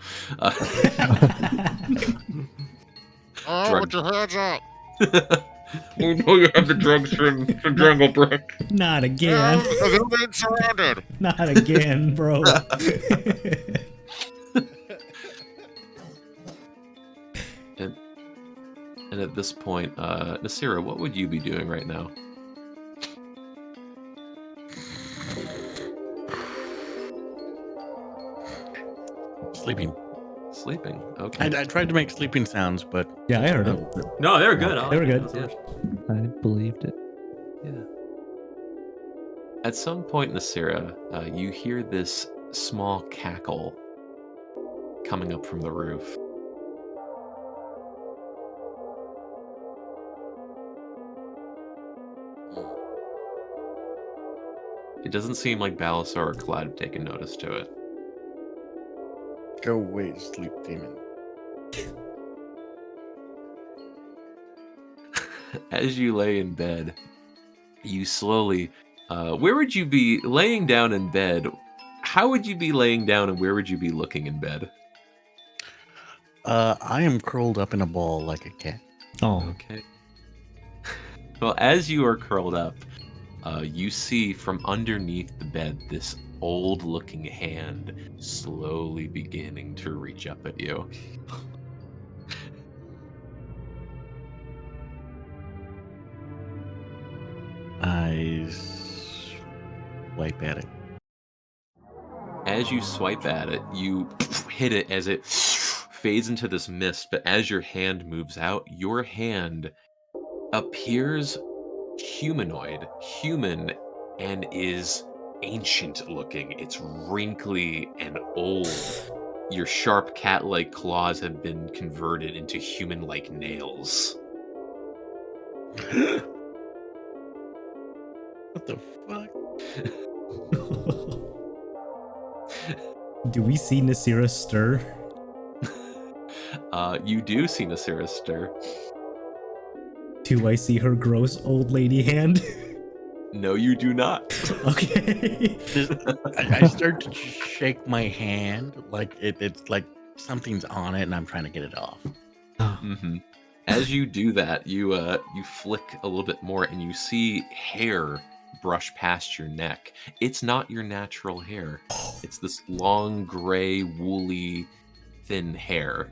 Put your hands up. We know you have the drugs from Jungle Brook. Not again. They've been surrounded. Not again, bro. And at this point, Nasira, what would you be doing right now? Sleeping. Sleeping. Okay. I tried to make sleeping sounds, but Yeah, I heard it. No, they were good. They were good. Yeah. I believed it. Yeah. At some point, Nasira, you hear this small cackle coming up from the roof. It doesn't seem like Balasar or Clyde have taken notice to it. go away, sleep demon. As you lay in bed, you slowly... where would you be laying down in bed? How would you be laying down and where would you be looking in bed? I am curled up in a ball like a cat. Oh, Okay. Well, as you are curled up, you see from underneath the bed this old-looking hand slowly beginning to reach up at you. I swipe at it. As you swipe at it, you hit it as it fades into this mist, but as your hand moves out, your hand appears humanoid, human, and is ancient looking. It's wrinkly and old. Your sharp cat-like claws have been converted into human-like nails. What the fuck? do we see Nasira stir? You do see Nasira stir. Do I see her gross old lady hand? No, you do not. Okay. I start to shake my hand like it's like something's on it and I'm trying to get it off. Mm-hmm. As you do that, you flick a little bit more and you see hair brush past your neck. It's not your natural hair. It's this long, gray, woolly, thin hair.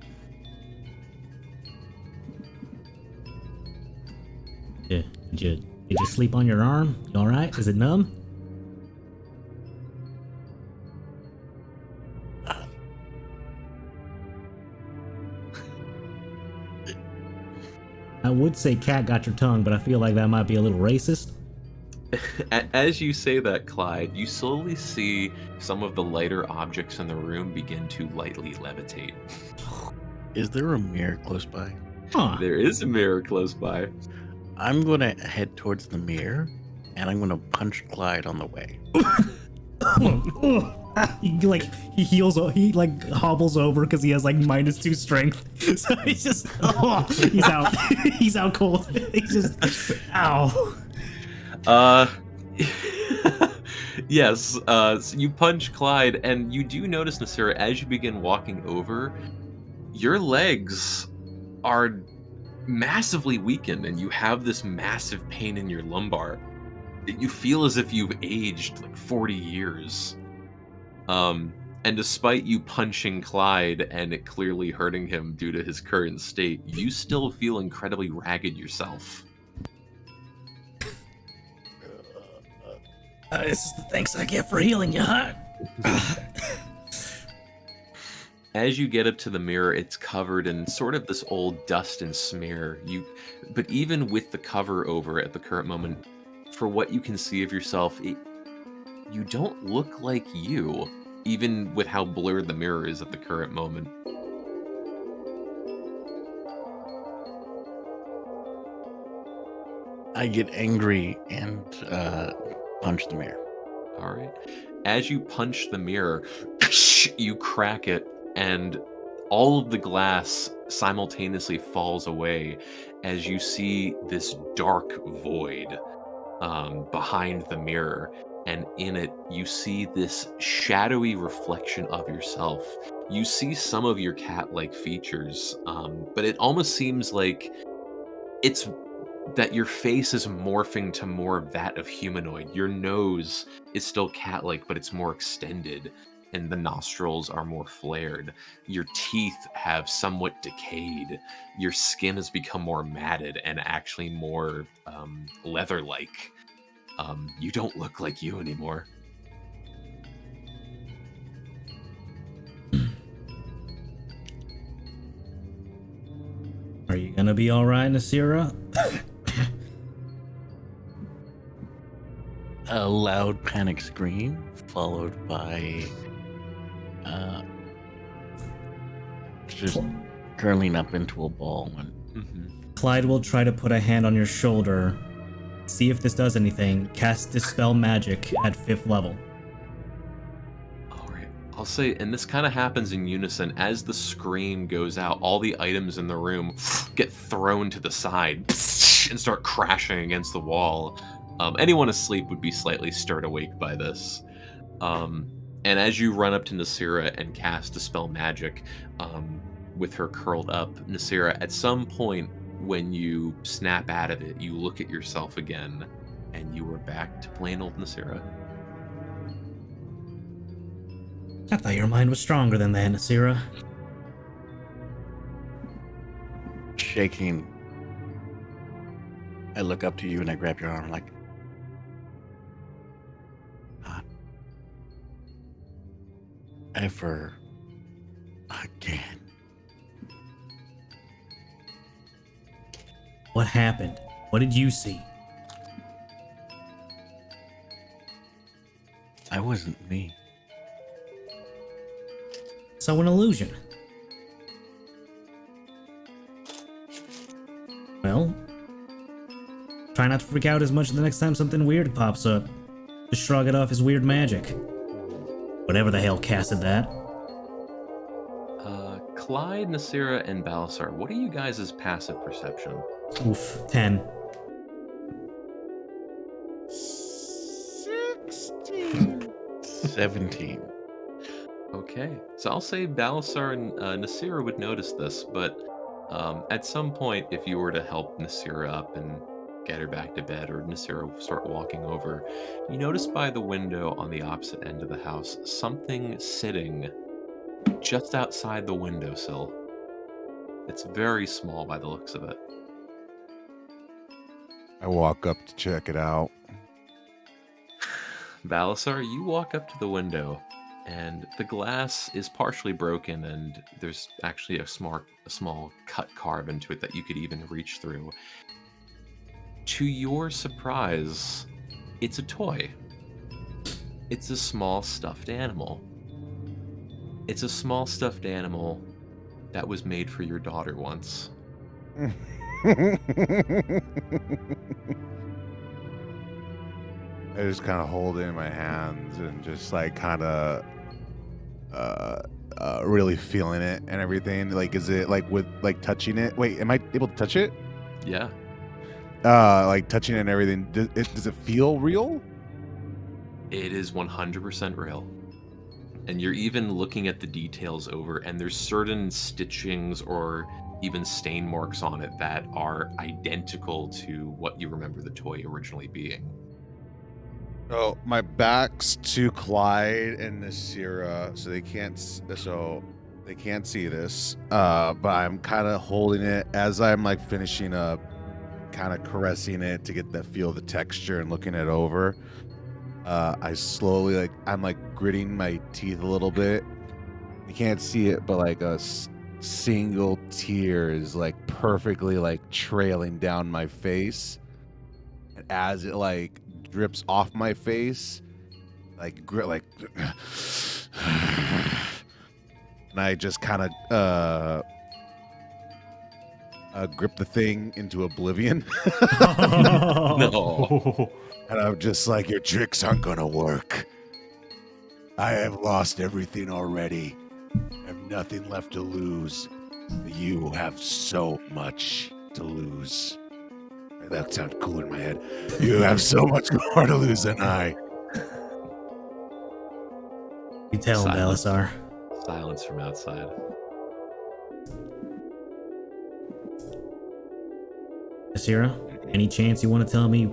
Yeah, You just sleep on your arm? You alright? Is it numb? I would say cat got your tongue, but I feel like that might be a little racist. As you say that, Clyde, you slowly see some of the lighter objects in the room begin to lightly levitate. Is there a mirror close by? Huh. There is a mirror close by. I'm gonna head towards the mirror, and I'm gonna punch Clyde on the way. he like hobbles over because he has like -2 strength. So he's just he's out. He's out cold. He's just ow. Yes, so you punch Clyde, and you do notice, Nasira, as you begin walking over, your legs are massively weakened, and you have this massive pain in your lumbar. You feel as if you've aged like 40 years. And despite you punching Clyde and it clearly hurting him due to his current state, you still feel incredibly ragged yourself. This is the thanks I get for healing you, huh? As you get up to the mirror, it's covered in sort of this old dust and smear. But even with the cover over it at the current moment, for what you can see of yourself, you don't look like you, even with how blurred the mirror is at the current moment. I get angry and punch the mirror. All right. As you punch the mirror, you crack it, and all of the glass simultaneously falls away as you see this dark void behind the mirror. And in it, you see this shadowy reflection of yourself. You see some of your cat-like features, but it almost seems like it's that your face is morphing to more of that of humanoid. Your nose is still cat-like, but it's more extended, and the nostrils are more flared. Your teeth have somewhat decayed. Your skin has become more matted and actually more leather-like. You don't look like you anymore. Are you gonna be alright, Nasira? A loud panic scream, followed by just curling up into a ball. And Clyde will try to put a hand on your shoulder. See if this does anything. Cast Dispel Magic at 5th level. Alright, I'll say, and this kind of happens in unison. As the scream goes out, all the items in the room get thrown to the side and start crashing against the wall. Anyone asleep would be slightly stirred awake by this. And as you run up to Nasira and cast Dispel Magic, with her curled up, Nasira, at some point, when you snap out of it, you look at yourself again, and you are back to plain old Nasira. I thought your mind was stronger than that, Nasira. Shaking, I look up to you and I grab your arm like, not ever again. What happened? What did you see? I wasn't me. So an illusion. Well, try not to freak out as much the next time something weird pops up. Just shrug it off as weird magic. Whatever the hell casted that. Clyde, Nasira, and Balasar, what are you guys' passive perception? Oof, 10. 16. 17. Okay, so I'll say Balasar and Nasira would notice this, but at some point, if you were to help Nasira up and get her back to bed, or Nasira start walking over, you notice by the window on the opposite end of the house, something sitting just outside the windowsill. It's very small by the looks of it. I walk up to check it out. Balasar, you walk up to the window, and the glass is partially broken, and there's actually a small cut carve into it that you could even reach through. To your surprise, it's a toy. It's a small stuffed animal. It's a small stuffed animal that was made for your daughter once. I just kind of hold it in my hands and just like kind of really feeling it and everything. Like, is it like with like touching it? Wait, am I able to touch it? Yeah. Like touching it and everything. Does it feel real? It is 100% real. And you're even looking at the details over, and there's certain stitchings or even stain marks on it that are identical to what you remember the toy originally being. Oh, my back's to Clyde and Nasira, so they can't see this. But I'm kind of holding it as I'm like finishing up, kind of caressing it to get that feel of the texture and looking it over. I slowly I'm like gritting my teeth a little bit. You can't see it, but like a single tear is like perfectly like trailing down my face. And as it like drips off my face, like and I just kind of grip the thing into oblivion. No. And I'm just like, your tricks aren't gonna work. I have lost everything already. I have nothing left to lose. You have so much to lose. That sounds cool in my head. You have so much more to lose than I. You tell him, Silence. Balasar. Silence from outside. Asira, any chance you want to tell me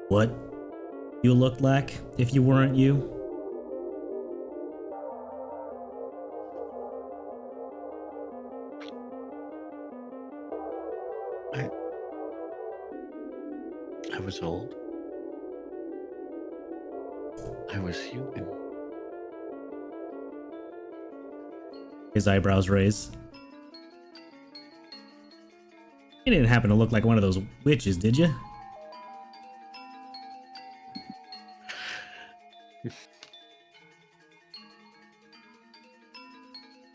what you looked like if you weren't you? I was old. I was human. His eyebrows raise. You didn't happen to look like one of those witches, did you?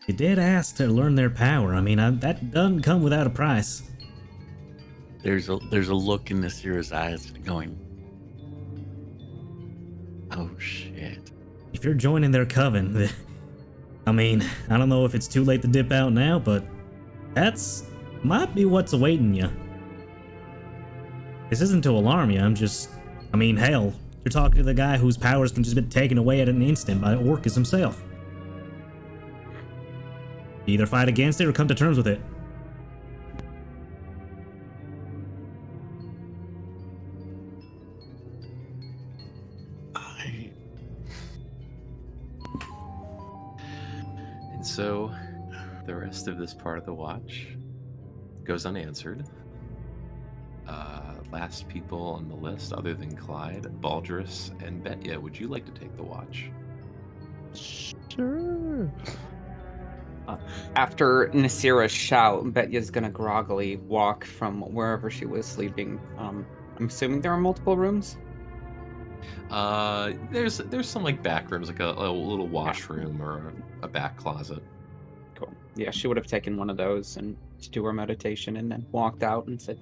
You did ask to learn their power. I mean, that doesn't come without a price. There's a look in Nasira's eyes going, oh shit. If you're joining their coven, I mean, I don't know if it's too late to dip out now, but that's might be what's awaiting you. This isn't to alarm you, I mean, hell, you're talking to the guy whose powers can just be taken away at an instant by Orcus himself. You either fight against it or come to terms with it. And so, the rest of this part of the watch goes unanswered. Last people on the list, other than Clyde, Baldrus, and Betya, would you like to take the watch? Sure. After Nasira's shout, Betya's gonna groggily walk from wherever she was sleeping. I'm assuming there are multiple rooms. There's some like back rooms, like a little washroom or a back closet. Cool. Yeah, she would have taken one of those and to do her meditation, and then walked out and said,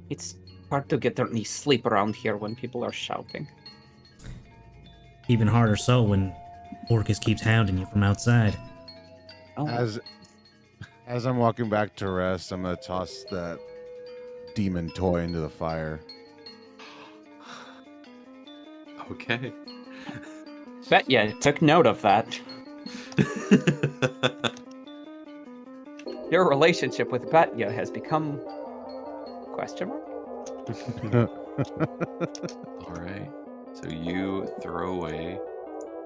"It's hard to get any sleep around here when people are shouting." Even harder so when Orcus keeps hounding you from outside. Oh, As I'm walking back to rest, I'm gonna toss that demon toy into the fire. Okay. Betya took note of that. Your relationship with Betya has become question mark? All right. So you throw away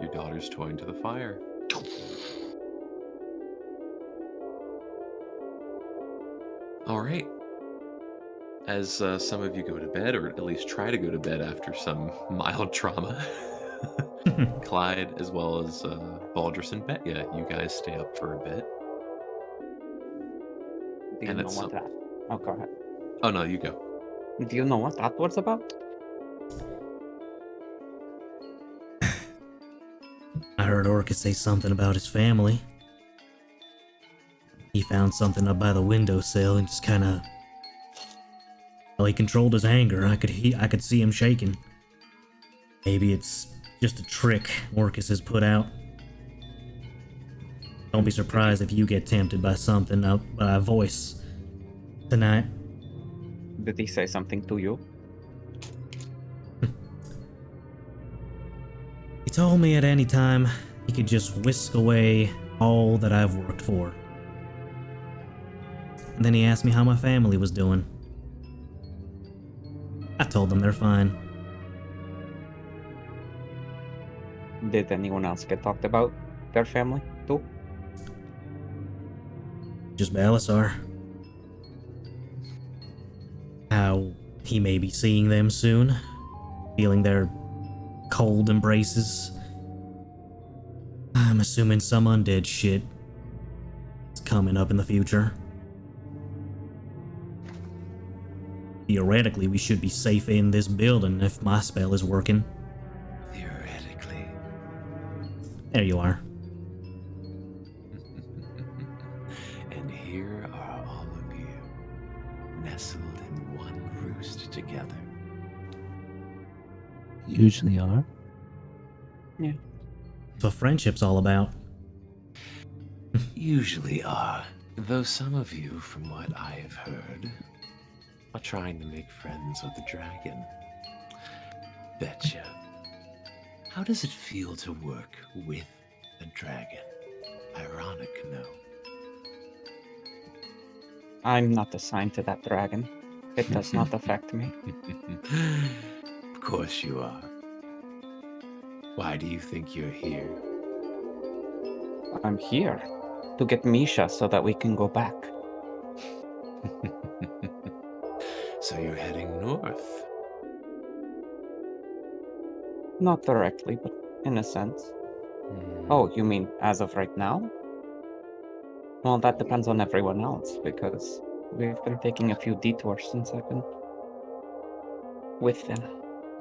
your daughter's toy into the fire. All right. As some of you go to bed, or at least try to go to bed after some mild trauma, Clyde, as well as Baldrus and Betya, you guys stay up for a bit. Do you And know it's what that? Oh, go ahead. Oh no, you go. Do you know what that was about? I heard Orcus say something about his family. He found something up by the windowsill and just kind of... Well, he controlled his anger. I could see him shaking. Maybe it's just a trick Orcus has put out. Don't be surprised if you get tempted by something by a voice tonight. Did he say something to you? He told me at any time he could just whisk away all that I've worked for. And then he asked me how my family was doing. I told them they're fine. Did anyone else get talked about their family too? Just Balasar. How he may be seeing them soon, feeling their cold embraces. I'm assuming some undead shit is coming up in the future. Theoretically, we should be safe in this building if my spell is working. Theoretically. There you are. And here are all of you, nestled in one roost together. Usually are. That's what friendship's all about. Usually are, though some of you, from what I have heard, are trying to make friends with the dragon. Betcha. How does it feel to work with a dragon? Ironic, no? I'm not assigned to that dragon. It does not affect me. Of course you are. Why do you think you're here? I'm here to get Misha so that we can go back. So you're heading north? Not directly, but in a sense. Oh, you mean as of right now? Well, that depends on everyone else, because we've been taking a few detours since I've been with them.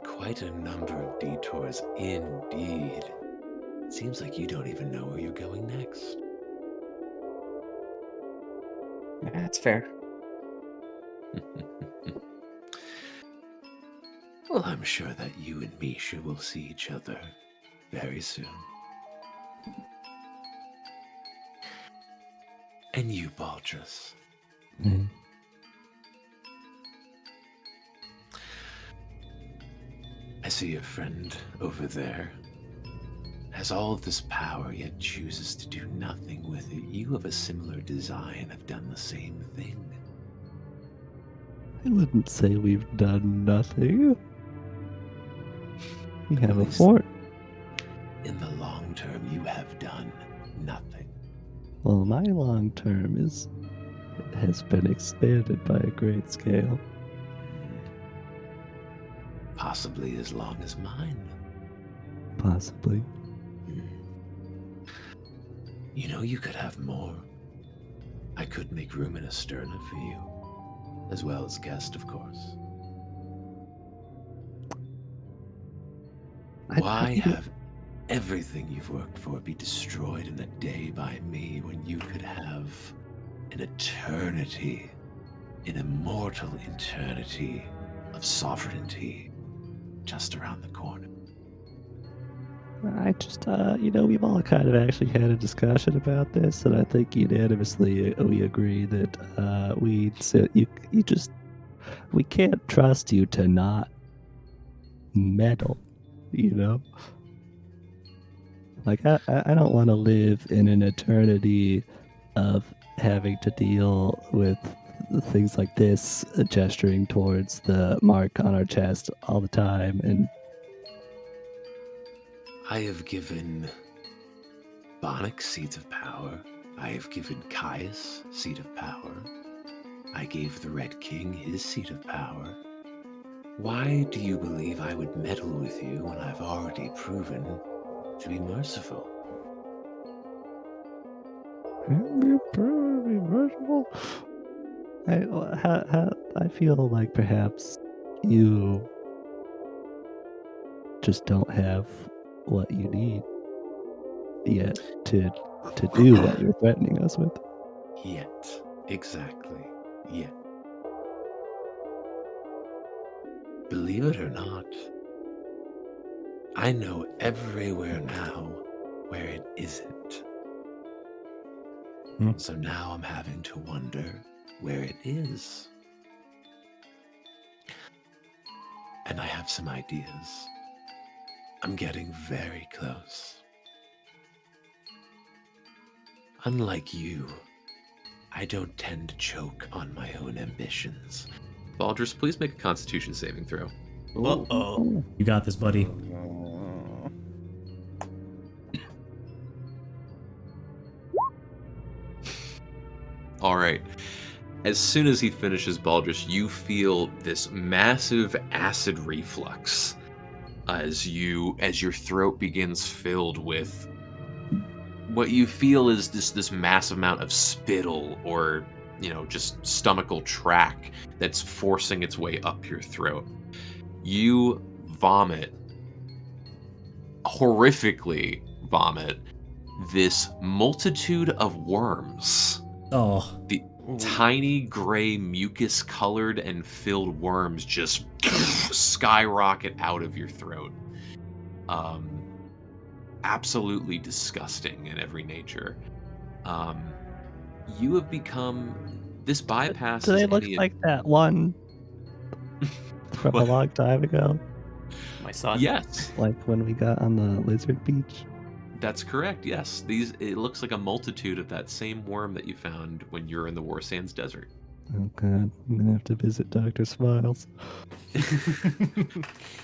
Quite a number of detours indeed. Seems like you don't even know where you're going next. That's fair. Well, I'm sure that you and Misha will see each other very soon. And you, Baldrus. Mm. I see your friend over there has all of this power, yet chooses to do nothing with it. You of a similar design have done the same thing. I wouldn't say we've done nothing. We have a least- fort. In the long term, you have done nothing. Well, my long term has been expanded by a great scale. Possibly as long as mine. Possibly. You know, you could have more. I could make room in Asterna for you, as well as guest, of course. Why have everything you've worked for be destroyed in a day by me when you could have an eternity, an immortal eternity of sovereignty just around the corner? I just, we've all kind of actually had a discussion about this, and I think unanimously we agree that we can't trust you to not meddle, you know? Like, I don't want to live in an eternity of having to deal with things like this, gesturing towards the mark on our chest all the time, and I have given Bonix seat of power. I have given Caius seat of power. I gave the Red King his seat of power. Why do you believe I would meddle with you when I've already proven to be merciful? I feel like perhaps you just don't have what you need yet to do what you're threatening us with. Yet. Exactly. Yet. Believe it or not, I know everywhere now where it isn't. So now I'm having to wonder where it is. And I have some ideas. I'm getting very close. Unlike you, I don't tend to choke on my own ambitions. Baldrus, please make a Constitution saving throw. Uh-oh. You got this, buddy. All right. As soon as he finishes, Baldrus, you feel this massive acid reflux as your throat begins filled with what you feel is this massive amount of spittle or just stomachal track that's forcing its way up your throat. You vomit, horrifically vomit, this multitude of worms. Oh, The tiny gray mucus colored and filled worms just skyrocket out of your throat. Absolutely disgusting in every nature. You have become this bypass. Do they look like that one from a long time ago? My son? Yes. Like when we got on the lizard beach? That's correct, yes. It looks like a multitude of that same worm that you found when you were in the War Sands Desert. Oh god, I'm gonna have to visit Dr. Smiles.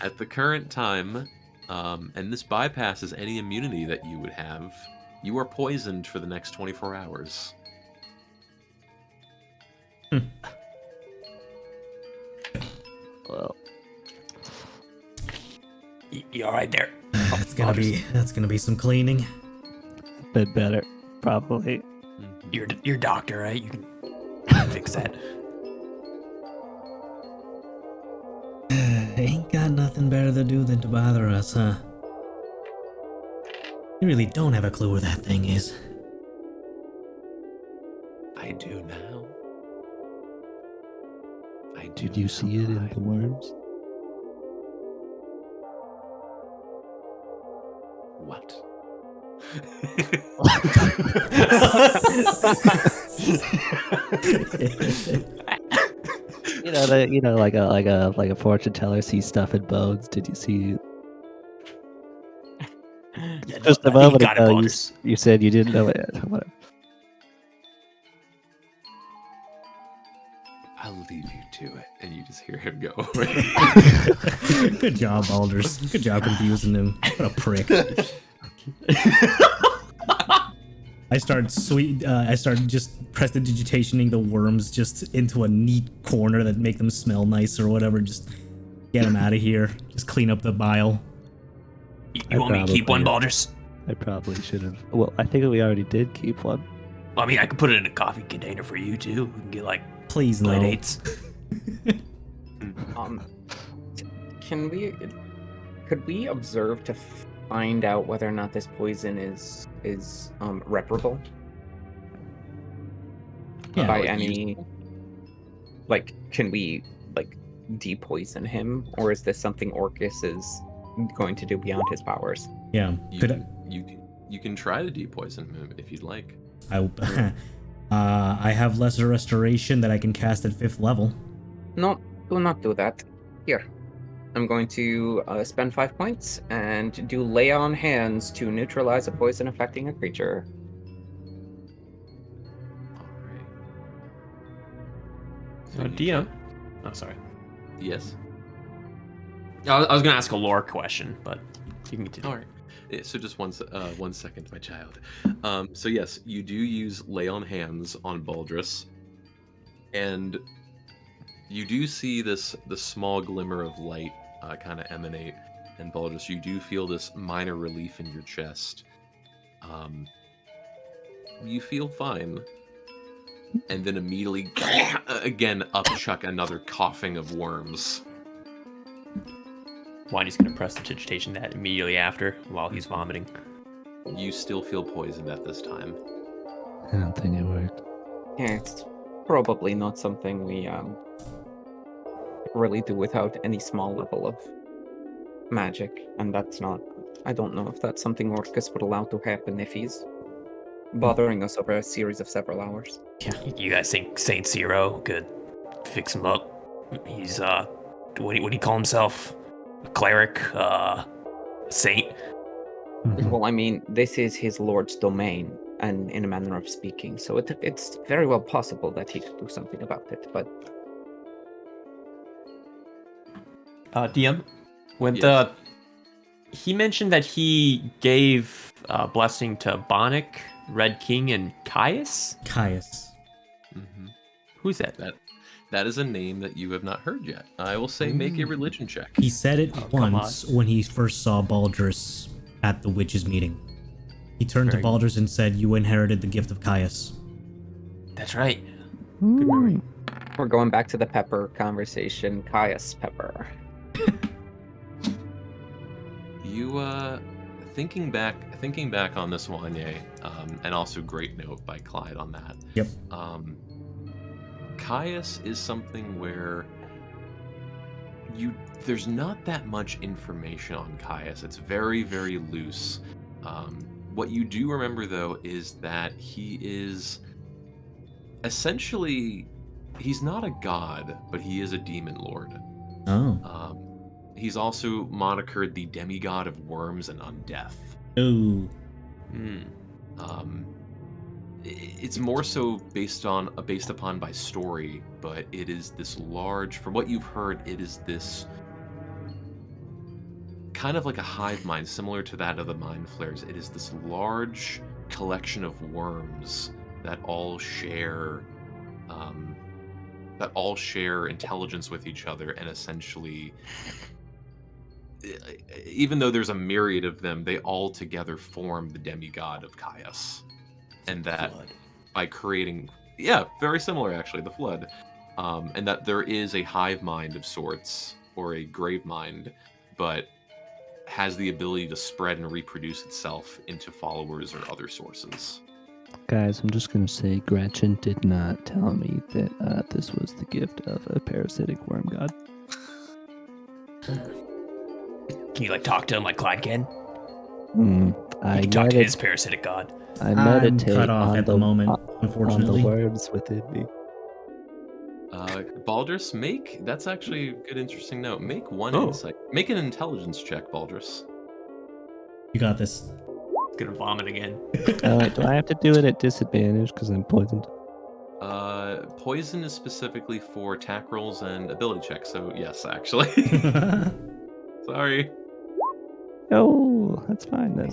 At the current time, and this bypasses any immunity that you would have, you are poisoned for the next 24 hours. Well, You all right there? that's gonna be some cleaning. been better, probably. You're doctor, right? You can fix that. Ain't got nothing better to do than to bother us, huh? You really don't have a clue where that thing is. I do now. I do. Did you see it in the worms? What? like a fortune teller sees stuff in bones. Did you see? Yeah, Just a I think you moment got it, ago, Baldrus. you said you didn't know it. Whatever. I'll leave you to it, and you just hear him go. Good job, Alders. Good job confusing him. What a prick. I started just prestidigitationing the worms just into a neat corner that make them smell nice or whatever. Just get them out of here. Just clean up the bile. You want me to keep one, Baldrus? I probably should have. Well, I think we already did keep one. Well, I mean, I could put it in a coffee container for you too. We can get like Please no. play dates. Could we observe to find out whether or not this poison is reparable? Yeah, By like any, like, can we like depoison him, or is this something Orcus is going to do beyond his powers? Yeah. You can try to depoison him if you'd like. I have lesser restoration that I can cast at 5th level. No, do not do that. Here, I'm going to spend 5 points and do lay on hands to neutralize a poison affecting a creature. Alright. So, you DM. can- Oh, sorry. Yes. I was gonna ask a lore question, but you can continue. All right. So just 1 second, my child. So yes, you do use lay on hands on Baldrus. And you do see this small glimmer of light kind of emanate, and Baldrus, you do feel this minor relief in your chest. You feel fine, and then immediately, again, upchuck another coughing of worms. Wandy's gonna press the digitation that immediately after while he's vomiting. You still feel poisoned at this time. I don't think it worked. Yeah, it's probably not something we really do without any small level of magic, and that's not. I don't know if that's something Orcus would allow to happen if he's bothering us over a series of several hours. You guys think Saint Zero could fix him up? He's what do you call himself? A cleric? A saint? Well, I mean, this is his lord's domain, and in a manner of speaking, so it's very well possible that he could do something about it. But DM, when Yes. he mentioned that he gave blessing to Bonic, Red King, and Caius. Caius. Mm-hmm. Who's that? That is a name that you have not heard yet. I will say make a religion check. He said it come once when he first saw Baldrus at the witches' meeting. He turned Very to Baldrus and said, "You inherited the gift of Caius." That's right. Good memory. we're going back to the pepper conversation. Caius Pepper. You thinking back on this Wanye, and also great note by Clyde on that. Yep. Caius is something where there's not that much information on Caius. It's very, very loose. What you do remember though is that he is essentially, he's not a god, but he is a demon lord. Oh. He's also monikered the demigod of worms and undeath. Ooh. It's more so based upon by story, but it is this large, from what you've heard, it is this kind of like a hive mind, similar to that of the mind flares. It is this large collection of worms that all share intelligence with each other, and essentially, even though there's a myriad of them, they all together form the demigod of Caius. And that by creating, very similar actually, the flood, and that there is a hive mind of sorts, or a grave mind, but has the ability to spread and reproduce itself into followers or other sources. Guys, I'm just gonna say Gretchen did not tell me that this was the gift of a parasitic worm god. Can you talk to him like Clyde can? You You can talk to his parasitic god. I meditate cut off on at the moment, on unfortunately. the worms within me. Baldrus, that's actually a good interesting note. Make one insight. Make an intelligence check, Baldrus. You got this. Gonna vomit again. Wait, do I have to do it at disadvantage because I'm poisoned? Poison is specifically for attack rolls and ability checks, so yes, actually. Sorry. Oh, that's fine then.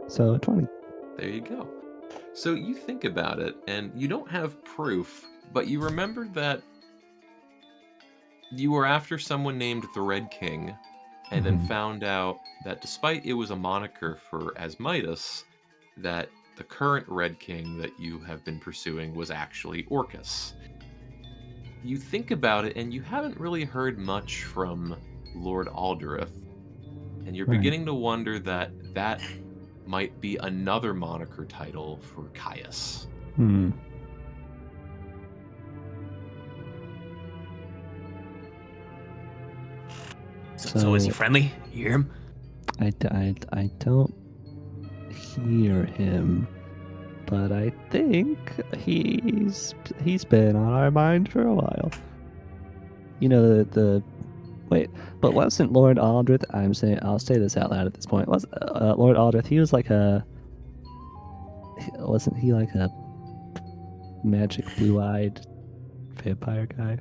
So 20. There you go. So you think about it, and you don't have proof, but you remembered that you were after someone named the Red King, and then found out that despite it was a moniker for Asmidas, that the current Red King that you have been pursuing was actually Orcus. You think about it, and you haven't really heard much from Lord Aldereth, and you're beginning to wonder that might be another moniker title for Caius. So is he friendly? You hear him? I don't hear him, but I think he's been on our mind for a while. You know wait, but wasn't Lord Aldrich? I'll say this out loud at this point. Was Lord Aldrich? He was wasn't he like a magic blue-eyed vampire guy?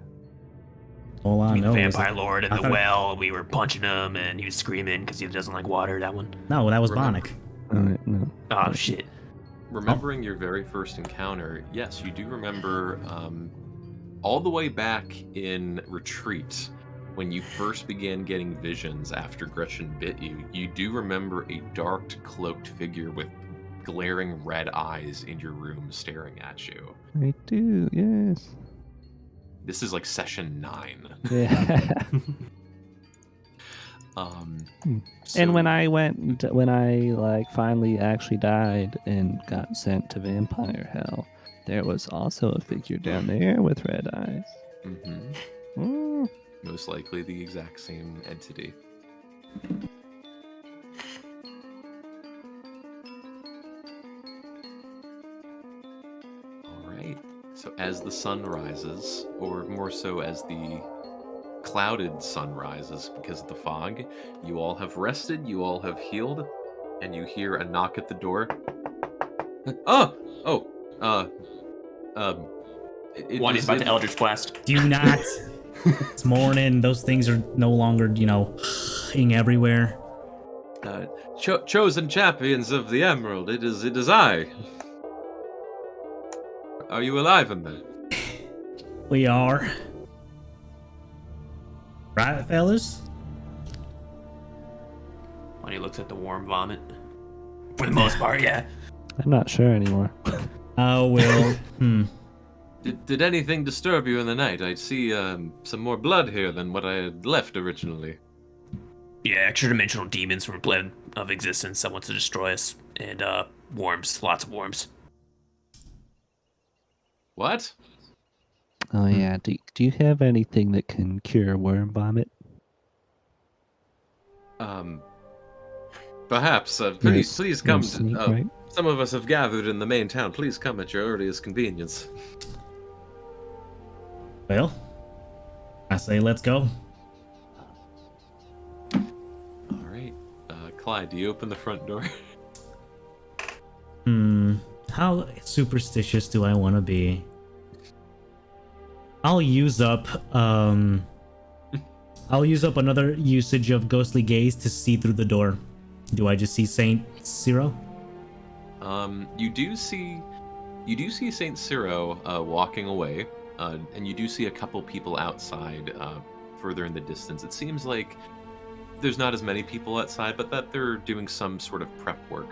All I know the is vampire that- lord in I the thought- well. We were punching him, and he was screaming because he doesn't like water. That one. No, that was Remember- Bonic. No. Oh shit! remembering your very first encounter, yes, you do remember all the way back in Retreat, when you first began getting visions after Gretchen bit you, you do remember a dark, cloaked figure with glaring red eyes in your room staring at you. I do, yes. This is like session 9. Yeah. And when so- I like finally actually died and got sent to vampire hell, there was also a figure down there with red eyes. Mhm. Mm. Most likely the exact same entity. Alright, so as the sun rises, or more so as the clouded sun rises because of the fog, you all have rested, you all have healed, and you hear a knock at the door. One is about to Eldritch Blast. Do not. It's morning. Those things are no longer, ing everywhere. Chosen champions of the Emerald, it is I. Are you alive in there? We are. Right, fellas? When he looks at the warm vomit. For the most part, yeah. I'm not sure anymore. Oh, well. Did anything disturb you in the night? I see some more blood here than what I had left originally. Yeah, extra-dimensional demons from a plane of existence that wants to destroy us. And worms, lots of worms. What? Oh yeah. Do you have anything that can cure worm vomit? Perhaps. Yes, Please come. yes, right? Some of us have gathered in the main town. Please come at your earliest convenience. Well, I say let's go. All right. Clyde, do you open the front door? How superstitious do I want to be? I'll use up another usage of ghostly gaze to see through the door. Do I just see Saint Ciro? You do see Saint Ciro walking away, and you do see a couple people outside, further in the distance. It seems like there's not as many people outside, but that they're doing some sort of prep work.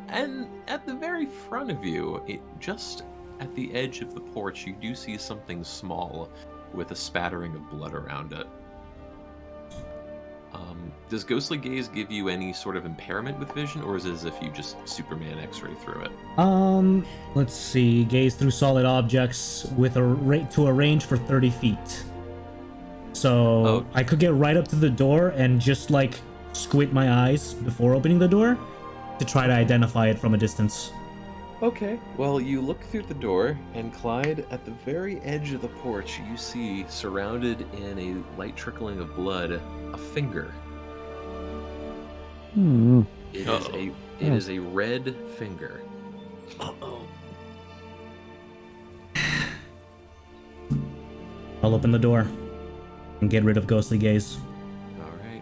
And at the very front of you, just at the edge of the porch, you do see something small with a spattering of blood around it. Does Ghostly Gaze give you any sort of impairment with vision, or is it as if you just Superman X-ray through it? Let's see. Gaze through solid objects with to a range for 30 feet. So I could get right up to the door and just like squint my eyes before opening the door to try to identify it from a distance. Okay, well, you look through the door, and Clyde, at the very edge of the porch, you see, surrounded in a light trickling of blood, a finger. It is a red finger. I'll open the door and get rid of Ghostly Gaze. All right.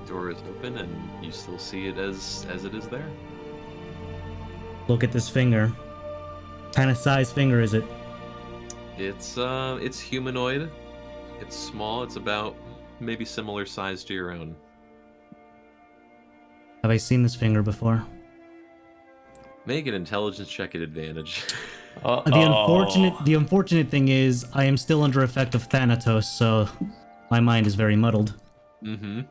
Door is open, and you still see it as it is there. Look at this finger. What kind of size finger is it? It's humanoid. It's small. It's about maybe similar size to your own. Have I seen this finger before? Make an intelligence check at advantage. The unfortunate thing is I am still under effect of Thanatos, so my mind is very muddled. Mm-hmm.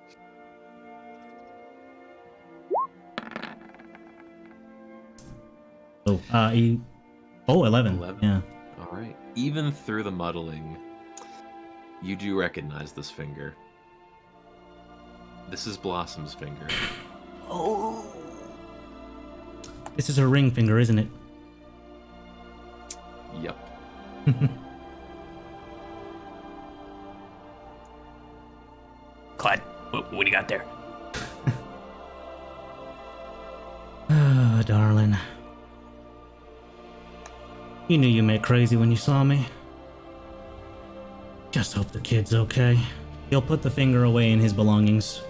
Oh, 11. 11. Yeah. All right. Even through the muddling, you do recognize this finger. This is Blossom's finger. Oh. This is her ring finger, isn't it? Yep. Clyde, what do you got there? Ah, darling. You knew you made crazy when you saw me. Just hope the kid's okay. He'll put the finger away in his belongings.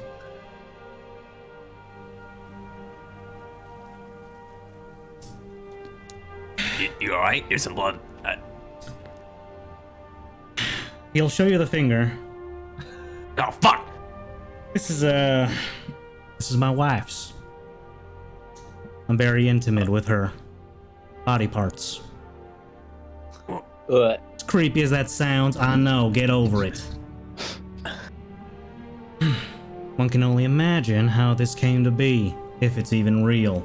You all right? There's some blood. He'll show you the finger. Oh fuck! This is my wife's. I'm very intimate with her body parts. As creepy as that sounds, I know. Get over it. One can only imagine how this came to be, if it's even real.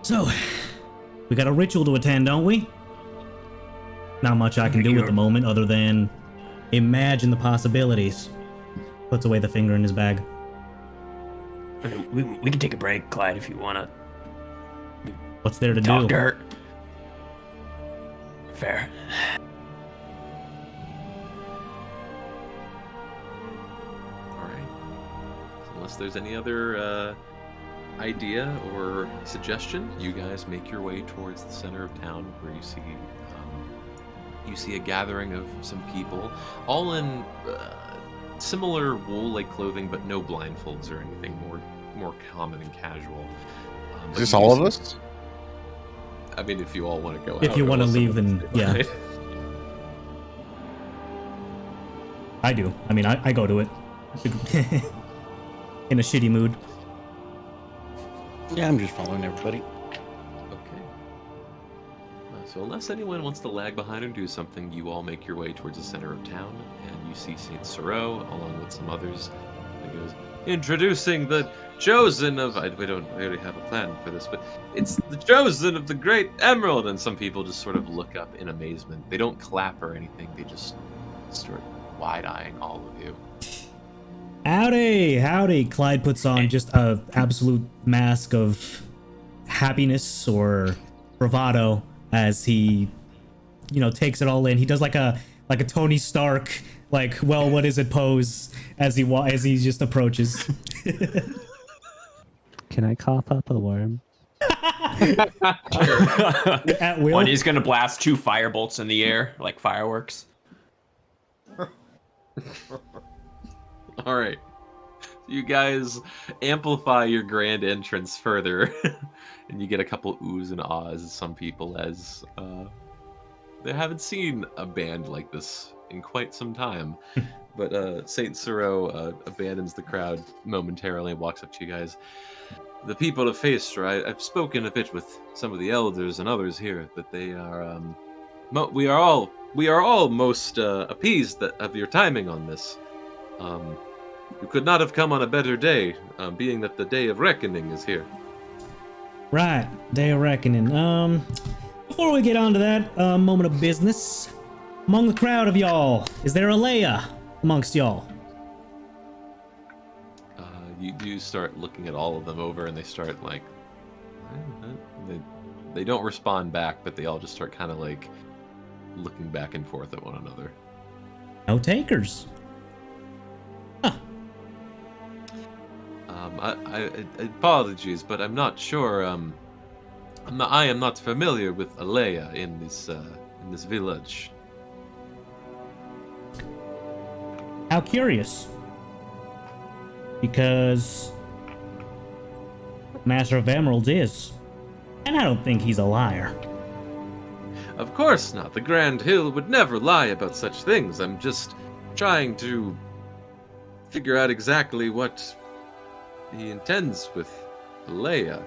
So, we got a ritual to attend, don't we? Not much I can do at the moment other than imagine the possibilities. Puts away the finger in his bag. We can take a break, Clyde, if you wanna What's there to talk do? to her. Fair. All right. So unless there's any other idea or suggestion, you guys make your way towards the center of town, where you see a gathering of some people, all in similar wool-like clothing, but no blindfolds or anything. More common and casual. Is this all of us? I mean, if you all want to go out. If you want to leave, then yeah. Right? I do. I mean, I go to it. In a shitty mood. Yeah, I'm just following everybody. Okay. So unless anyone wants to lag behind or do something, you all make your way towards the center of town, and you see Saint Siro along with some others. He goes, introducing the chosen of... we already have a plan for this, but it's the chosen of the Great Emerald! And some people just sort of look up in amazement. They don't clap or anything. They just start wide-eyeing all of you. Howdy, howdy. Clyde puts on just a absolute mask of happiness or bravado as he, takes it all in. He does like a Tony Stark, well, what is it pose as he just approaches. Can I cough up a worm? At will. One, he's gonna blast 2 firebolts in the air like fireworks. All right. You guys amplify your grand entrance further, and you get a couple oohs and ahs, some people, as they haven't seen a band like this in quite some time. But Saint Siro abandons the crowd momentarily and walks up to you guys. The people of Phaestra, I've spoken a bit with some of the elders and others here, that they are, we are all most appeased of your timing on this. You could not have come on a better day, being that the day of reckoning is here. Right, day of reckoning. Before we get on to that moment of business, among the crowd of y'all, is there a Leia amongst y'all? You start looking at all of them over, and they start they don't respond back, but they all just start kind of looking back and forth at one another. No takers. Huh. I apologies, but I'm not sure. I am not familiar with Alea in this village. How curious. Because Master of Emeralds is. And I don't think he's a liar. Of course not. The Grand Hill would never lie about such things. I'm just trying to figure out exactly what he intends with Leia.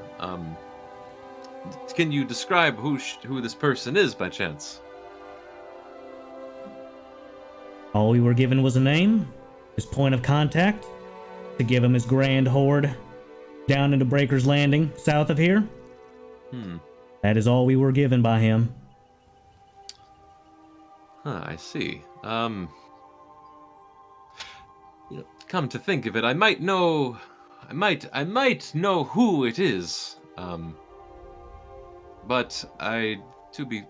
Can you describe who this person is by chance? All we were given was a name, his point of contact, to give him his grand hoard down into Breaker's Landing, south of here. That is all we were given by him. I see. Come to think of it, I might know who it is. But to be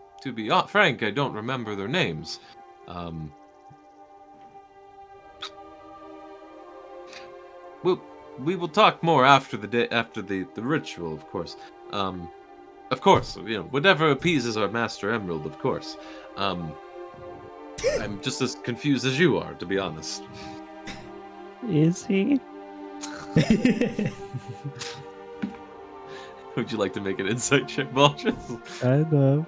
frank, I don't remember their names. We will talk more after the ritual, of course. Of course, whatever appeases our Master Emerald, of course. I'm just as confused as you are, to be honest. Is he? Would you like to make an insight check, Balchus? Kind of.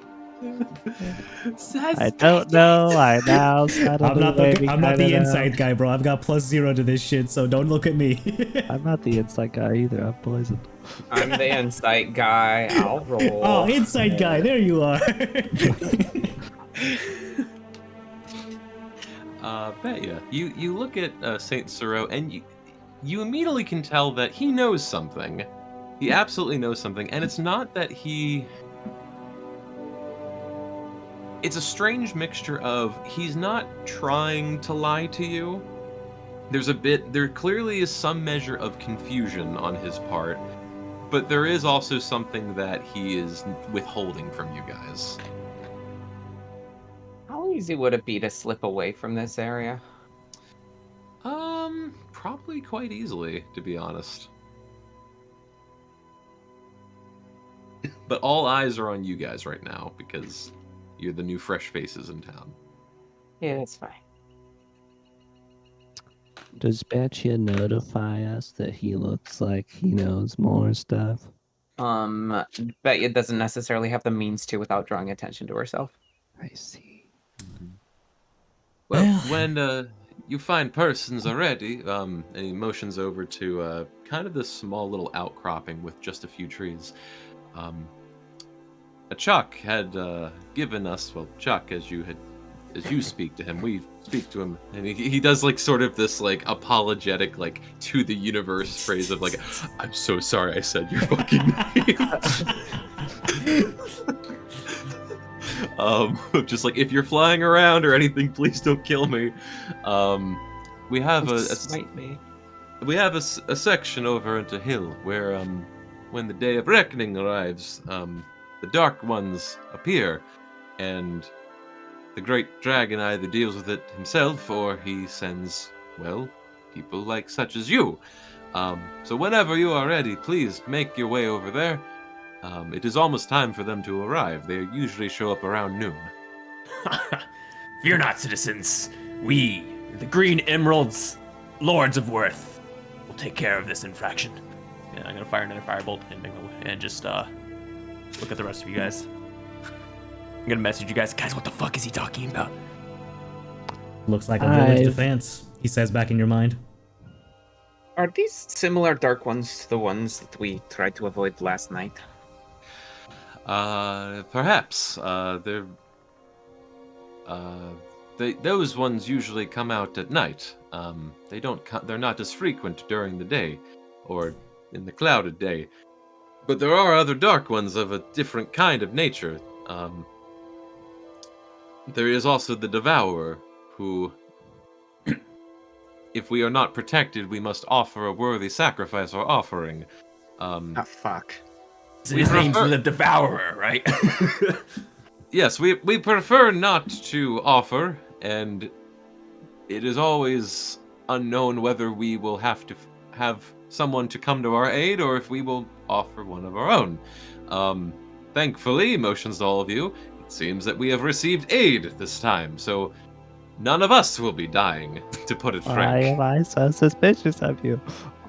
I don't know. I now I'm not the insight guy, bro. I've got +0 to this shit, so don't look at me. I'm not the insight guy either. I'm poisoned. I'm the insight guy. I'll roll. Oh, insight guy. There you are. Bet ya. You look at Saint Siro, and you immediately can tell that he knows something. He absolutely knows something, and it's not that he... It's a strange mixture of he's not trying to lie to you. There clearly is some measure of confusion on his part, but there is also something that he is withholding from you guys. How easy would it be to slip away from this area? Probably quite easily, to be honest. But all eyes are on you guys right now, because you're the new fresh faces in town. Yeah, that's fine. Does Batya notify us that he looks like he knows more stuff? Betya doesn't necessarily have the means to without drawing attention to herself. I see. Well, when you find persons already, and he motions over to kind of this small little outcropping with just a few trees. Chuck had given us, well, Chuck, as you speak to him, we speak to him, and he does like sort of this like apologetic, like to the universe phrase of like, I'm so sorry I said your fucking name. Just like, if you're flying around or anything, please don't kill me. We have a section over into Hill where when the day of reckoning arrives, the Dark Ones appear, and the Great Dragon either deals with it himself or he sends, well, people like such as you. So whenever you are ready, please make your way over there. It is almost time for them to arrive. They usually show up around noon. Fear not, citizens. We, the Green Emeralds, Lords of Worth, will take care of this infraction. And I'm gonna fire another firebolt and just look at the rest of you guys. I'm gonna message you guys. Guys, what the fuck is he talking about? Looks like a village defense, he says back in your mind. Are these similar Dark Ones to the ones that we tried to avoid last night? Perhaps. Those ones usually come out at night. They're not as frequent during the day, or in the clouded day. But there are other dark ones of a different kind of nature. There is also the Devourer, who, if we are not protected, we must offer a worthy sacrifice or offering. Fuck. His name's the Devourer, right? Yes, we prefer not to offer, and it is always unknown whether we will have to have someone to come to our aid or if we will offer one of our own. Thankfully, motions to all of you, it seems that we have received aid this time, so none of us will be dying, to put it frank. Why am I so suspicious of you?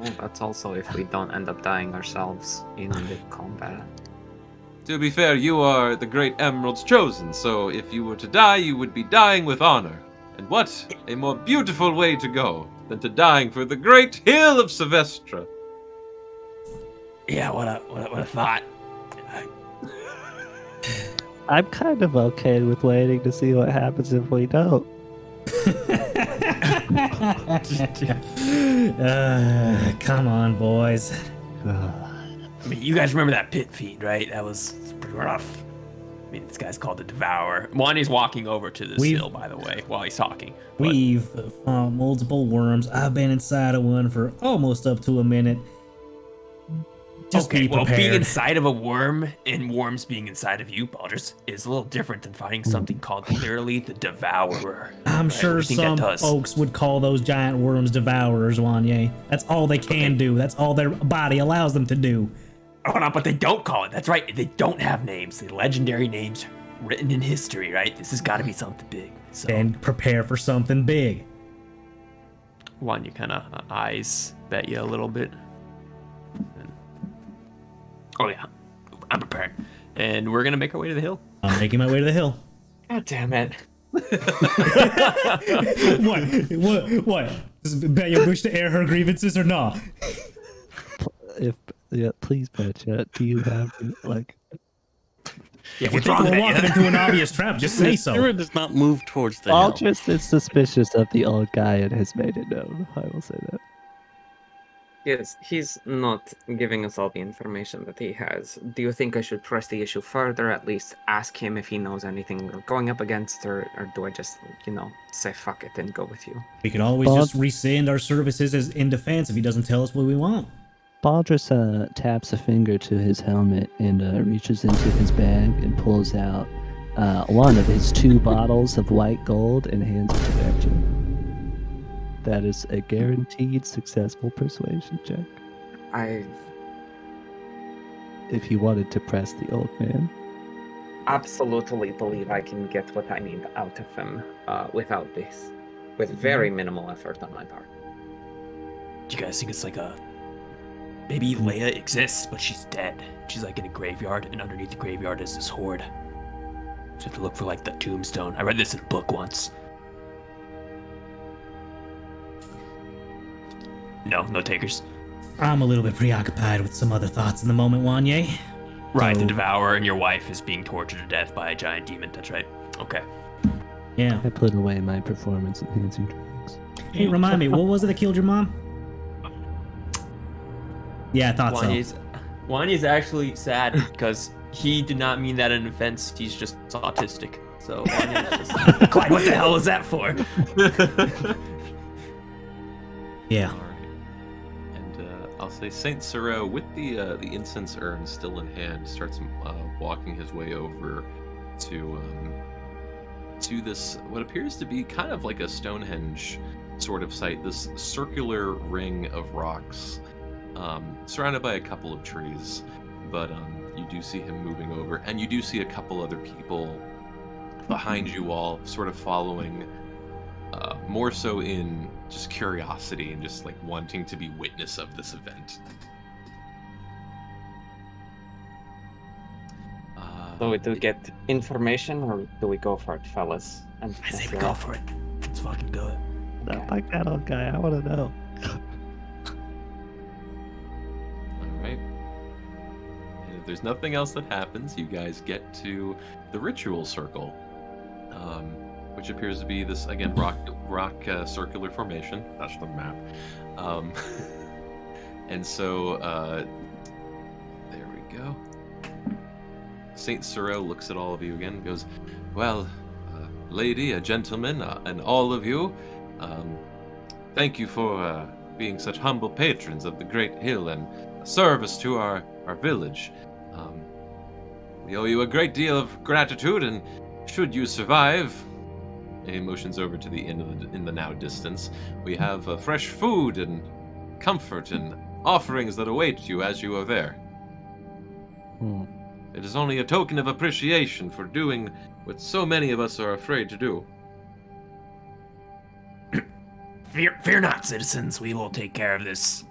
Oh, that's also if we don't end up dying ourselves in the combat. To be fair, you are the Great Emerald's chosen, so if you were to die, you would be dying with honor. And what a more beautiful way to go than to dying for the great hill of Sylvestra. Yeah, what a thought. I'm kind of okay with waiting to see what happens if we don't. Come on, boys. I mean, you guys remember that pit feed, right? That was pretty rough. I mean, this guy's called the Devourer. Wandy's walking over to this hill, by the way, while he's talking. We've found multiple worms. I've been inside of one for almost up to a minute. Just okay, be prepared. Well, being inside of a worm and worms being inside of you, Baldrus, is a little different than finding something called clearly the Devourer. I'm sure some folks would call those giant worms Devourers, Wanye. That's all they can do. That's all their body allows them to do. Oh, no, but they don't call it. That's right. They don't have names. They're legendary names written in history, right? This has got to be something big. So. And prepare for something big. Wanya kind of eyes bet you a little bit. Oh, yeah. And we're gonna make our way to the hill. I'm making my way to the hill. God damn it. What? Does Betcha wish to air her grievances or not? Please, Betcha, do you have like? Yeah, If you think we're walking into an obvious trap, just say so. Sierra does not move towards the hill. Aldrich is suspicious of the old guy and has made it known. I will say that. Yes, he's not giving us all the information that he has. Do you think I should press the issue further, at least ask him if he knows anything we're going up against, or do I just, say fuck it and go with you? We can always just rescind our services as in defense if he doesn't tell us what we want. Baldrus taps a finger to his helmet and reaches into his bag and pulls out one of his 2 bottles of white gold and hands it to Betcha. That is a guaranteed successful persuasion check. If you wanted to press the old man. Absolutely believe I can get what I need out of him without this, with very minimal effort on my part. Do you guys think it's like maybe Leia exists, but she's dead? She's like in a graveyard, and underneath the graveyard is this horde. So you have to look for like the tombstone. I read this in a book once. No takers. I'm a little bit preoccupied with some other thoughts in the moment, Wanye. Right, the Devourer and your wife is being tortured to death by a giant demon. That's right. Okay. Yeah. I put away my performance-enhancing drugs. Hey, remind me, what was it that killed your mom? Yeah, I thought so. Wanya's actually sad because he did not mean that in offense. He's just autistic. So Wanya's just Clyde, what the hell was that for? Yeah. All right. And I'll say Saint Siro, with the incense urn still in hand, starts walking his way over to this what appears to be kind of like a Stonehenge sort of site. This circular ring of rocks, surrounded by a couple of trees. But you do see him moving over, and you do see a couple other people behind you all, sort of following. More so in just curiosity and just like wanting to be witness of this event. So do we get information, or do we go for it, fellas? And I say we go for it. Let's fucking do it. Not like that old guy. I want to know. All right. And if there's nothing else that happens, you guys get to the ritual circle, which appears to be this, again, rock circular formation. That's the map. And so there we go. Saint Siro looks at all of you again and goes, well, lady, a gentleman, and all of you, thank you for being such humble patrons of the Great Hill and service to our village. We owe you a great deal of gratitude, and should you survive, he motions over to the inn in the now distance, we have fresh food and comfort and offerings that await you as you are there. It is only a token of appreciation for doing what so many of us are afraid to do. Fear not, citizens. We will take care of this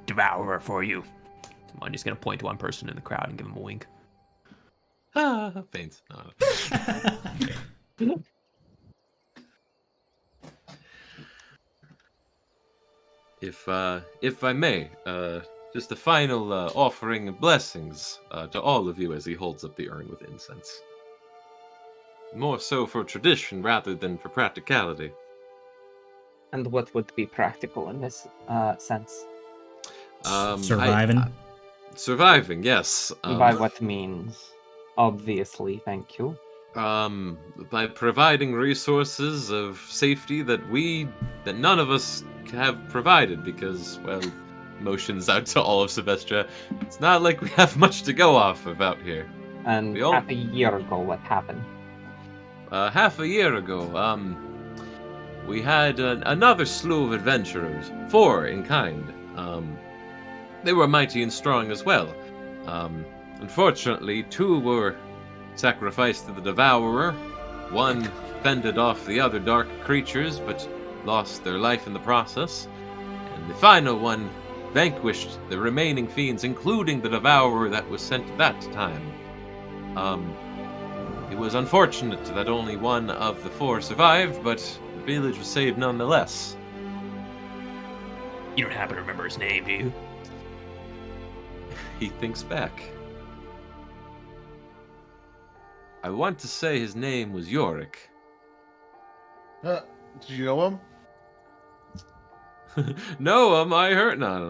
Devourer for you. I'm just gonna point to one person in the crowd and give him a wink. Faints. No. If I may, just a final offering of blessings to all of you as he holds up the urn with incense. More so for tradition rather than for practicality. And what would be practical in this sense? Surviving? Surviving, yes. By what means? Obviously, thank you. By providing resources of safety that none of us have provided, because, well, motions out to all of Sylvestra, it's not like we have much to go off of out here. And half a year ago, what happened? Half a year ago, we had another slew of adventurers, 4 in kind. They were mighty and strong as well. Unfortunately, 2 were sacrificed to the Devourer. 1 fended off the other dark creatures, but lost their life in the process. And the final one vanquished the remaining fiends, including the Devourer that was sent that time. It was unfortunate that only one of the 4 survived, but the village was saved nonetheless. You don't happen to remember his name, do you? He thinks back. I want to say his name was Yorick. Did you know him? No, I heard. No.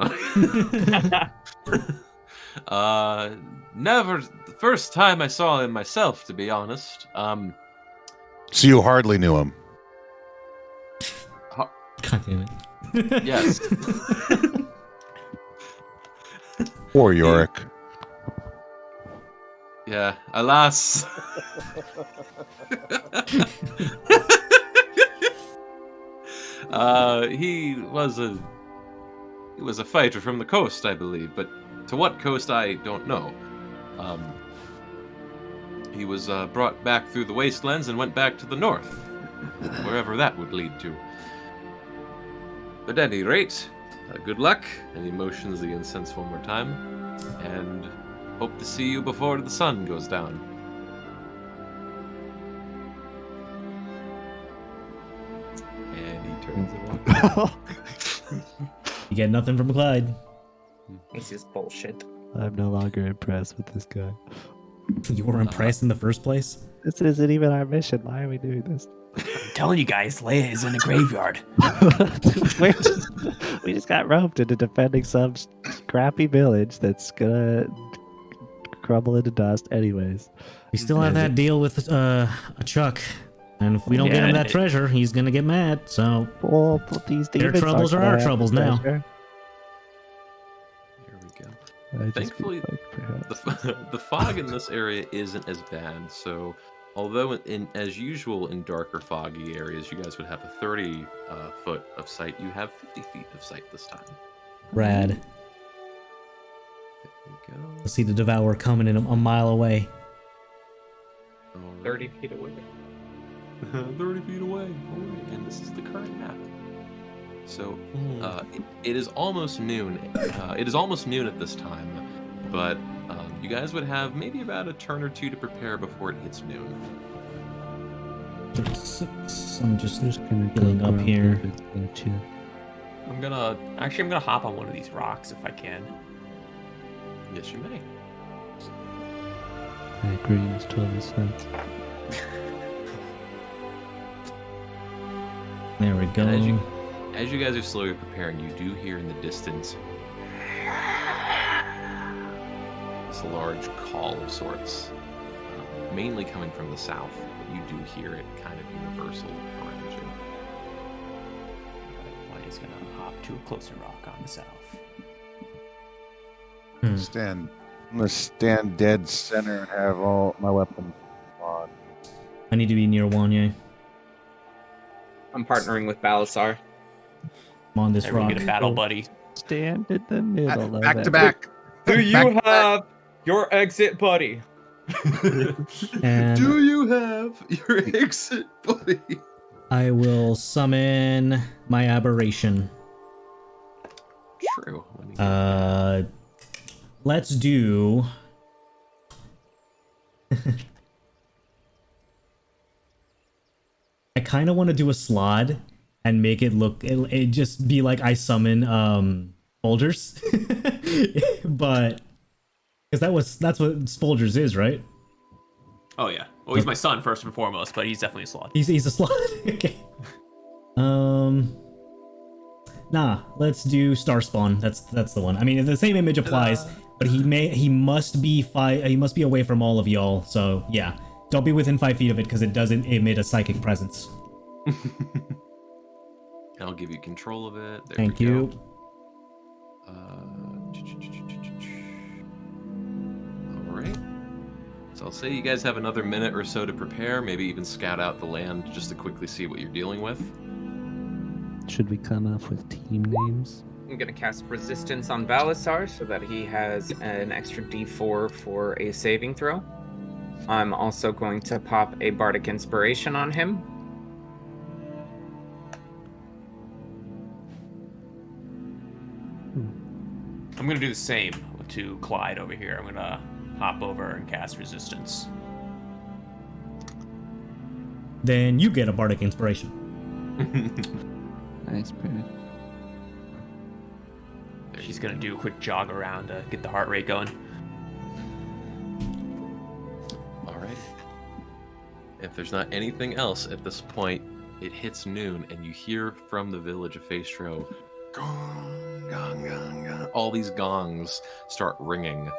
Never. The first time I saw him myself, to be honest. So you hardly knew him. God damn it. Yes. Poor Yorick. Yeah. Alas. He was a fighter from the coast, I believe, but to what coast I don't know. He was brought back through the wastelands and went back to the north, wherever that would lead to. But at any rate, good luck, and he motions the incense one more time, and hope to see you before the sun goes down. And he turns and walks. You get nothing from Clyde. This is bullshit. I'm no longer impressed with this guy. You were impressed in the first place? This isn't even our mission. Why are we doing this? I'm telling you guys, Leia is in a graveyard. We just got roped into defending some scrappy village that's gonna crumble into dust anyways. We still have that deal with a Chuck. And if we don't get him that treasure, he's gonna get mad, so... Well, these their demons troubles are our troubles now. Here we go. Thankfully, the fog in this area isn't as bad, so... Although, as usual in darker, foggy areas, you guys would have a 30 foot of sight, you have 50 feet of sight this time. Rad. There we go. Let's see the Devourer coming in a mile away. Alright. 30 feet away. 30 feet away. Alright, and this is the current map. So, it is almost noon. It is almost noon at this time, but you guys would have maybe about a turn or two to prepare before it hits noon. 36. I'm just gonna healing up here. I'm gonna hop on one of these rocks if I can. Yes, you may. I agree, it's totally sense. There we go. And as you guys are slowly preparing, you do hear in the distance this large call of sorts, mainly coming from the south, but you do hear it kind of universal around you. Whitey's gonna hop to a closer rock on the south. I'm gonna stand dead center and have all my weapons on. I need to be near Wanye. I'm partnering with Balasar. I'm on this Everyone rock. get a battle buddy. Stand in the middle of Back it. to back. Do you have your exit buddy? And Do you have your exit, buddy? I will summon my aberration. True. Let me get Let's do... I kind of want to do a slot and make it look... It just be like I summon Folgers. But... Because that's what Folgers is, right? Oh yeah. Well, he's my son first and foremost, but he's definitely a slot. He's a slot. Okay. Nah, let's do Star Spawn. That's the one. I mean, the same image applies, but he must be away from all of y'all. So yeah, don't be within 5 feet of it because it doesn't emit a psychic presence. I'll give you control of it. There Thank we you. Go. All right. So I'll say you guys have another minute or so to prepare, maybe even scout out the land just to quickly see what you're dealing with. Should we come up with team names? I'm gonna cast Resistance on Balasar so that he has an extra D4 for a saving throw. I'm also going to pop a Bardic Inspiration on him. I'm gonna do the same to Clyde over here. I'm gonna hop over and cast resistance. Then you get a bardic inspiration. Nice, pretty. She's gonna do a quick jog around to get the heart rate going. All right. If there's not anything else at this point, it hits noon, and you hear from the village of Phaestro, gong, gong, gong, gong. All these gongs start ringing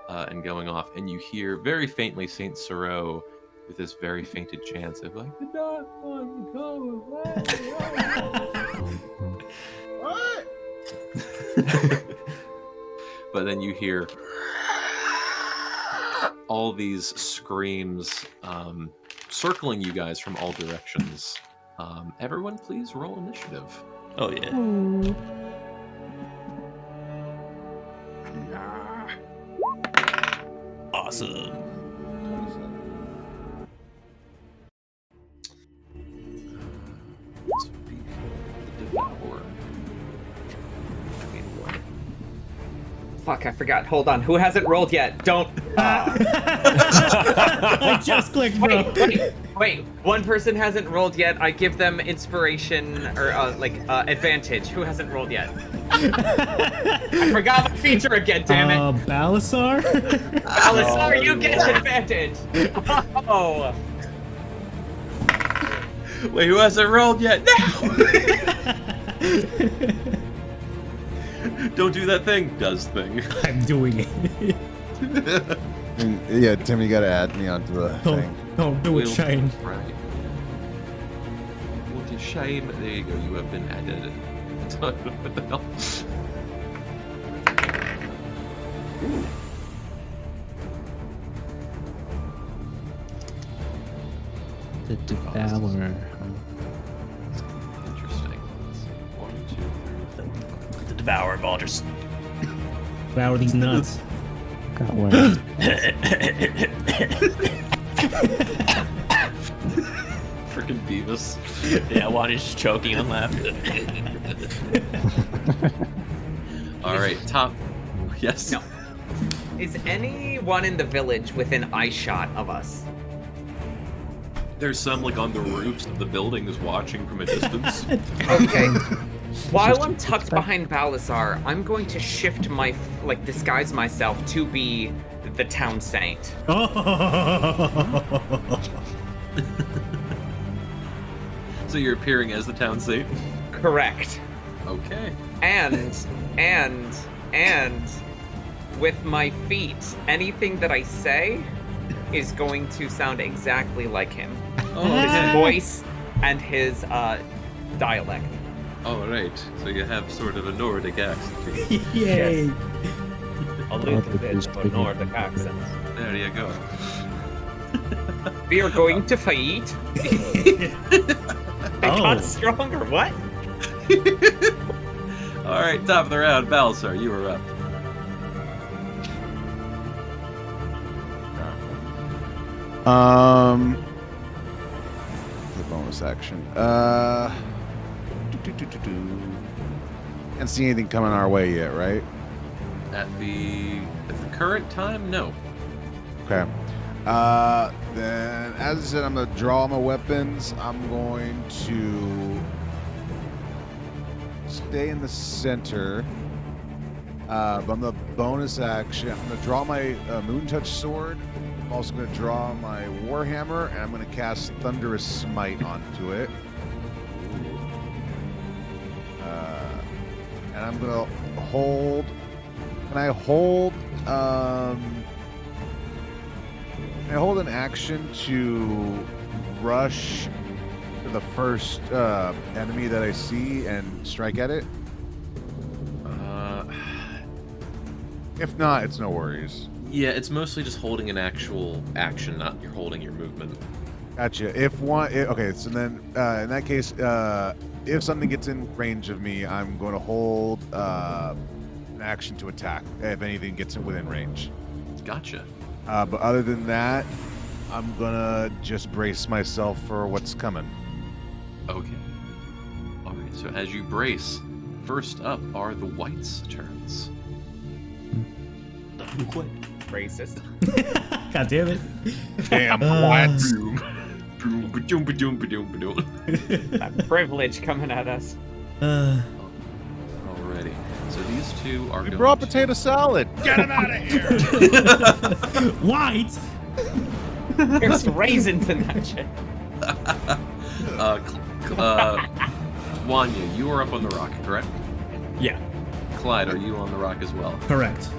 and going off, and you hear very faintly Saint Sorrow with this very fainted chant of like, "The dark one, go away." What? But then you hear all these screams circling you guys from all directions. Everyone, please roll initiative. Oh yeah. Awesome. This would be the Devourer. Fuck, I forgot. Hold on. Who hasn't rolled yet? Don't. I just clicked, bro. Wait. One person hasn't rolled yet. I give them inspiration or advantage. Who hasn't rolled yet? I forgot my feature again. Damn it. Balasar? Balasar, you get advantage. Oh. Wait, who hasn't rolled yet? No! Don't do that thing. Does thing. I'm doing it. Yeah, Tim, you gotta add me onto the thing. Don't do it, Shane. Right. What a shame. There you go. You have been added. What the hell? Ooh. The Devourer. Interesting. 1, 2, 3. The Devourer ball just. Devour these nuts. Got worms. Freaking Beavis. Yeah, Wanda's just choking on laughter. All right, top. Yes. No. Is anyone in the village within eye shot of us? There's some like on the roofs of the buildings watching from a distance. Okay. While I'm tucked behind Balasar, I'm going to shift my, disguise myself to be the town saint. So you're appearing as the town saint? Correct. Okay. And with my feet, anything that I say is going to sound exactly like him. Oh, His okay. voice and his dialect. All right. So you have sort of a Nordic accent. Yay. A little bit of a Nordic accent. There you go. We are going to fight. It got stronger. What? All right, top of the round, Balasar, you are up. The bonus action. Can't see anything coming our way yet, right? At the current time, no. Okay. Then, as I said, I'm gonna draw my weapons. I'm going to stay in the center. But on the bonus action, I'm gonna draw my Moon Touch sword. I'm also gonna draw my Warhammer, and I'm gonna cast Thunderous Smite onto it. And I'm gonna hold. Can I hold? Can I hold an action to rush to the first enemy that I see and strike at it? If not, it's no worries. Yeah, it's mostly just holding an actual action, not you're holding your movement. Gotcha. Okay, so then in that case, if something gets in range of me, I'm going to hold an action to attack if anything gets within range. Gotcha. But other than that, I'm gonna just brace myself for what's coming. Okay. All right. So as you brace, first up are the Whites' turns. racist. God damn it. Damn, what? Boom, ba-doom, ba-doom, ba-doom, ba-doom. That privilege coming at us. Alrighty. So these two are We going brought to- potato salad. Get him out of here. White. There's raisins in that shit. Wanya, you are up on the rock, correct? Yeah. Clyde, are you on the rock as well? Correct.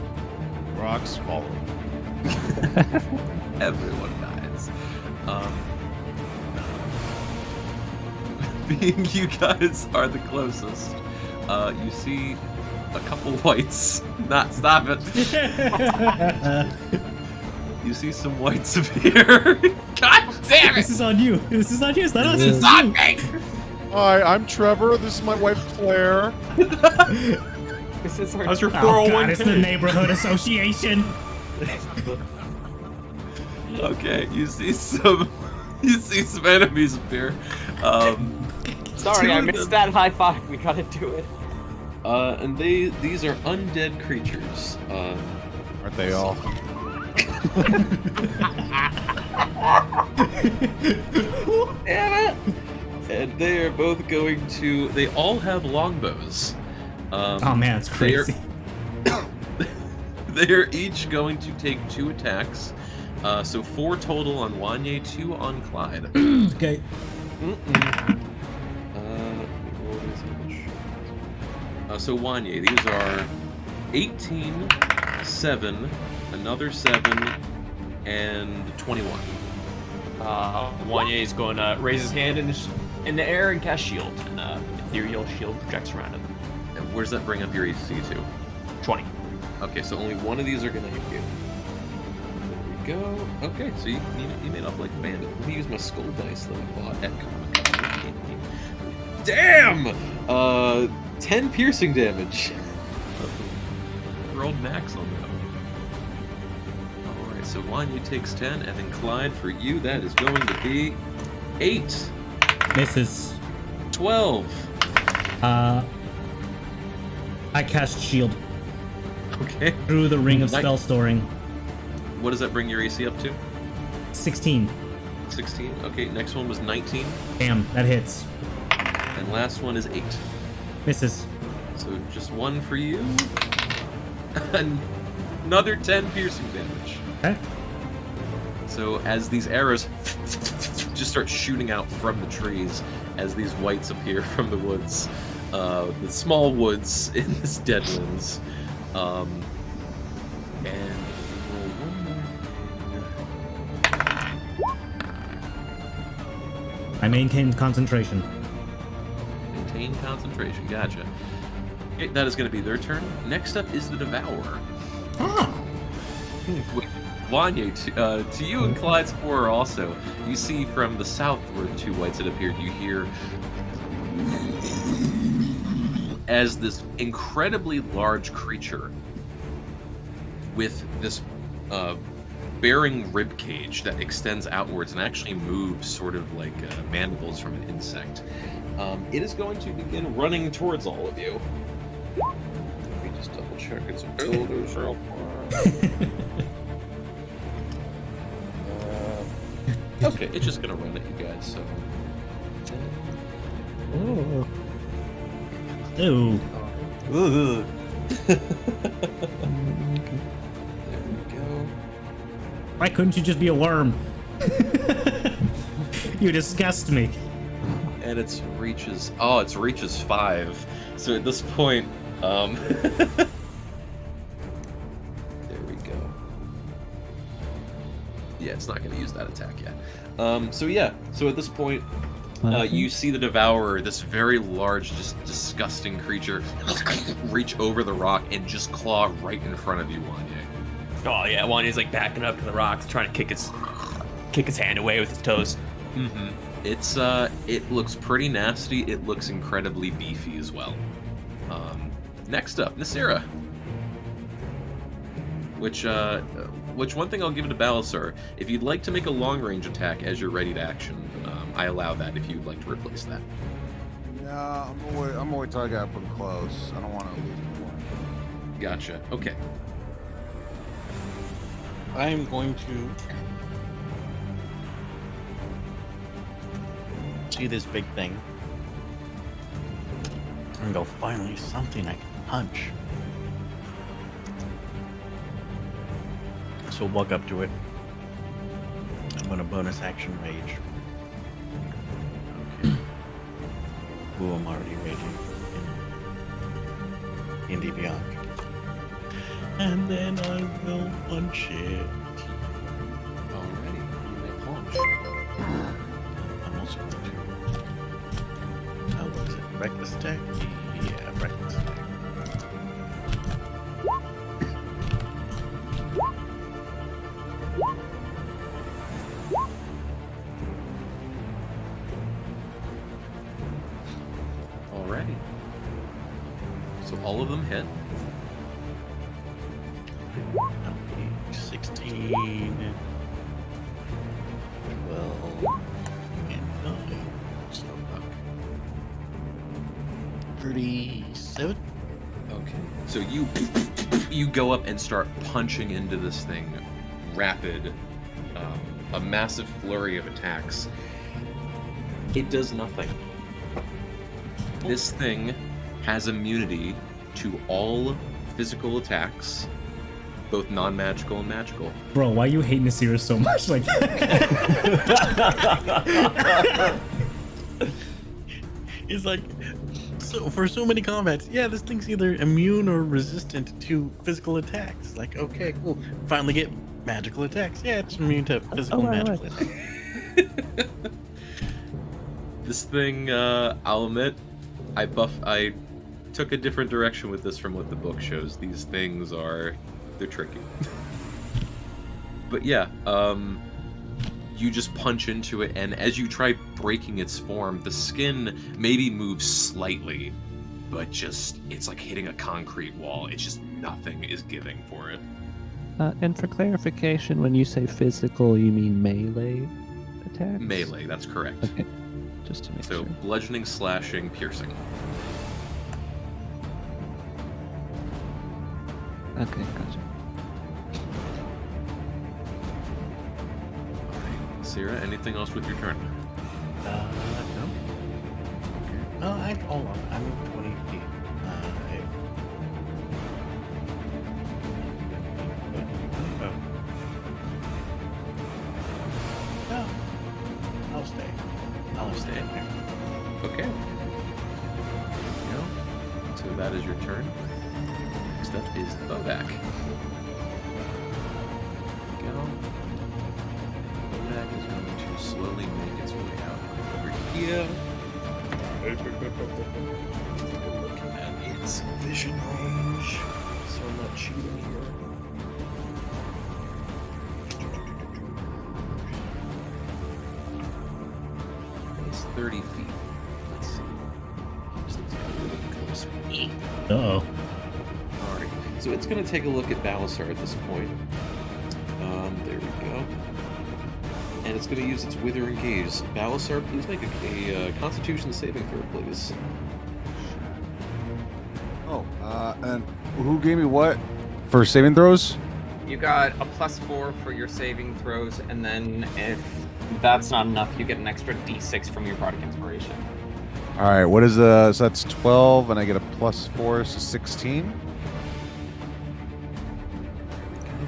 Rocks fall. Everyone dies. Being you guys are the closest, you see a couple whites. Stop it. You see some whites appear. God damn it! This is on you. This is on you. It's not us. This is It's on you. me! Hi, I'm Trevor. This is my wife Claire. This is our How's your Oh god, it's the 401k? neighborhood association. Okay, you see some enemies appear. Sorry, two I of missed them- that high five. We gotta do it. And these are undead creatures. Aren't they all? Damn it! And they are both going to. They all have longbows. Oh man, it's They are- crazy. They are each going to take 2 attacks. So 4 total on Wanye, 2 on Clyde. Okay. So Wanye, these are 18, 7, another 7, and 21. Wanye is going to raise his hand in the air and cast shield, and ethereal shield projects around him. And where's that bring up your AC to? 20. Okay, so only one of these are gonna hit you. There we go. Okay, so you made off like a bandit. Let me use my skull dice that I bought at Comic-Con. Damn! 10 piercing damage. Rolled max on them. Alright, so Wanya takes 10, and then Clyde, for you, that is going to be 8. Misses. 12. I cast shield Okay. through the ring of Nice. spell storing. What does that bring your AC up to? 16. 16. Okay, next one was 19. Damn, that hits. And last one is 8. Misses. So just 1 for you. And another 10 piercing damage. Okay. So as these arrows just start shooting out from the trees, as these whites appear from the woods, the small woods in this deadlands. And roll one more thing. I maintain concentration. Maintain concentration. Gotcha. Okay, that is going to be their turn. Next up is the Devourer. Ah. With Wanye, to you and Clyde's horror also, you see from the southward 2 whites that appeared, you hear as this incredibly large creature with this bearing rib cage that extends outwards and actually moves sort of like mandibles from an insect. It is going to begin running towards all of you. Let me just double check its abilities real quick. Okay, it's just gonna run at you guys, so. Oh. Ew. There we go. Why couldn't you just be a worm? You disgust me. And its reaches. Oh, its reaches 5. So at this point, there we go. Yeah, it's not going to use that attack yet. So yeah, so at this point, you see the Devourer, this very large, just disgusting creature, reach over the rock and just claw right in front of you, Wanye. Oh yeah, Wanya's like backing up to the rocks, trying to kick its hand away with his toes. Mm-hmm. It's it looks pretty nasty. It looks incredibly beefy as well. Next up, Nasira. Which one thing I'll give it to Balasar. If you'd like to make a long range attack as you're ready to action, I allow that if you'd like to replace that. Yeah, I'm gonna wait till I got put close. I don't want to lose more. Gotcha. Okay. I'm going to see this big thing and go, finally, something I can punch. So walk up to it. I'm going to bonus action rage. Okay. Ooh, I'm already raging in D Beyond. And then I will punch it. Alrighty, you may punch. I'm also going to. What is it? Reckless attack? Yeah, reckless attack. Alrighty. So all of them hit. 16, 12, and 9. So, 37? Okay. So you go up and start punching into this thing, rapid, a massive flurry of attacks. It does nothing. This thing has immunity to all physical attacks, both non-magical and magical. Bro, why you hate Nasira so much like that? It's like, so for so many combats, yeah, this thing's either immune or resistant to physical attacks. Like, okay, cool. Finally get magical attacks. Yeah, it's immune to physical and magical attacks. This thing, I'll admit, I took a different direction with this from what the book shows. These things they're tricky. But yeah, you just punch into it, and as you try breaking its form, the skin maybe moves slightly, but it's like hitting a concrete wall. It's just nothing is giving for it. And for clarification, when you say physical, you mean melee attacks? Melee, that's correct. Okay, just to make So sure. bludgeoning, slashing, piercing. Okay, gotcha. Sierra, anything else with your turn? No. No, hold on. I'm 20 feet. No. I'll stay. I'll stay. Okay. There you go. So that is your turn. Next up is the Bodak. Go. Bodak is going to slowly make its way out over here. Look at its vision range. So I'm not cheating here. It's 30 feet. Let's see. Just looks like a little closer. Uh-oh. Alright, so it's going to take a look at Balasar at this point. There we go. And it's going to use its Withering Gaze. Balasar, please make a Constitution saving throw, please. Oh, and who gave me what for saving throws? You got a +4 for your saving throws, and then if that's not enough, you get an extra d6 from your Bardic Inspiration. All right, what is so that's 12, and I get a +4, so 16.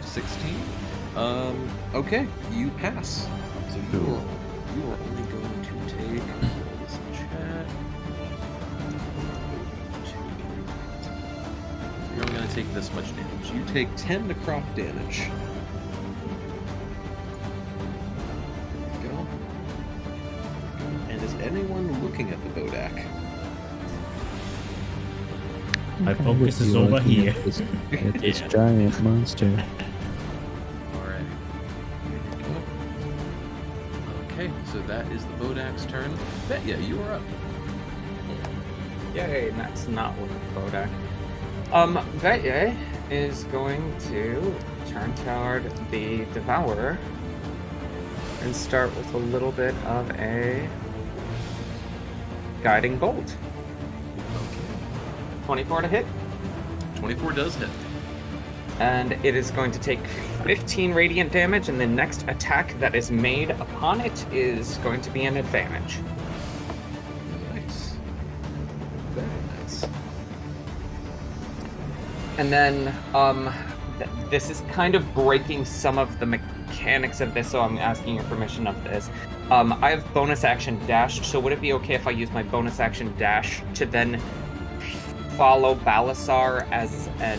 16. Okay, you pass. So you are only going to take this chat. You're only going to take this much damage. You take 10 necrotic damage. There we go. And is anyone looking at the Bodak? My focus is over here. It's giant monster. Alright. Okay, so that is the Bodak's turn. Betya, you are up. Yay, that's not what Bodak. Betye is going to turn toward the Devourer and start with a little bit of a guiding bolt. Okay. 24 to hit. 24 does hit. And it is going to take 15 radiant damage, and the next attack that is made upon it is going to be an advantage. Nice. Very nice. And then, this is kind of breaking some of the mechanics of this, so I'm asking your permission of this. I have bonus action dash, so would it be okay if I use my bonus action dash to then follow Balasar as a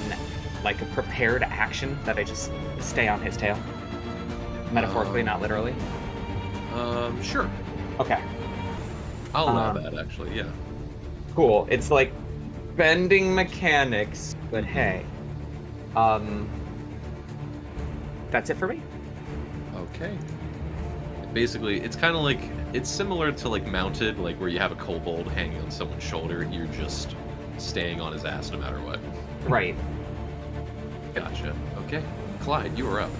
prepared action that I just stay on his tail? Metaphorically, not literally. Sure. Okay. I'll allow that, actually, yeah. Cool. It's like bending mechanics, but hey. That's it for me. Okay. Basically, it's kind of like, it's similar to like Mounted, like where you have a kobold hanging on someone's shoulder, you're just staying on his ass no matter what. Right. Gotcha. Okay. Clyde, you are up.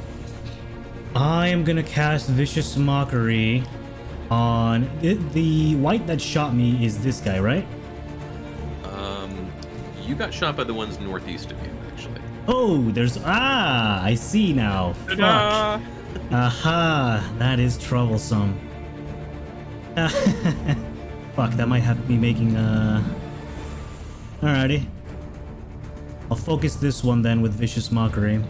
I am gonna cast Vicious Mockery on the white that shot me. Is this guy, right? You got shot by the ones northeast of you, actually. Oh, I see now. Ta-da! Fuck. Aha, that is troublesome. Fuck, that might have me making Alrighty. I'll focus this one then with Vicious Mockery.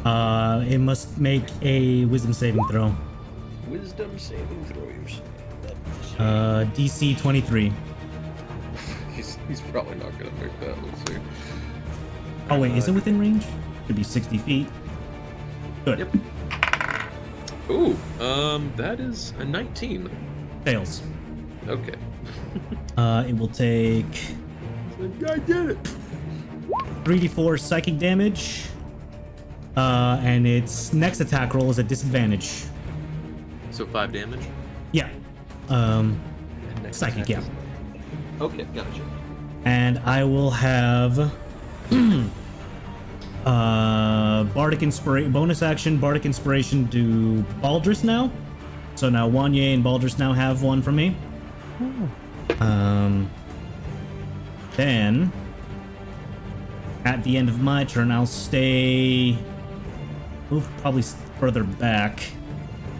It must make a Wisdom saving throw. Wisdom saving throw, DC 23. He's probably not gonna make that, let's see. Oh wait, is it within range? Should be 60 feet. Good. Yep. Ooh, that is a 19. Fails. Okay. It will take I did it! 3d4 psychic damage. And its next attack roll is a disadvantage. So 5 damage? Yeah. Psychic, yeah. Okay, gotcha. And I will have Bardic Inspiration, bonus action, Bardic Inspiration to Baldrus now. So now Wanye and Baldrus now have one from me. Then at the end of my turn, I'll move probably further back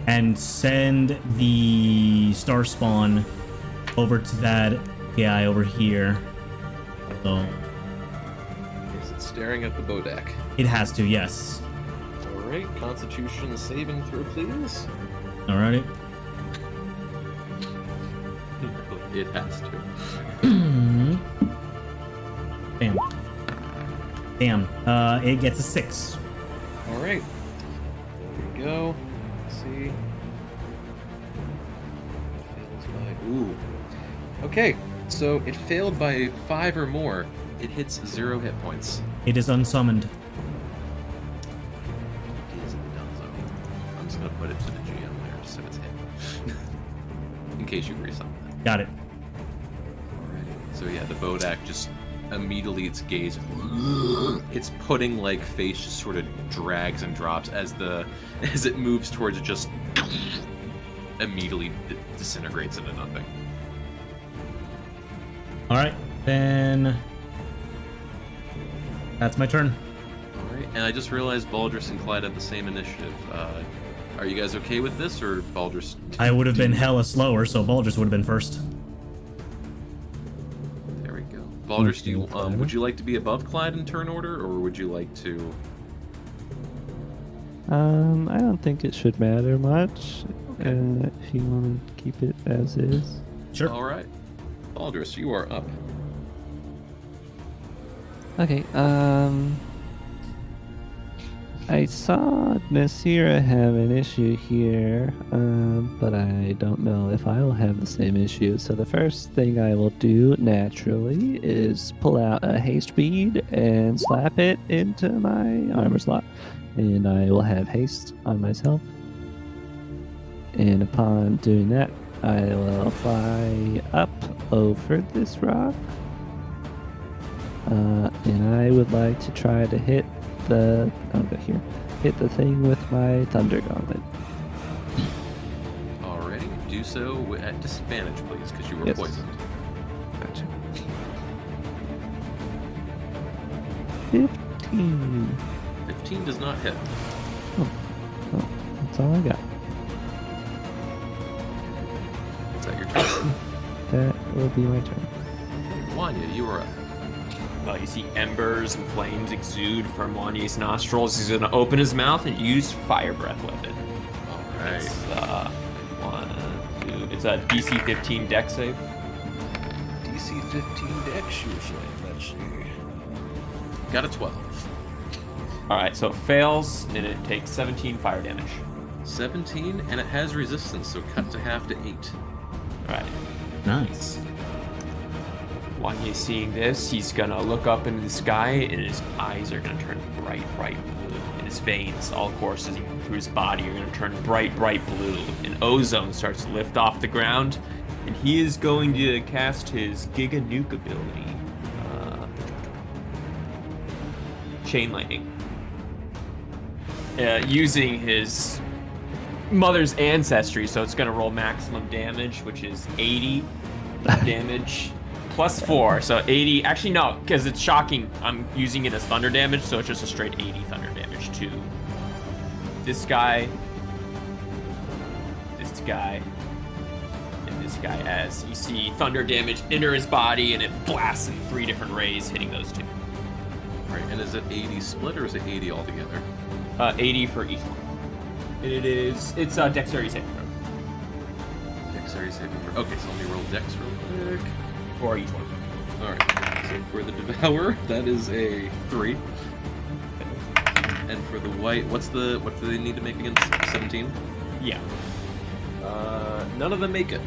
and send the Star Spawn over to that guy over here. So Is it staring at the Bodak? it has to, yes. Alright, Constitution saving throw, please. Alrighty. It has to. Damn. It gets a 6. Alright. There we go. Let's see. Fails by. Ooh. Okay, so it failed by 5 or more. It hits 0 hit points. It is unsummoned. It is donezo. I'm just gonna put it to the GM there, just so it's hit. In case you resummon it. Got it. Alrighty. So yeah, the Bodak just immediately its gaze, its pudding like face just sort of drags and drops as it moves towards it, just immediately disintegrates into nothing. Alright, then that's my turn. Alright, and I just realized Baldrus and Clyde have the same initiative. Are you guys okay with this, or Baldrus? I would have been hella slower, so Baldrus would have been first. There we go. Baldrus, would you like to be above Clyde in turn order, or would you like to? I don't think it should matter much. If you want to keep it as is. Sure. Alright. Baldrus, you are up. Okay, I saw Nasira have an issue here, but I don't know if I will have the same issue. So the first thing I will do, naturally, is pull out a haste bead and slap it into my armor slot. And I will have haste on myself. And upon doing that, I will fly up over this rock. And I would like to try to hit the thing with my Thunder Gauntlet. Alrighty, do so at disadvantage, please, because you were Yes. poisoned. Gotcha. 15. 15 does not hit. Oh, that's all I got. Is that your turn? That will be my turn. Wanya, you are up. You see embers and flames exude from Wanye's nostrils. He's gonna open his mouth and use fire breath weapon. All right. It's a DC 15 deck save. DC 15 dex usually. Let's see. Got a 12. All right, so it fails and it takes 17 fire damage. 17, and it has resistance, so cut to half to 8. All right. Nice. Wanye seeing this, he's gonna look up into the sky and his eyes are gonna turn bright blue. And his veins, all coursing through his body, are gonna turn bright blue. And ozone starts to lift off the ground, and he is going to cast his Giga Nuke ability. Chain Lightning. Using his mother's ancestry, so it's gonna roll maximum damage, which is 80 damage. Plus 4, so 80. Actually, no, because it's shocking. I'm using it as thunder damage, so it's just a straight 80 thunder damage to this guy, and this guy, as you see thunder damage enter his body, and it blasts in 3 different rays, hitting those 2. Right, and is it 80 split, or is it 80 altogether? 80 for each one. It's a dexterity saving throw. Dexterity saving throw. Okay, so let me roll dex real quick. For each one. Alright, so for the Devourer, that is a 3. And for the white, what do they need to make against 17? Yeah. None of them make it.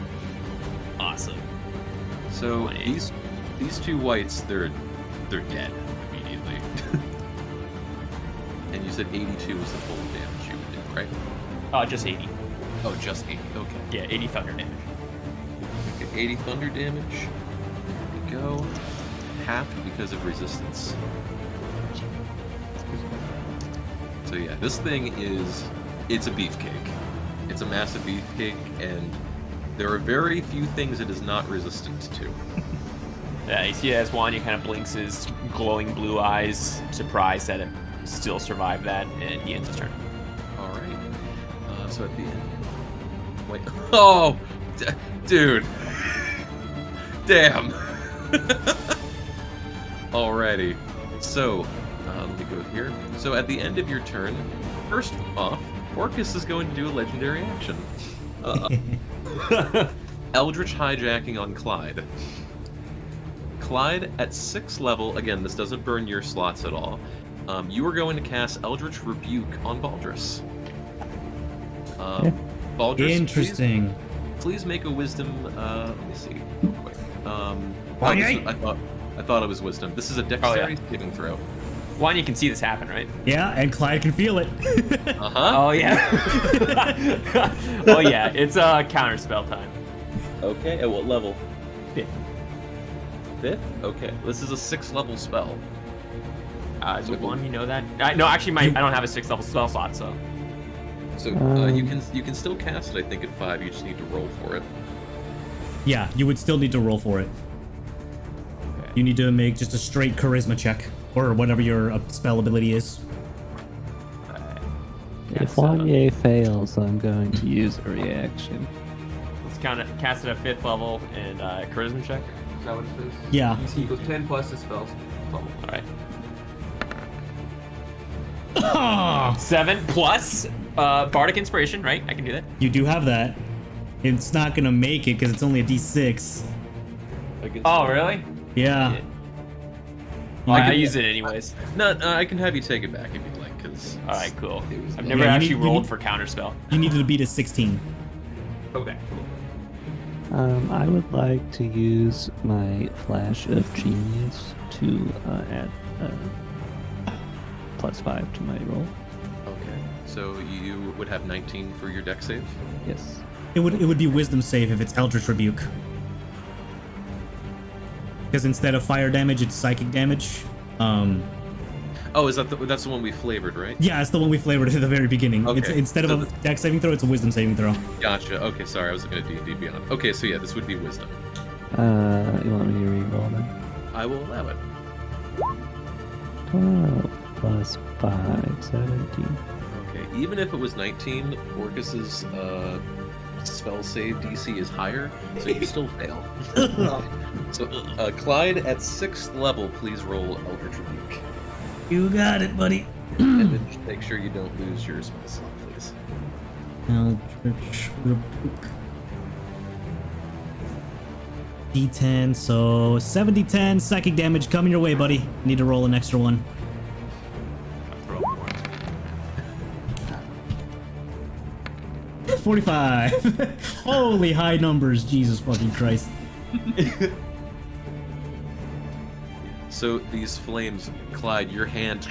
Awesome. So these 2 whites, they're dead immediately. And you said 82 was the total damage you did, right? Just 80. Oh, just 80. Okay. Yeah, 80 thunder damage. Okay, 80 thunder damage. Go halved because of resistance. So yeah, this thing it's a beefcake. It's a massive beefcake, and there are very few things it is not resistant to. Yeah, you see as Wanya kind of blinks his glowing blue eyes, surprised that it still survived that, and he ends his turn. All right. So at the end, wait. Oh, dude. Damn. Alrighty. So, let me go here. So at the end of your turn, first off, Orcus is going to do a legendary action. Eldritch hijacking on Clyde. Clyde, at 6th level, again, this doesn't burn your slots at all, you are going to cast Eldritch Rebuke on Baldrus. Baldrus, Interesting. Please make a wisdom, let me see, real quick. I thought it was wisdom. This is a dexterity saving throw. One, you can see this happen, right? Yeah, and Clyde can feel it. Oh yeah. Oh yeah, it's counter spell time. Okay, at what level? 5th. 5th? Okay, this is a 6th level spell. So one, you know that? No, actually, I don't have a 6th level spell slot, so. So you can still cast it, I think, at 5. You just need to roll for it. Yeah, you would still need to roll for it. Okay. You need to make just a straight charisma check, or whatever your spell ability is. If Wanye fails, I'm going to use a reaction. Let's cast it at 5th level and charisma check. Is that what it says? Yeah. DC equals 10 plus the spell's level. All right. 7 plus bardic inspiration, right? I can do that. You do have that. It's not gonna make it because it's only a D6. Oh, really? Yeah. Well, I use it anyways. No, I can have you take it back if you'd like, because... All right, cool. I've never actually rolled for counterspell. You needed to beat a 16. Okay. I would like to use my Flash of Genius to add +5 to my roll. Okay. So you would have 19 for your dex save? Yes. It would be Wisdom save if it's Eldritch Rebuke. Because instead of fire damage, it's psychic damage. Oh, that's the one we flavored, right? Yeah, it's the one we flavored at the very beginning. Okay. It's, instead of a dex saving throw, it's a Wisdom saving throw. Gotcha. Okay, sorry, I was looking at D&D Beyond. Okay, so yeah, this would be Wisdom. You want me to re-roll then? I will allow it. 12. plus 5, 17. Okay, even if it was 19, Orcus's spell save DC is higher, so you still fail. So, Clyde, at 6th level, please roll Eldritch Rebuke. You got it, buddy. And then just make sure you don't lose your spell slot, please. Eldritch Rebuke. D10, so 70-10 psychic damage coming your way, buddy. Need to roll an extra one. Throw more. 45. Holy high numbers, Jesus fucking Christ. So these flames, Clyde, your hand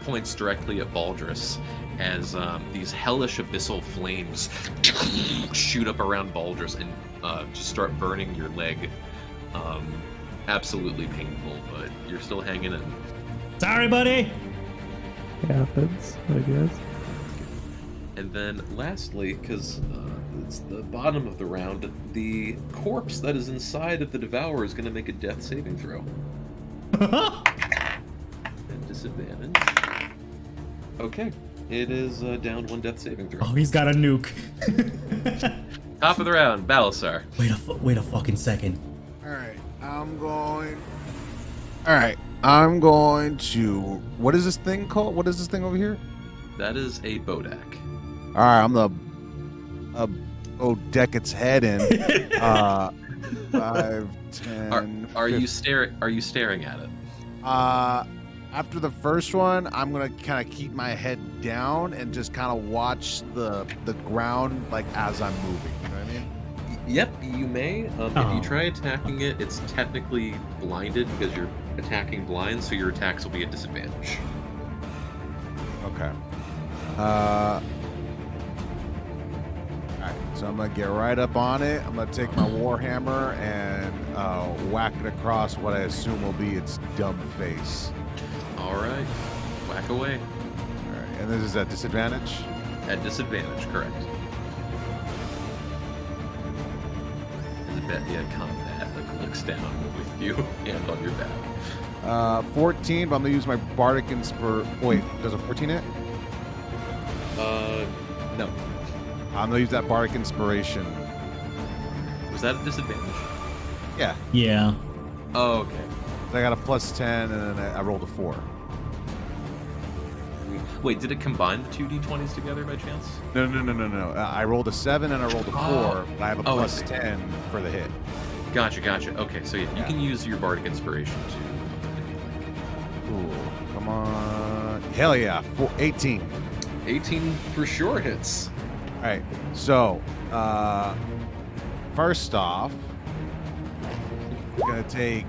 points directly at Baldrus as these hellish abyssal flames shoot up around Baldrus and just start burning your leg. Absolutely painful, but you're still hanging in. Sorry, buddy. Happens, I guess. And then lastly, because it's the bottom of the round, the corpse that is inside of the Devourer is going to make a death saving throw. At disadvantage. Okay, it is down 1 death saving throw. Oh, he's got a nuke. Top of the round, Balasar. Wait a fucking second. Alright, I'm going to... What is this thing called? What is this thing over here? That is a Bodak. Alright, I'm gonna deck its head in. 5, 10... Are you staring at it? After the first one, I'm gonna kind of keep my head down and just kind of watch the ground like as I'm moving. You know what I mean? Yep, you may. If you try attacking it, it's technically blinded because you're attacking blind, so your attacks will be at disadvantage. Okay. Alright, so I'm gonna get right up on it. I'm gonna take my warhammer and whack it across what I assume will be its dumb face. Alright, whack away. Alright, and this is at disadvantage? At disadvantage, correct. Yeah, combat looks down with you, hand on your back. 14, but I'm gonna use my bardic inspiration. Wait, does a 14 hit? No. I'm gonna use that bardic inspiration. Was that a disadvantage? Yeah. Yeah. Oh, okay. I got a plus 10, and then I rolled a 4. Wait, did it combine the 2 d20s together by chance? No. I rolled a 7 and I rolled a 4, but I have a plus 10 for the hit. Gotcha. Okay, so yeah, you can use your bardic inspiration too. Cool. Come on. Hell yeah. 18. 18 for sure hits. All right. So, first off, I'm gonna take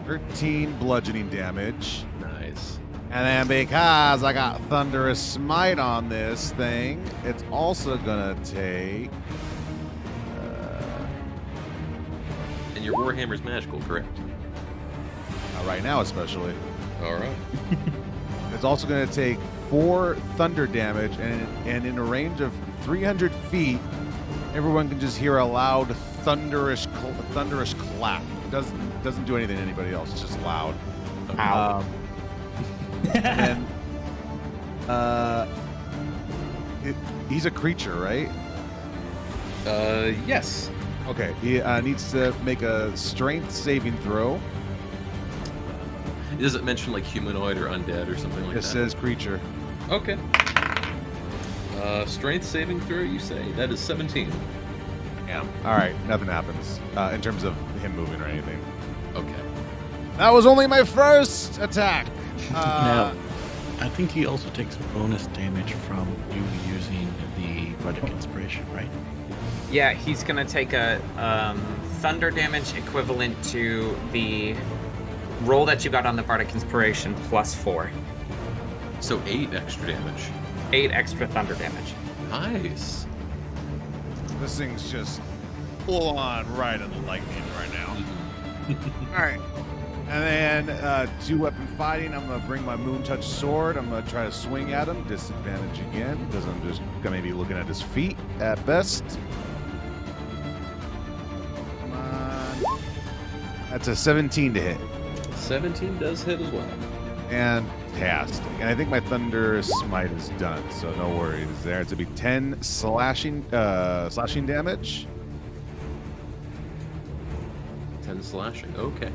13 bludgeoning damage. Nice. And then because I got Thunderous Smite on this thing, it's also gonna take... And your Warhammer's magical, correct? right now especially. Alright. It's also gonna take 4 thunder damage, and in a range of 300 feet, everyone can just hear a loud thunderous clap. It doesn't do anything to anybody else, it's just loud. Ow. And he's a creature, right? Yes. Okay, he needs to make a strength saving throw. Does it mention like humanoid or undead or something like that? It says creature. Okay. Strength saving throw, you say? That is 17. Yeah. All right, nothing happens in terms of him moving or anything. Okay. That was only my first attack. Now, I think he also takes bonus damage from you using the Bardic Inspiration, right? Yeah, he's gonna take a thunder damage equivalent to the roll that you got on the Bardic Inspiration plus 4. So 8 extra damage. 8 extra thunder damage. Nice. This thing's just full on right on the lightning right now. All right. And then 2 weapon fighting. I'm going to bring my Moon Touch sword. I'm going to try to swing at him. Disadvantage again because I'm just going to be looking at his feet at best. Come on. That's a 17 to hit. 17 does hit as well. And fantastic. And I think my Thunder Smite is done, so no worries there. It's going to be 10 slashing damage. 10 slashing. Okay.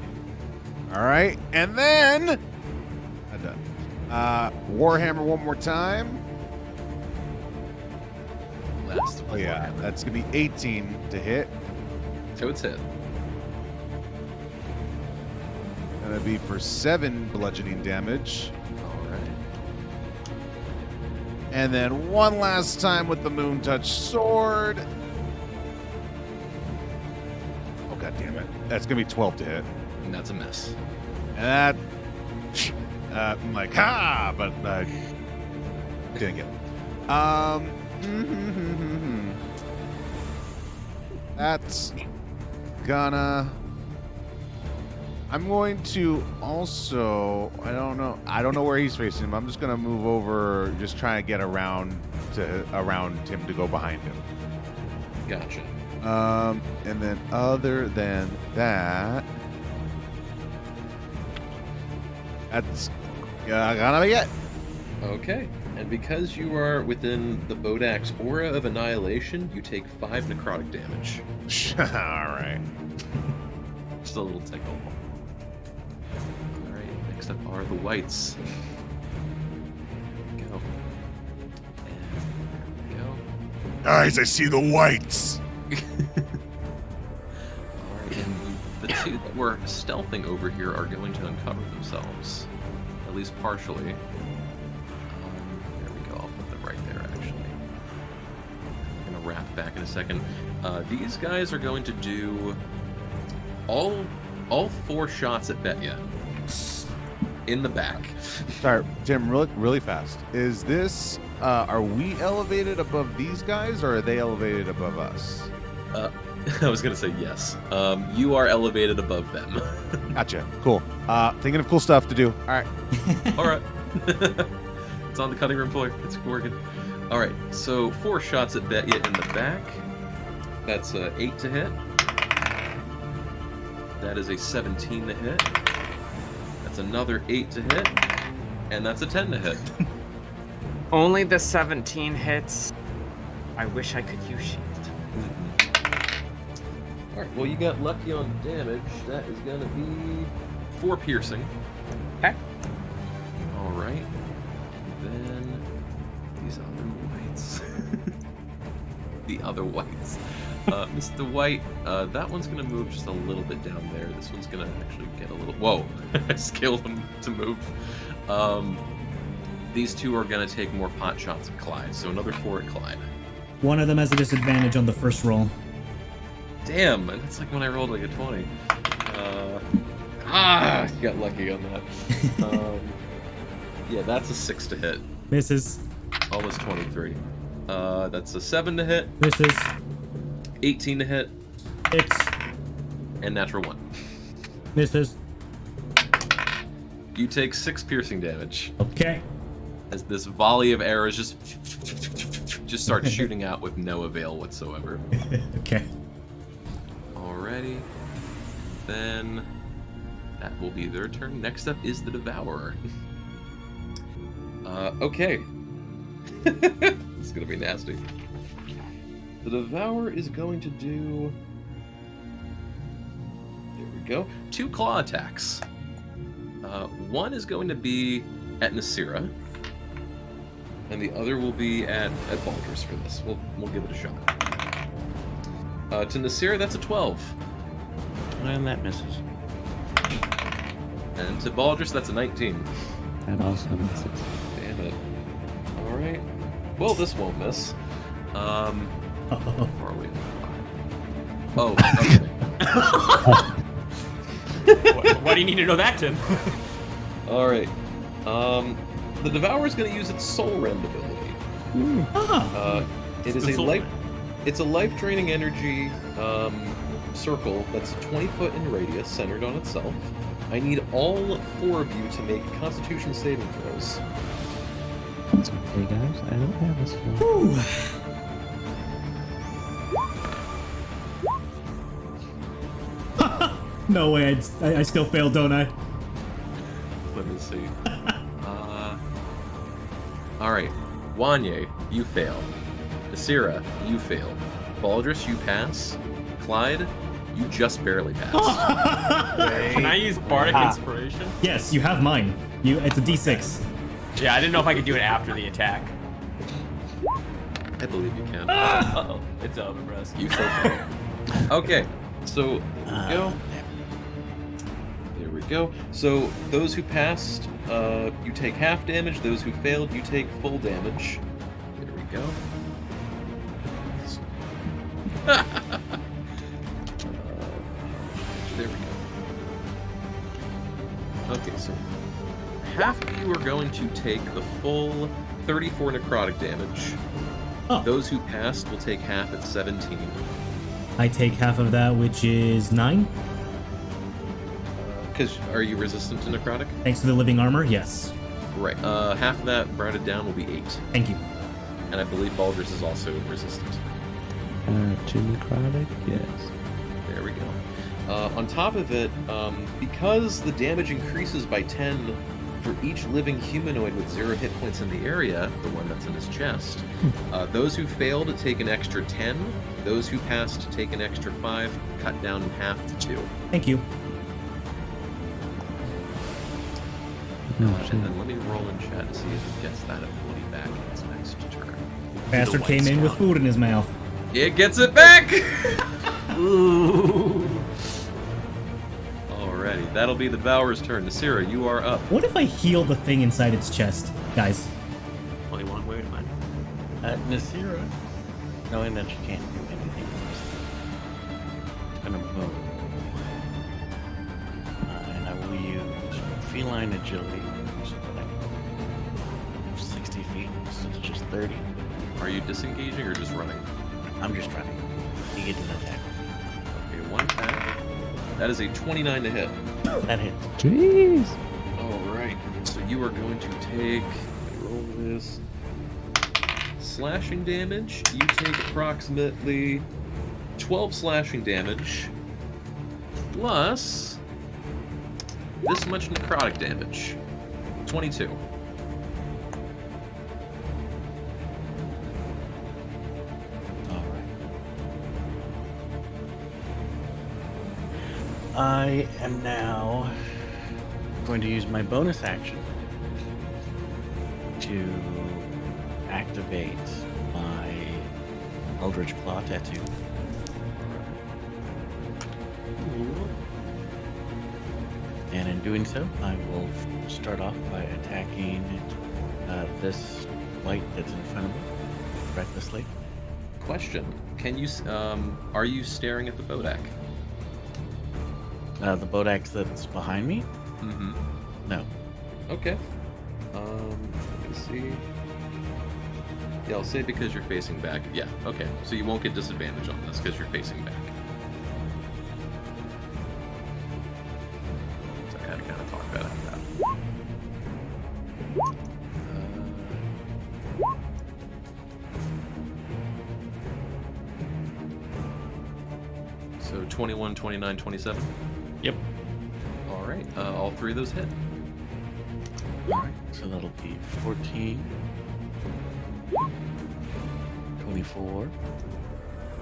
All right, and then I'm done. Warhammer one more time. Last. Oh yeah, that's gonna be 18 to hit. So it's hit. Gonna be for 7 bludgeoning damage. All right. And then one last time with the Moon Touch Sword. Oh god damn it! That's gonna be 12 to hit. And that's a miss. And that, I'm like, ha! But didn't get it. That's gonna. I'm going to also. I don't know where he's facing him. I'm just gonna move over, just trying to get around him to go behind him. Gotcha. And then other than that. That's gonna be it. Okay. And because you are within the Bodak's aura of annihilation, you take 5 necrotic damage. Alright. Just a little tickle. Alright, next up are the whites. Go. And there we go. Guys, I see the whites. Alright, and the two that were stealthing over here are going to uncover themselves. At least partially. There we go, I'll put them right there, actually. I'm going to wrap back in a second. These guys are going to do all 4 shots at Betya. In the back. Sorry, Tim, really fast. Is this, are we elevated above these guys, or are they elevated above us? I was going to say yes. You are elevated above them. Gotcha. Cool. Thinking of cool stuff to do. All right. All right. It's on the cutting room floor. It's working. All right. So 4 shots at Betya in the back. That's 8 to hit. That is a 17 to hit. That's another 8 to hit. And that's a 10 to hit. Only the 17 hits. I wish I could use shield. Alright, well, you got lucky on damage. That is going to be 4 piercing. Okay. Alright. Then these other whites. The other whites. Mr. White, that one's going to move just a little bit down there. This one's going to actually get a little... Whoa! I scaled them to move. These two are going to take more pot shots at Clyde, so another 4 at Clyde. One of them has a disadvantage on the first roll. Damn, that's like when I rolled like a 20. You got lucky on that. Yeah, that's a 6 to hit. Misses. Almost 23. That's a 7 to hit. Misses. 18 to hit. Hits. And natural 1. Misses. You take 6 piercing damage. Okay. As this volley of arrows just starts shooting out with no avail whatsoever. Okay. Alrighty. Then that will be their turn. Next up is the Devourer. Okay. This is gonna be nasty. The Devourer is going to do... There we go. 2 claw attacks. One is going to be at Nasira, and the other will be at Baldur's for this. We'll give it a shot. To Nasira, that's a 12. And that misses. And to Baldur's, that's a 19. That also misses. Damn it. Alright. Well, this won't miss. How far away? Oh, okay. Why do you need to know that, Tim? Alright. The Devourer is going to use its Soul Rend ability. It is It's a life-draining energy circle that's 20 foot in radius, centered on itself. I need all 4 of you to make Constitution saving throws. It's okay, guys. I don't have this one. No way, I still failed, don't I? Let me see. All right. Wanye, you fail. Asira, you fail. Baldrus, you pass. Clyde, you just barely pass. Can I use Bardic Inspiration? Yes, you have mine. It's a D6. Yeah, I didn't know if I could do it after the attack. I believe you can. Uh-oh. It's over, bros. You still fail. Okay, so there we go. There we go. So those who passed, you take half damage. Those who failed, you take full damage. There we go. There we go. Okay, so half of you are going to take the full 34 necrotic damage. Oh. Those who passed will take half at 17. I take half of that, which is 9. Because are you resistant to necrotic? Thanks to the living armor, yes. Right. Half of that rounded down will be 8. Thank you. And I believe Baldrus is also resistant. To necrotic, yes. There we go. On top of it, because the damage increases by 10 for each living humanoid with 0 hit points in the area, the one that's in his chest, those who failed take an extra 10. Those who passed take an extra 5, cut down in half to 2. Thank you. And then let me roll in chat to see if he gets that ability back in his next turn. Bastard came in with food in his mouth. It gets it back! Ooh. Alrighty, that'll be the Devourer's turn. Nasira, you are up. What if I heal the thing inside its chest, guys? Only one way to mind. Nasira, knowing that you can't do anything, is gonna move. And I will use feline agility. So that I can 60 feet, so it's just 30. Are you disengaging or just running? I'm just running. You get an attack. Okay, one attack. That is a 29 to hit. That hits. Jeez. Alright, so you are going to take, roll this, slashing damage. You take approximately 12 slashing damage, plus this much necrotic damage, 22. I am now going to use my bonus action to activate my Eldritch Claw Tattoo. And in doing so, I will start off by attacking this white that's in front of me recklessly. Question, can you, are you staring at the Bodak? The boat axe that's behind me? Mm-hmm. No. Okay. Let me see. Yeah, I'll say because you're facing back. Yeah, okay. So you won't get disadvantage on this because you're facing back. So I had to kind of talk about it like that. So 21, 29, 27? Yep. All right. All three of those hit. Alright, so that'll be 14, 24,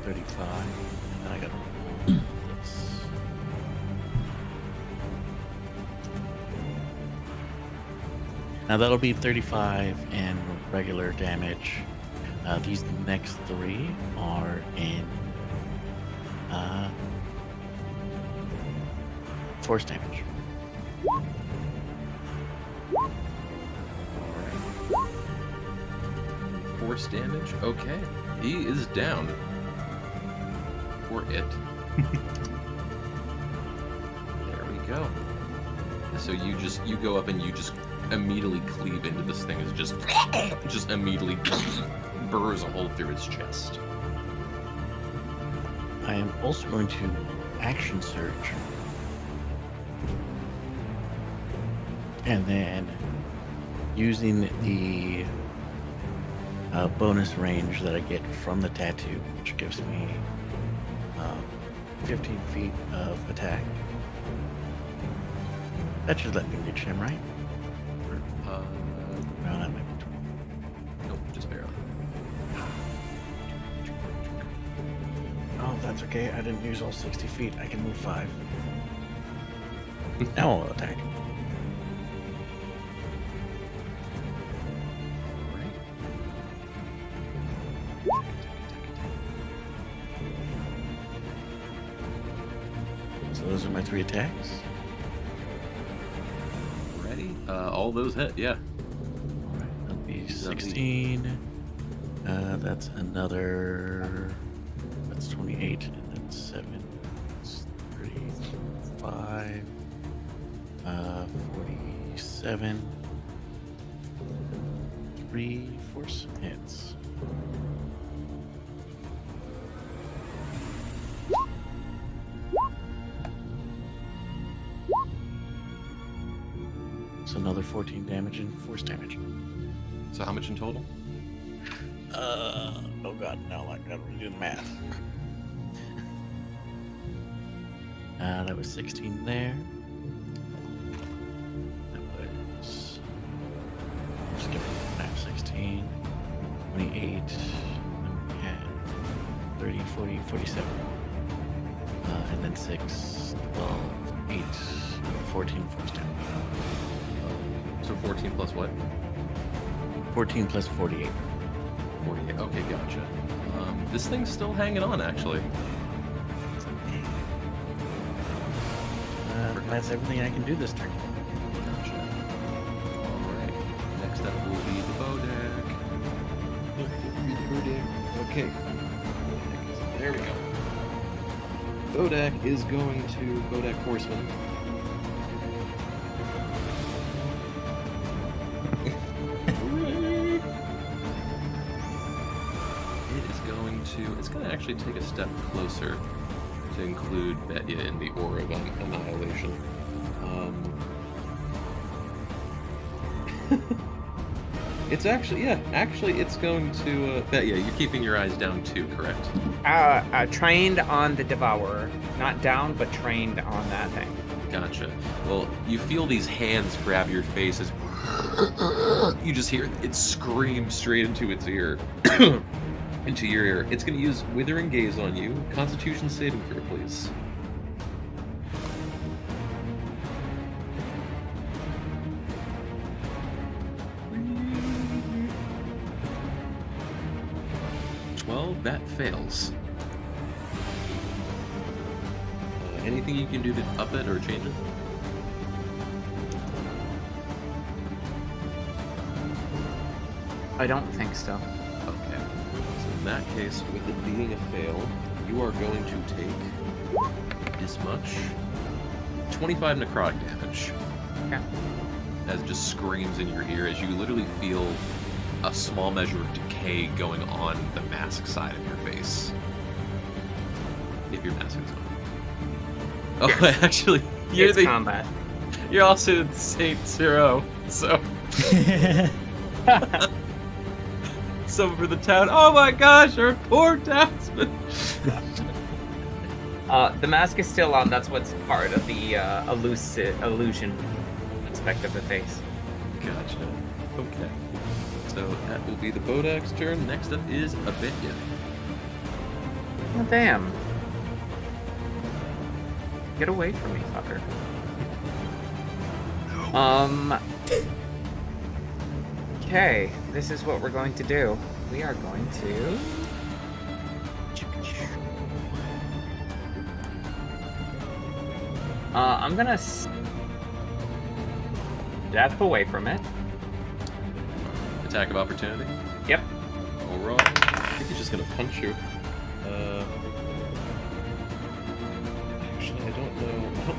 35, and then I gotta roll this. Now that'll be 35 in regular damage. These next three are in force damage. Force damage? Okay. He is down. Or it. There we go. So you go up and you just immediately cleave into this thing. It just immediately burrows a hole through its chest. I am also going to action surge. And then using the bonus range that I get from the tattoo, which gives me 15 feet of attack. That should let me reach him, right? No, that might be That's okay. I didn't use all 60 feet. I can move 5. Now I'll attack. So those are my 3 attacks. Ready? All those hit, yeah. That'll be 16. That's another. That's 28, and then 7. It's 35. 47. 3 force hits. So another 14 damage and force damage. So how much in total? Oh god, no, I gotta redo the math. That was 16 there. That was. Just give it back 16, 28, yeah, 30, 40, 47. And then 6, 12, 8, 14 force damage. So 14 plus what? 14 plus 48. 48. Okay, gotcha. This thing's still hanging on, actually. That's everything I can do this turn. Gotcha. Alright. Next up will be the Bodak. Okay. There we go. Bodak is going to Bodak Horseman. It's going to actually take a step closer to include Betya in the Aura of Annihilation. It's actually, it's going to, Betya, you're keeping your eyes down too, correct? Trained on the Devourer. Not down, but trained on that thing. Gotcha. Well, you feel these hands grab your face as you just hear it scream straight into its ear. Into your ear. It's going to use Withering Gaze on you. Constitution saving throw, please. Well, that fails. Anything you can do to up it or change it? I don't think so. Okay. So in that case, with it being a fail, you are going to take this much. 25 necrotic damage. Okay. As it just screams in your ear as you literally feel a small measure of decay going on the mask side of your face. If your mask is on. Oh, Yes. Actually, you're It's combat. You're also Saint Zero, so. So for the town, oh my gosh, our poor townsman. The mask is still on. That's what's part of the illusion aspect of the face. Gotcha. Okay. So that will be the Bodak's turn. Next up is Abitya. Oh, damn. Get away from me, fucker. Okay, this is what we're going to do. We are going to... I'm gonna step away from it. Attack of opportunity. Yep. Alright. I think he's just gonna punch you. Actually, I don't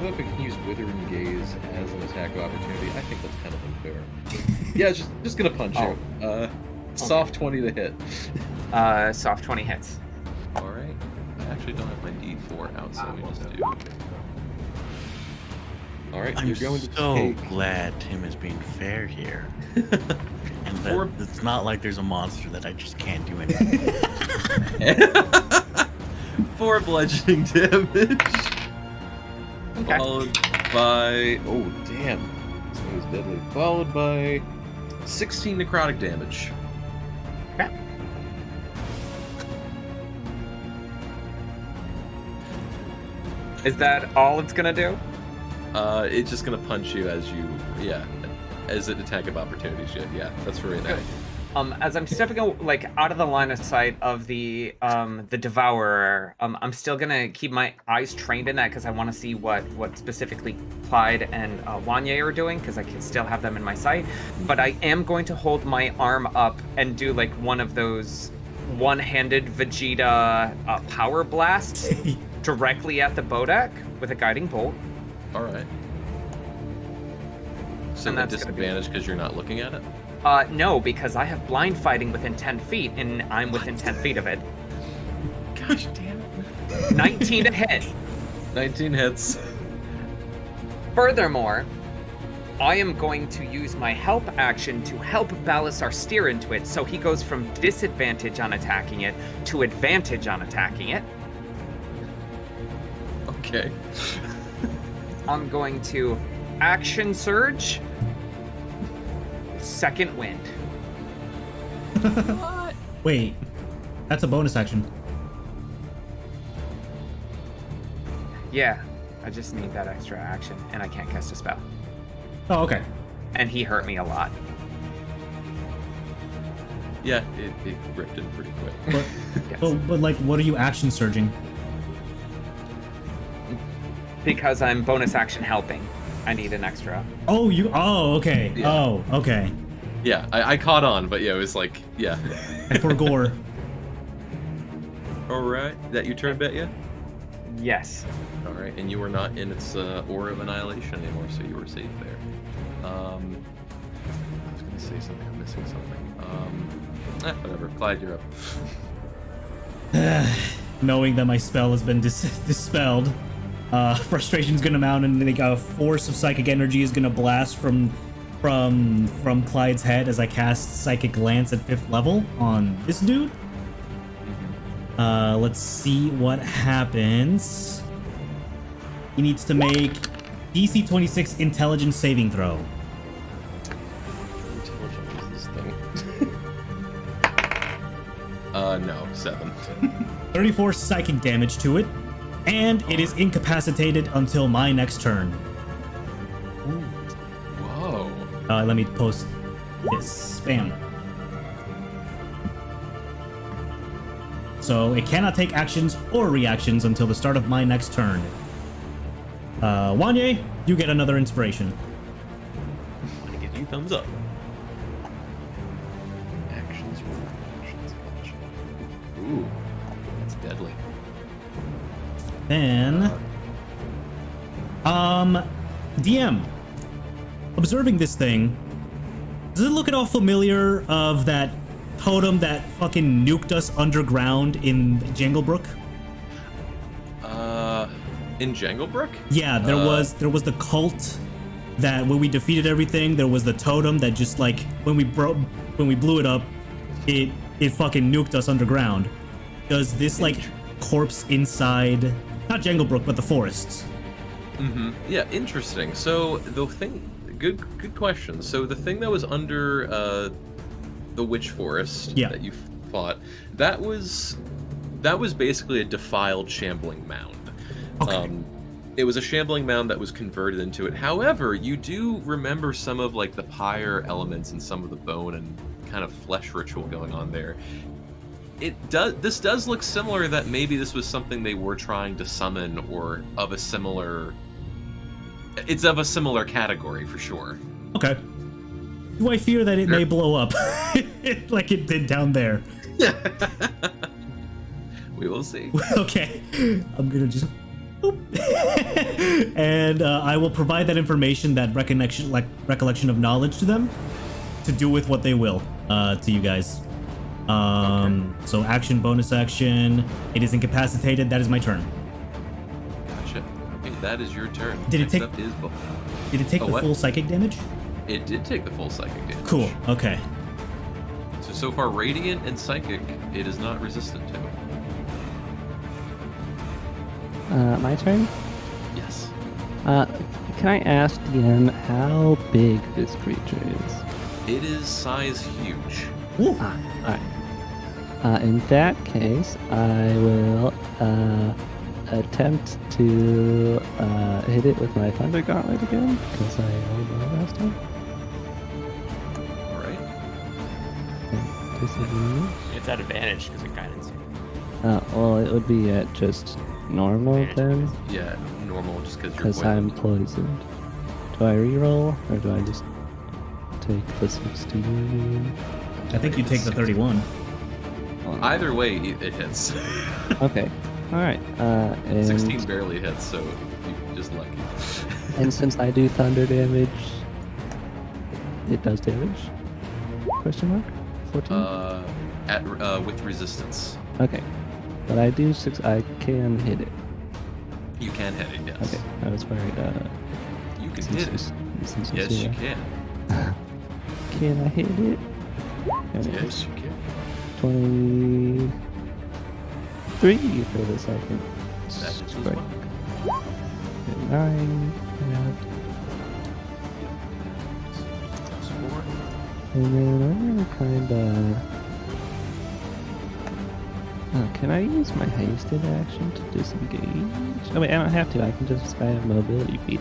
know if I can use Withering Gaze as an attack of opportunity. I think that's kind of unfair. Yeah, just gonna punch you. Soft 20 to hit. Soft 20 hits. Alright. I actually don't have my D4 out, so we just do. Alright, I'm you're going to so take... glad Tim is being fair here. And that it's not like there's a monster that I just can't do anything. 4 bludgeoning damage. Okay. Followed by... Oh, damn. This thing is deadly. Followed by 16 necrotic damage. Okay. Is that all it's gonna do? It's just gonna punch you as an attack of opportunity shit. Yeah, that's for right now. As I'm stepping out of the line of sight of the Devourer, I'm still gonna keep my eyes trained in that because I want to see what specifically Clyde and Wanye are doing because I can still have them in my sight. But I am going to hold my arm up and do like one of those one-handed Vegeta power blasts directly at the Bodak with a guiding bolt. All right. So And at that's gonna be- disadvantage because you're not looking at it. No, because I have blind fighting within 10 feet, and I'm within 10 feet of it. Gosh damn it. 19 to hit. 19 hits. Furthermore, I am going to use my help action to help Balasar steer into it, so he goes from disadvantage on attacking it to advantage on attacking it. Okay. I'm going to action surge, second wind. Wait, that's a bonus action. Yeah, I just need that extra action, and I can't cast a spell. Oh, okay. And he hurt me a lot. Yeah, it ripped in pretty quick. But, Yes. but like, what are you action surging? Because I'm bonus action helping. I need an extra. Oh, you. Oh, okay. Yeah. Oh, okay. Yeah, I caught on, but yeah, it was like, yeah. For gore. All right, that your turn, bet yeah? Yes. All right, and you were not in its aura of annihilation anymore, so you were safe there. I was gonna say something, I'm missing something. Whatever. Clyde, you're up. Knowing that my spell has been dispelled, frustration's gonna mount, and like a force of psychic energy is gonna blast from Clyde's head as I cast Psychic Lance at 5th level on this dude. Let's see what happens. He needs to make DC 26 Intelligence saving throw. Intelligent is this thing. No, 7. 34 psychic damage to it, and it is incapacitated until my next turn. Whoa. Let me post this. Bam. So it cannot take actions or reactions until the start of my next turn. Wanye, you get another inspiration. I give you thumbs up. Actions, reactions, gotcha. Ooh, that's deadly. Then, DM, observing this thing, does it look at all familiar of that totem that fucking nuked us underground in Janglebrook? In Janglebrook? Yeah, there was the cult that when we defeated everything, there was the totem that just like when we blew it up, it fucking nuked us underground. Does this like corpse inside not Janglebrook but the forests? Mm-hmm. Yeah, interesting. So the thing, good question. So the thing that was under the Witch Forest that you fought, that was basically a defiled shambling mound. Okay. It was a shambling mound that was converted into it. However, you do remember some of like the pyre elements and some of the bone and kind of flesh ritual going on there. This does look similar that maybe this was something they were trying to summon or of a similar. It's of a similar category for sure. Okay. Do I fear that it may blow up like it did down there? We will see. Okay. I'm gonna just. And I will provide that information, that recollection of knowledge to them, to do with what they will to you guys. So action, bonus action. It is incapacitated. That is my turn. Gotcha. Okay, that is your turn. Did it Next take? up is Did it take the full psychic damage? It did take the full psychic damage. Cool. Okay. So far, radiant and psychic, it is not resistant to. My turn? Yes. Can I ask DM how big this creature is? It is size huge. Alright. In that case, I will attempt to hit it with my Thunder Gauntlet again, because I rolled well last time. All right. Disadvantage. It's at advantage because of guidance. Well, it would be at just normal then, Yeah, normal, just because you're because I'm poisoned. Do I reroll, or do I just take the 16? I think you take the 31. Either way, it hits. Okay. All right. And 16 barely hits, so you're just lucky. And since I do thunder damage, it does damage? Question mark? 14? With resistance. Okay. But I do I can hit it. You can hit it, yes. Okay. I was worried. You can since hit it. since Yes, you can. Can I hit it? Yes, you can. 23 for the second That is strike. well. 9. Yeah. That's 4. And then I'm gonna kinda... can I use my hasted action to disengage? Oh wait, I don't have to. I can just... I have mobility feat.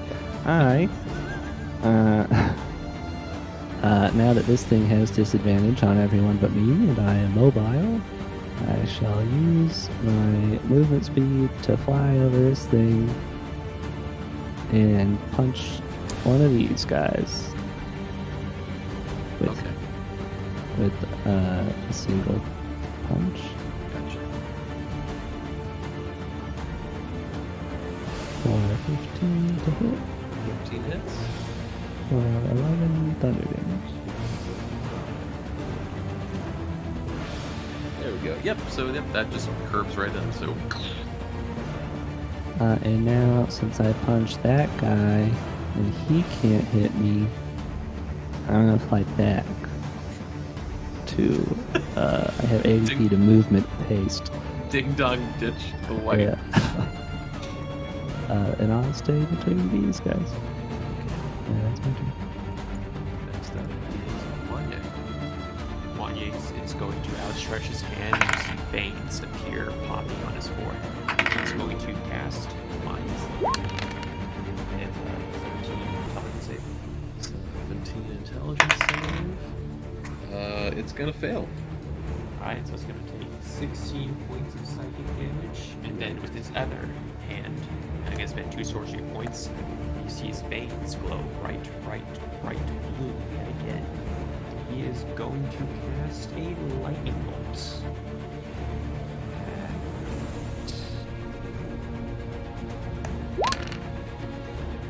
Now that this thing has disadvantage on everyone but me, and I am mobile, I shall use my movement speed to fly over this thing and punch one of these guys with a single punch. Gotcha. For 15 to hit. 15 hits. For 11 thunder damage. There we go. Yep, so that just curves right in, so... And now, since I punched that guy, and he can't hit me, I'm gonna fly back to, I have 80 feet of movement paced. Ding dong ditch the light. Yeah. And I'll stay between these guys. Yeah, that's my turn. Next up is Wanye. Wanye is going to outstretch his hand and you see veins appear popping on his forehead. He's going to cast Minds. It's a 17 intelligence save. 17 intelligence save. It's gonna fail. Alright, so it's going to take 16 points of psychic damage, and then with his other hand, I'm going to spend 2 sorcery points. You see his veins glow bright blue yet again. He is going to cast a lightning bolt.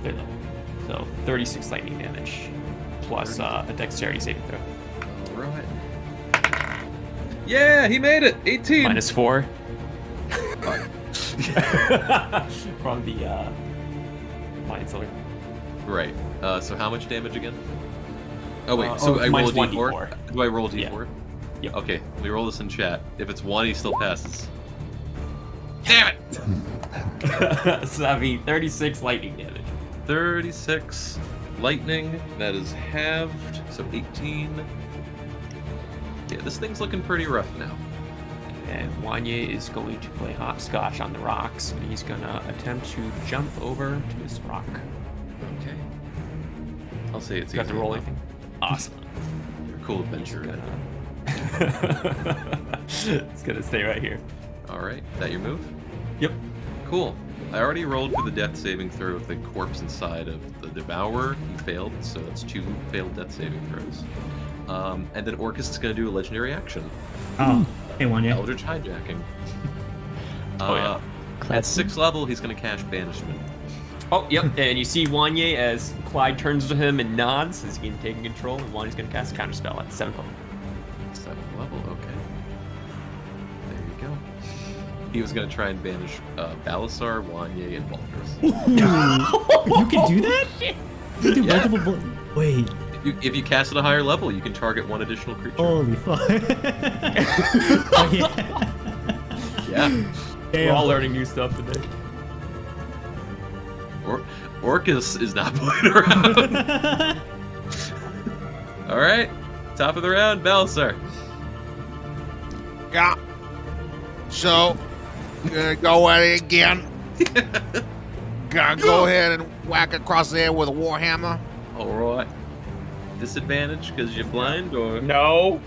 Third level. So 36 lightning damage, plus a dexterity saving throw. Alright. Yeah, he made it! 18! Minus 4. From the Mind Solar. Right. So how much damage again? Oh wait, so I roll a mine's d4? 1d4. Do I roll a d4? Yeah. Yep. Okay, we roll this in chat. If it's 1, he still passes. Damn it! So that'd be 36 lightning damage. 36 lightning, that is halved, so 18. Yeah, this thing's looking pretty rough now. And Wanye is going to play hopscotch on the rocks, and he's gonna attempt to jump over to this rock. Okay. I'll say it's You got easy to roll enough. anything? Awesome. You're a cool adventurer. It's gonna stay right here. Alright, that your move? Yep. Cool. I already rolled for the death saving throw of the corpse inside of the Devourer. He failed, so that's 2 failed death saving throws. And then Orcus is going to do a legendary action. Oh, hey, Wanya. Eldritch hijacking. Yeah. At 6th level, he's going to cast Banishment. Oh, yep. And you see Wanye as Clyde turns to him and nods as he's taking control, and Wanye's gonna cast a counterspell at 7th level. 7th level, okay. There you go. He was going to try and banish Balasar, Wanye, and Balthus. You can do that? You do Yeah. multiple... Wait. If you cast at a higher level, you can target 1 additional creature. Holy fuck. Oh, yeah. Yeah. We're all learning new stuff today. Orcus is not playing around. All right, top of the round, Balasar. Yeah. So, gonna go at it again. Gonna go ahead and whack across the head with a warhammer. All right. Disadvantage because you're blind, or No.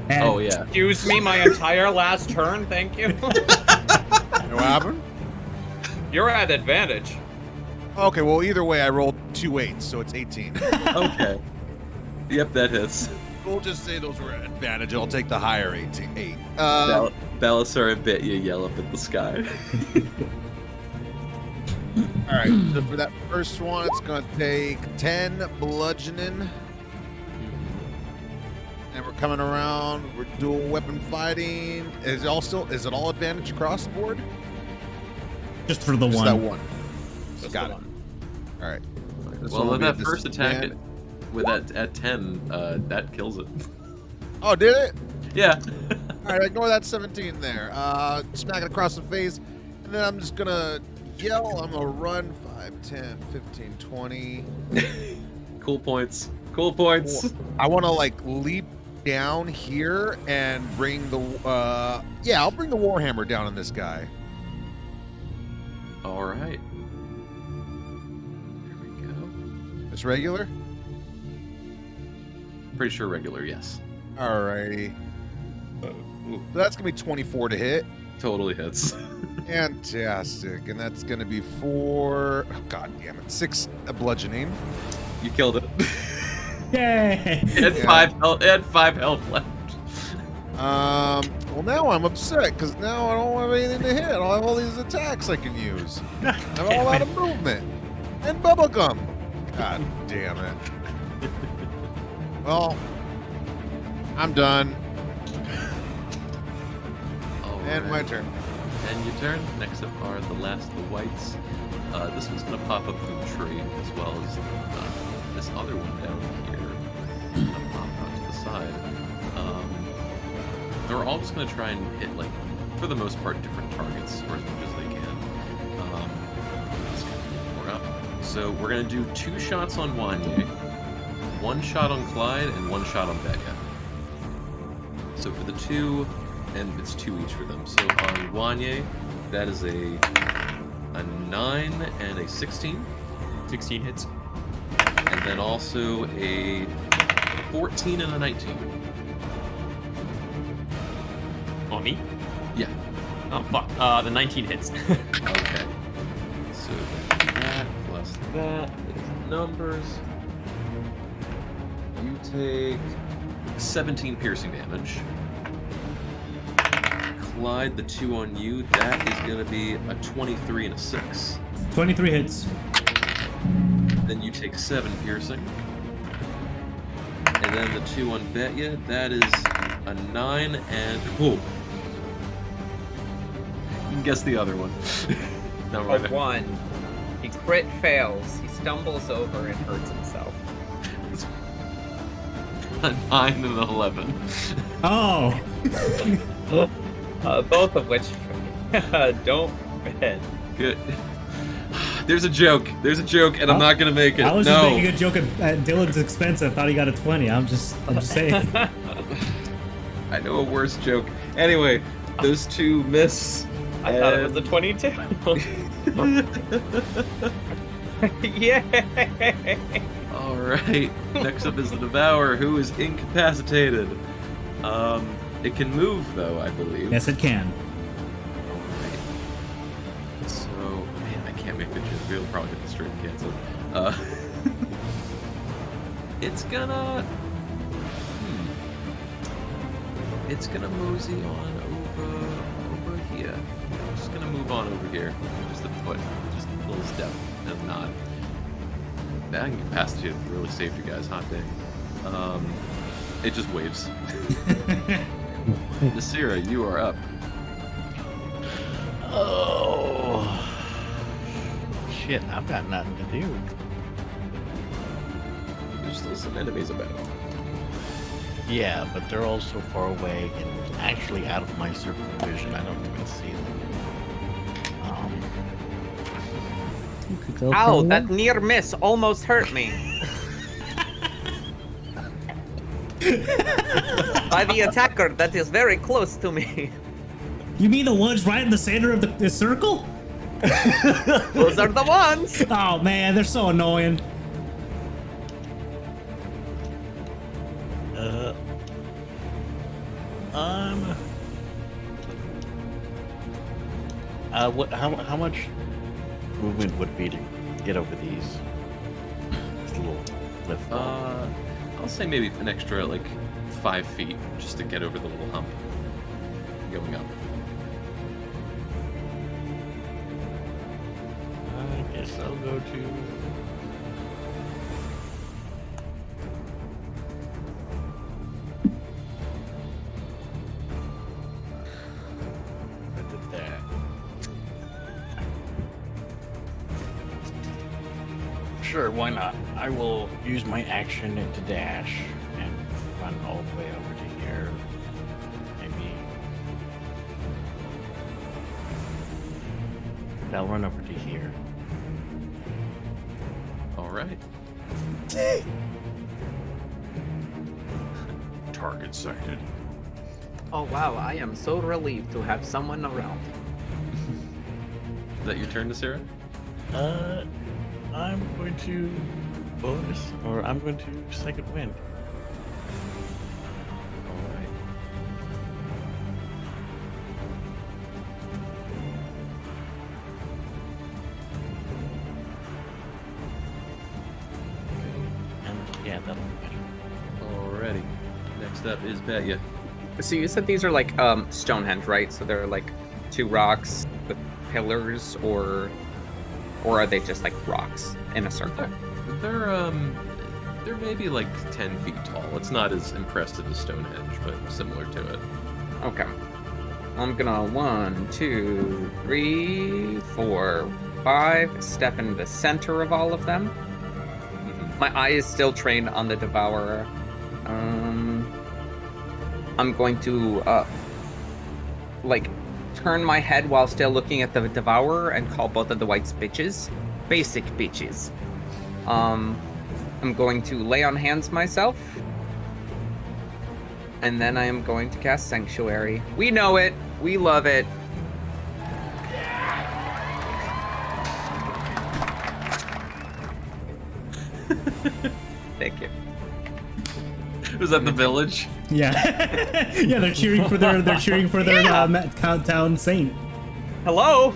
And Oh yeah. Excuse me, my entire last turn, thank you. What happened? You're at advantage. Okay, well, either way, I rolled 2 8s, so it's 18. Okay. Yep, that hits. We'll just say those were at advantage. I'll take the higher 8. Balisar bit you yell up at the sky. All right, so for that first one, it's going to take 10 bludgeoning. And we're coming around. We're dual weapon fighting. Is it all advantage across the board? just for the Just one. that one. Just Got the it. one. All right. This Well, one will with be a that first attack disadvantage. with that at 10, that kills it. Oh, did it? Yeah. All right, ignore that 17 there. Smack it across the face. And then I'm just going to yell. I'm going to run 5, 10, 15, 20. Cool points. Cool points. I want to, like, leap down here and bring the... I'll bring the Warhammer down on this guy. All right. There we go. It's regular? Pretty sure regular, yes. All righty. So that's going to be 24 to hit. Totally hits. Fantastic. And that's going to be 4... Oh, God damn it. 6 bludgeoning. You killed it. Yay! It had Yeah. 5 health. It had 5 health left. Well, now I'm upset because now I don't have anything to hit. I don't have all these attacks I can use. I have all out of movement and bubblegum. God damn it. Well, I'm done. All And my right. turn. And your turn. Next up are the last of the whites. This one's going to pop up from the tree, as well as this other one down here. Gonna pop out to the side. They're all just going to try and hit, like, for the most part, different targets, or as much as they can. Just gonna move more up. So we're going to do 2 shots on Wanye, 1 shot on Clyde, and 1 shot on Becca. So for the 2, and it's 2 each for them. So on Wanye, that is a 9 and a 16. 16 hits. And then also a 14 and a 19. On me? Yeah. Oh, fuck. The 19 hits. Okay. So that plus that is numbers. You take 17 piercing damage. Clyde, the 2 on you, that is going to be a 23 and a 6. 23 hits. Then you take 7 piercing. And then the 2 on Betya, that is a 9 and... Oh! You can guess the other one. No, A 1. He crit fails. He stumbles over and hurts himself. A 9 and an 11. Oh! Both of which don't hit. Good. There's a joke. There's a joke, and I'm not gonna make it. I was no. just making a joke at Dylan's expense. I thought he got a 20. I'm just saying. I know a worse joke. Anyway, those 2 miss. I thought it was a 22. Yay! All right. Next up is the Devourer, who is incapacitated. It can move though, I believe. Yes, it can. Alright. So, man, I can't make the joke. We'll probably get the stream canceled. It's gonna... It's gonna mosey on over here. Just gonna move on over here. Just a foot. Just a little step and a nod. That incapacitated really saved you guys, hot day. It just waves. Nasira, you are up. Oh. Shit, I've got nothing to do. There's still some enemies about. Yeah, but they're all so far away and actually out of my circle of vision. I don't even see them. You could go Ow, for that one. near miss almost hurt me. By the attacker that is very close to me. You mean the ones right in the center of the circle? Those are the ones. Oh man, they're so annoying. How much movement would it be to get over these? This little lift. I'll say maybe an extra like 5 feet just to get over the little hump going up. I guess I'll go to. Sure, why not? I will use my action to dash and run all the way over to here. Maybe. I'll run over to here. All right. Target sighted. Oh wow, I am so relieved to have someone around. Is that your turn, Nasira? I'm going to bonus, or I'm going to second wind. All right. And yeah, that'll be better. Alrighty. Next up is Betya. So you said these are like Stonehenge, right? So they're like two rocks with pillars, or are they just like rocks in a circle? They're maybe like 10 feet tall. It's not as impressive as Stonehenge, but similar to it. Okay. I'm gonna 1, 2, 3, 4, 5 step into the center of all of them. My eye is still trained on the Devourer. I'm going to like turn my head while still looking at the Devourer and call both of the whites bitches. Basic bitches. I'm going to lay on hands myself. And then I am going to cast Sanctuary. We know it. We love it. Thank you. Was that the village? Yeah. Yeah, they're cheering for their town saint. Hello.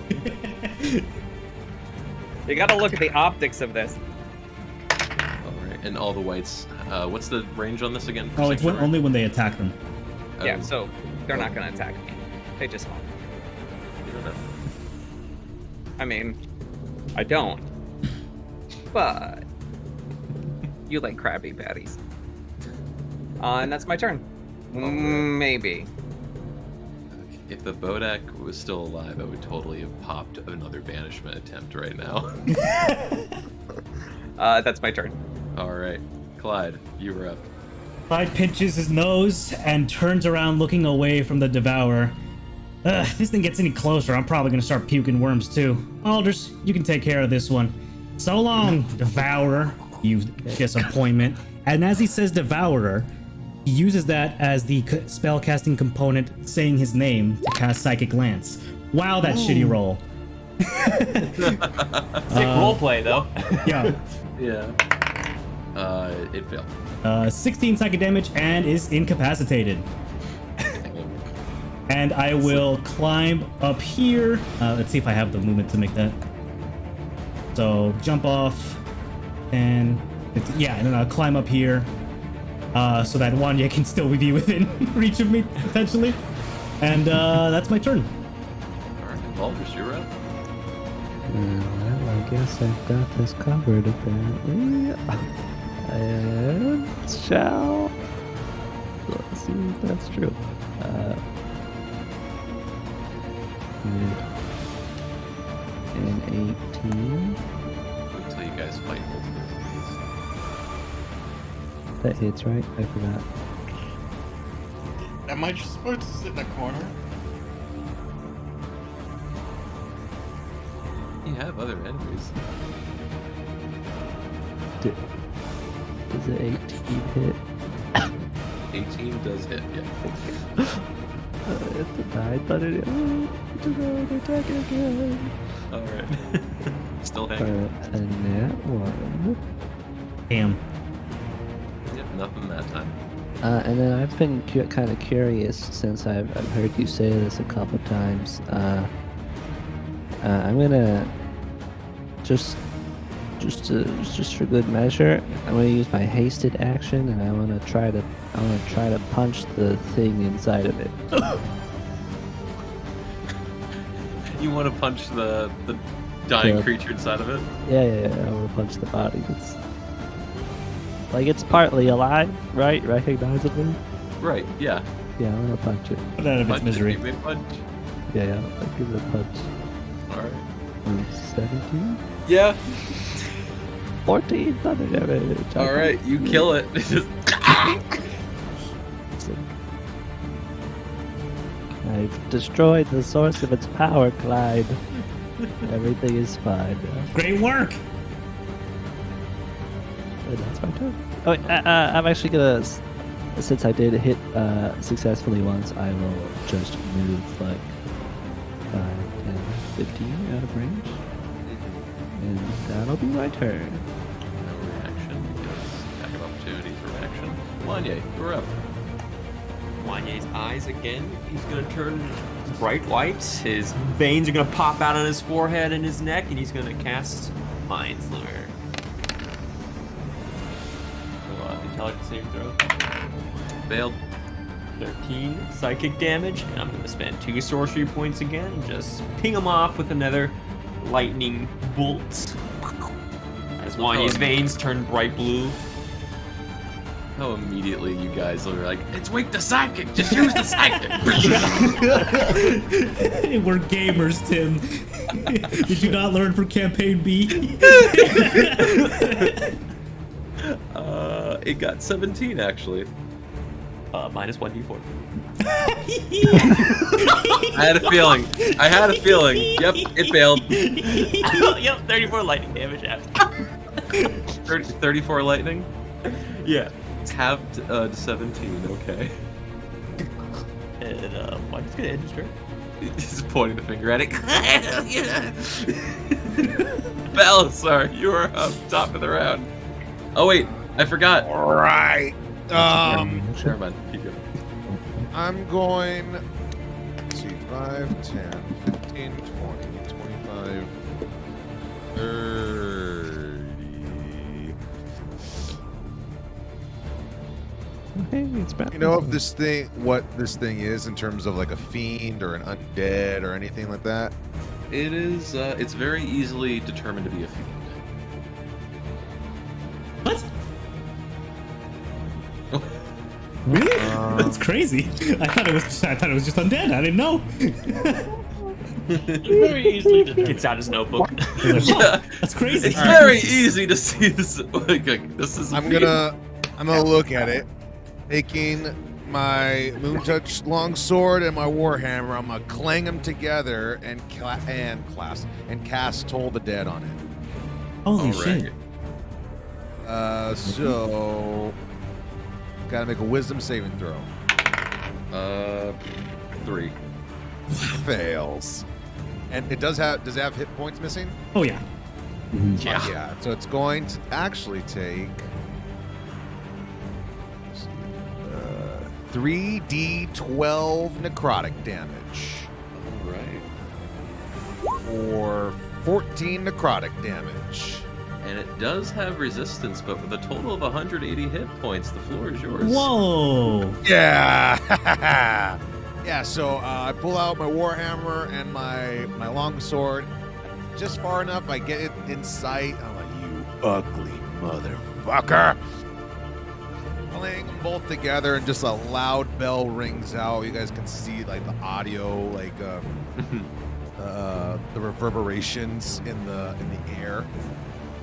You gotta look at the optics of this. Alright, and all the whites. What's the range on this again? Oh, it's only when they attack them. Yeah, so they're not gonna attack me. They just won't. You don't know. I mean, I don't. But you like Krabby Patties. And that's my turn. Maybe. If the Bodak was still alive, I would totally have popped another banishment attempt right now. That's my turn. Alright, Clyde, you were up. Clyde pinches his nose and turns around looking away from the Devourer. If this thing gets any closer, I'm probably gonna start puking worms too. Aldous, you can take care of this one. So long, Devourer, you disappointment. And as he says Devourer, he uses that as the spellcasting component, saying his name to cast Psychic Lance. Wow, that shitty roll. Sick roleplay, though. Yeah. Yeah. It failed. 16 psychic damage and is incapacitated. And I will climb up here. Let's see if I have the movement to make that. So jump off, and and then I'll climb up here. So that Wanya can still be within reach of me, potentially. And that's my turn. Alright, Aldous, you're up. Well, I guess I've got this covered, apparently. And shall... Let's see if that's true. An 18. Wait till you guys fight multiple of That hits, right? I forgot. Am I just supposed to sit in a corner? these. You have other enemies. Does it 18 hit? 18 does hit, yeah. I thought it did not attack again. All right. Still For hanging. a nat 1. Damn. Yep, nothing that time. And then I've been kind of curious since I've heard you say this a couple times. I'm gonna just for good measure, I'm gonna use my hasted action, and I wanna try to punch the thing inside of it. You want to punch the dying Yeah. creature inside of it? Yeah. I wanna punch the body. It's partly alive, right? Recognizably. Right. Yeah. Yeah, I'm gonna punch it. Put out of its Punch. misery. Give me a punch. Yeah, I'll give it a punch. All right. 17? Yeah. 14 thunder damage. All right. You kill it. I've destroyed the source of its power, Clyde. Everything is fine now. Great work. And that's my turn. Oh, wait, I'm actually gonna, since I did hit successfully once, I will just move like 5, 10, 15 out of range. And that'll be my turn. No reaction because attack of opportunity for reaction. Wanye, you're up. Wanye's eyes again. He's gonna turn bright white. His veins are gonna pop out on his forehead and his neck, and he's gonna cast Mind's Lure. Intelligence saving throw. Failed. 13 psychic damage, and I'm gonna spend 2 sorcery points again and just ping him off with another lightning bolt. As Wanye's veins turn bright blue. How immediately you guys are like, it's weak to psychic. Just use the psychic. We're gamers, Tim. Did you not learn from campaign B? It got 17 actually. Minus 1d4. I had a feeling. Yep, it failed. Yep, 34 lightning damage after. 34 lightning. Yeah. Halved to 17. Okay. And Wanye's gonna end his turn. He's pointing the finger at it. Balasar, you are up top of the round. Oh wait, I forgot. All right. Never mind. Keep going. I'm going. Let's see, 5, 10, 15, 20, 25, 30. Hey, it's back. You know if what this thing is in terms of like a fiend or an undead or anything like that? It is. It's very easily determined to be a fiend. What? Really? That's crazy. I thought it was just undead. I didn't know. Very easily gets out his notebook. Yeah, That's crazy. it's very easy to see this. Like, this is. I'm gonna look at it, taking my Moontouch longsword and my warhammer. I'm gonna clang them together and cast Toll the Dead on it. Holy All shit. right. So gotta make a wisdom saving throw. 3. Fails. And it does it have hit points missing? Oh yeah. Yeah. So it's going to actually take 3d12 necrotic damage. All right. Or 14 necrotic damage. And it does have resistance, but with a total of 180 hit points, the floor is yours. Whoa. Yeah. Yeah, so I pull out my warhammer and my longsword. Just far enough, I get it in sight. I'm like, you ugly motherfucker. Playing them both together, and just a loud bell rings out. You guys can see like the audio, like the reverberations in the air.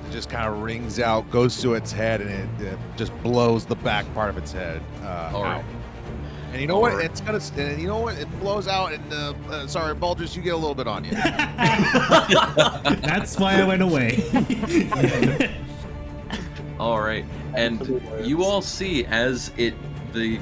It just kind of rings out, goes to its head, and it just blows the back part of its head out. And you know what? It's gonna. And you know what? It blows out, and sorry, Baldrus, you get a little bit on you. That's why I went away. All right, and you all see as the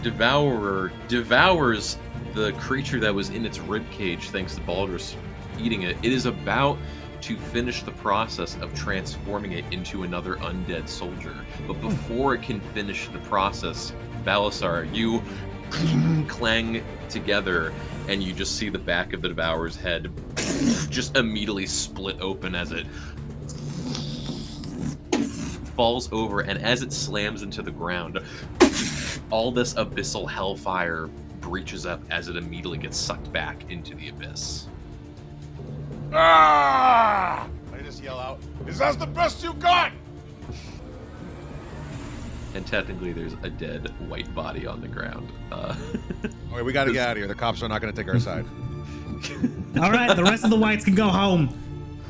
Devourer devours the creature that was in its rib cage, thanks to Baldrus eating it. It is about to finish the process of transforming it into another undead soldier. But before it can finish the process, Balasar, you clang together, and you just see the back of the Devourer's head just immediately split open as it falls over, and as it slams into the ground, all this abyssal hellfire breaches up as it immediately gets sucked back into the abyss. Ah! I just yell out, "Is that the best you got?" And technically, there's a dead white body on the ground. Okay, we gotta get out of here. The cops are not gonna take our side. All right, the rest of the whites can go home.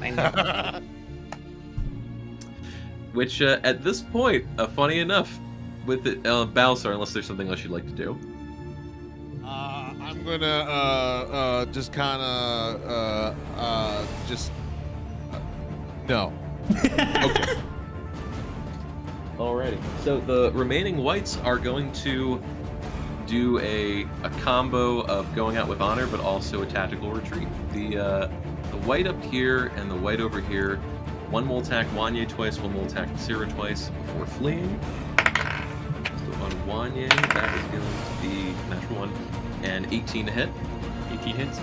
I know. Which, at this point, funny enough, with it, Balasar, unless there's something else you'd like to do. I'm gonna just kind of no. Okay. Alrighty. So the remaining whites are going to do a combo of going out with honor, but also a tactical retreat. The white up here and the white over here, one will attack Wanye twice, one will attack Syrah twice before fleeing. So on Wanye, that is going to be natural 1 and 18 to hit. 18 hits.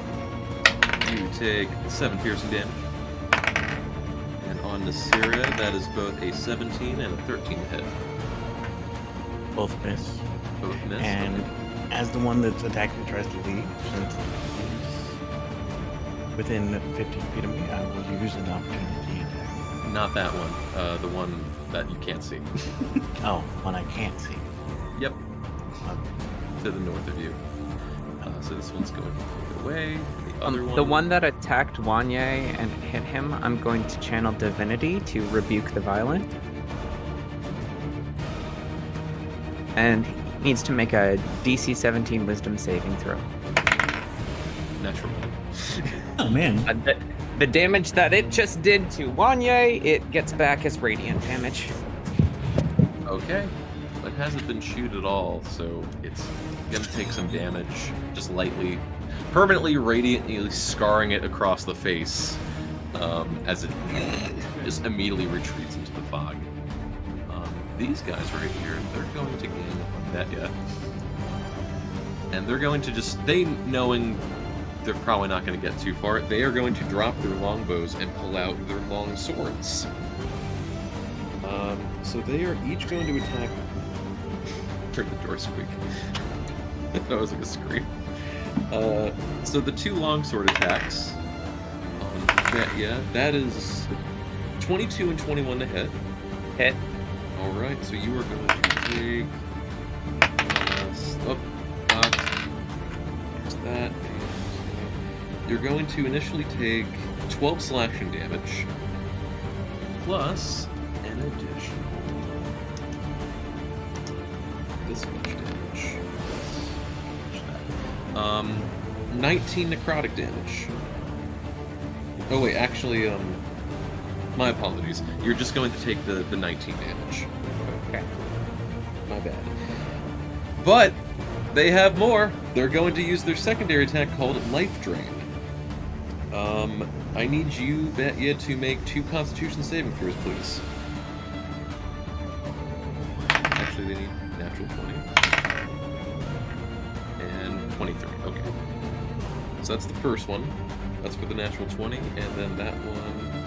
You take 7 piercing damage. And on the Syrah, that is both a 17 and a 13 to hit. Both miss. Both miss. And okay. as the one that's attacking tries to leave, since he's within 15 feet of me, I will use an opportunity attack. Not that one. The one that you can't see. Oh, one I can't see. Yep. To the north of you. So this one's going further away. The one that attacked Wanye and hit him, I'm going to channel Divinity to rebuke the violent. And he needs to make a DC 17 Wisdom saving throw. Natural. Oh man. The damage that it just did to Wanye, it gets back as radiant damage. Okay. It hasn't been chewed at all, so it's gonna take some damage, just lightly, permanently radiantly scarring it across the face, as it just immediately retreats into the fog. These guys right here, they're going to gang up on Betya. And they're going to just, knowing they're probably not going to get too far, they are going to drop their longbows and pull out their long swords. So they are each going to attack. Heard the door squeak. That was like a scream. So the 2 longsword attacks on Betya, that is 22 and 21 to hit. Hit. Alright, so you are going to take... there's that. You're going to initially take 12 slashing damage, plus an additional... this much damage. 19 necrotic damage. Oh wait, actually, my apologies. You're just going to take the 19 damage. Okay. My bad. But they have more. They're going to use their secondary attack called Life Drain. I need you, Betya, to make 2 Constitution saving throws, please. Actually, they need natural 20. And 23. Okay. So that's the first one. That's for the natural 20, and then that one...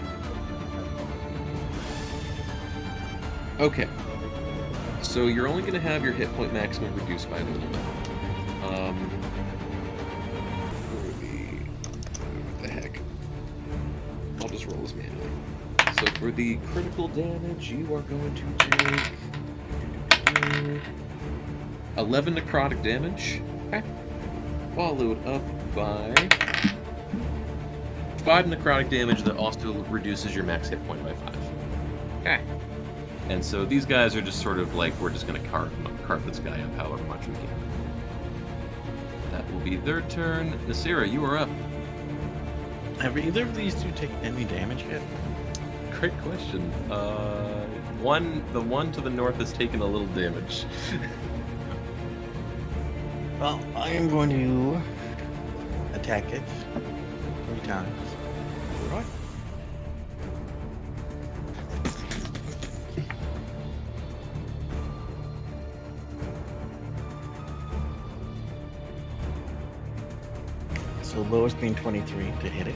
Okay. So you're only going to have your hit point maximum reduced by a little bit. What the heck? I'll just roll this manually. So for the critical damage, you are going to take 11 necrotic damage. Okay. Followed up by 5 necrotic damage that also reduces your max hit point by 5. Okay. And so these guys are just sort of like, we're just going to carve this guy up however much we can. That will be their turn. Nasira, you are up. Have either of these 2 taken any damage yet? Great question. The one to the north has taken a little damage. Well, I am going to attack it 3 times. So lowest being 23 to hit it.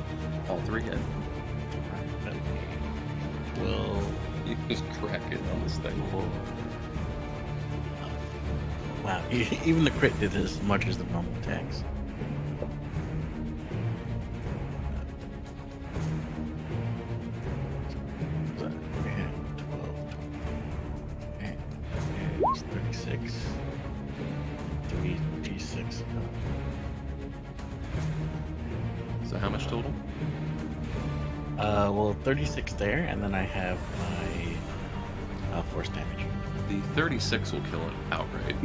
All three hit. Well, You just crack it on this thing. wow, even the crit did as much as the normal attacks. So, yeah, 12, and it's 36, 3d6. So how much total? Well, 36 there, and then I have my force damage. The 36 will kill it outright.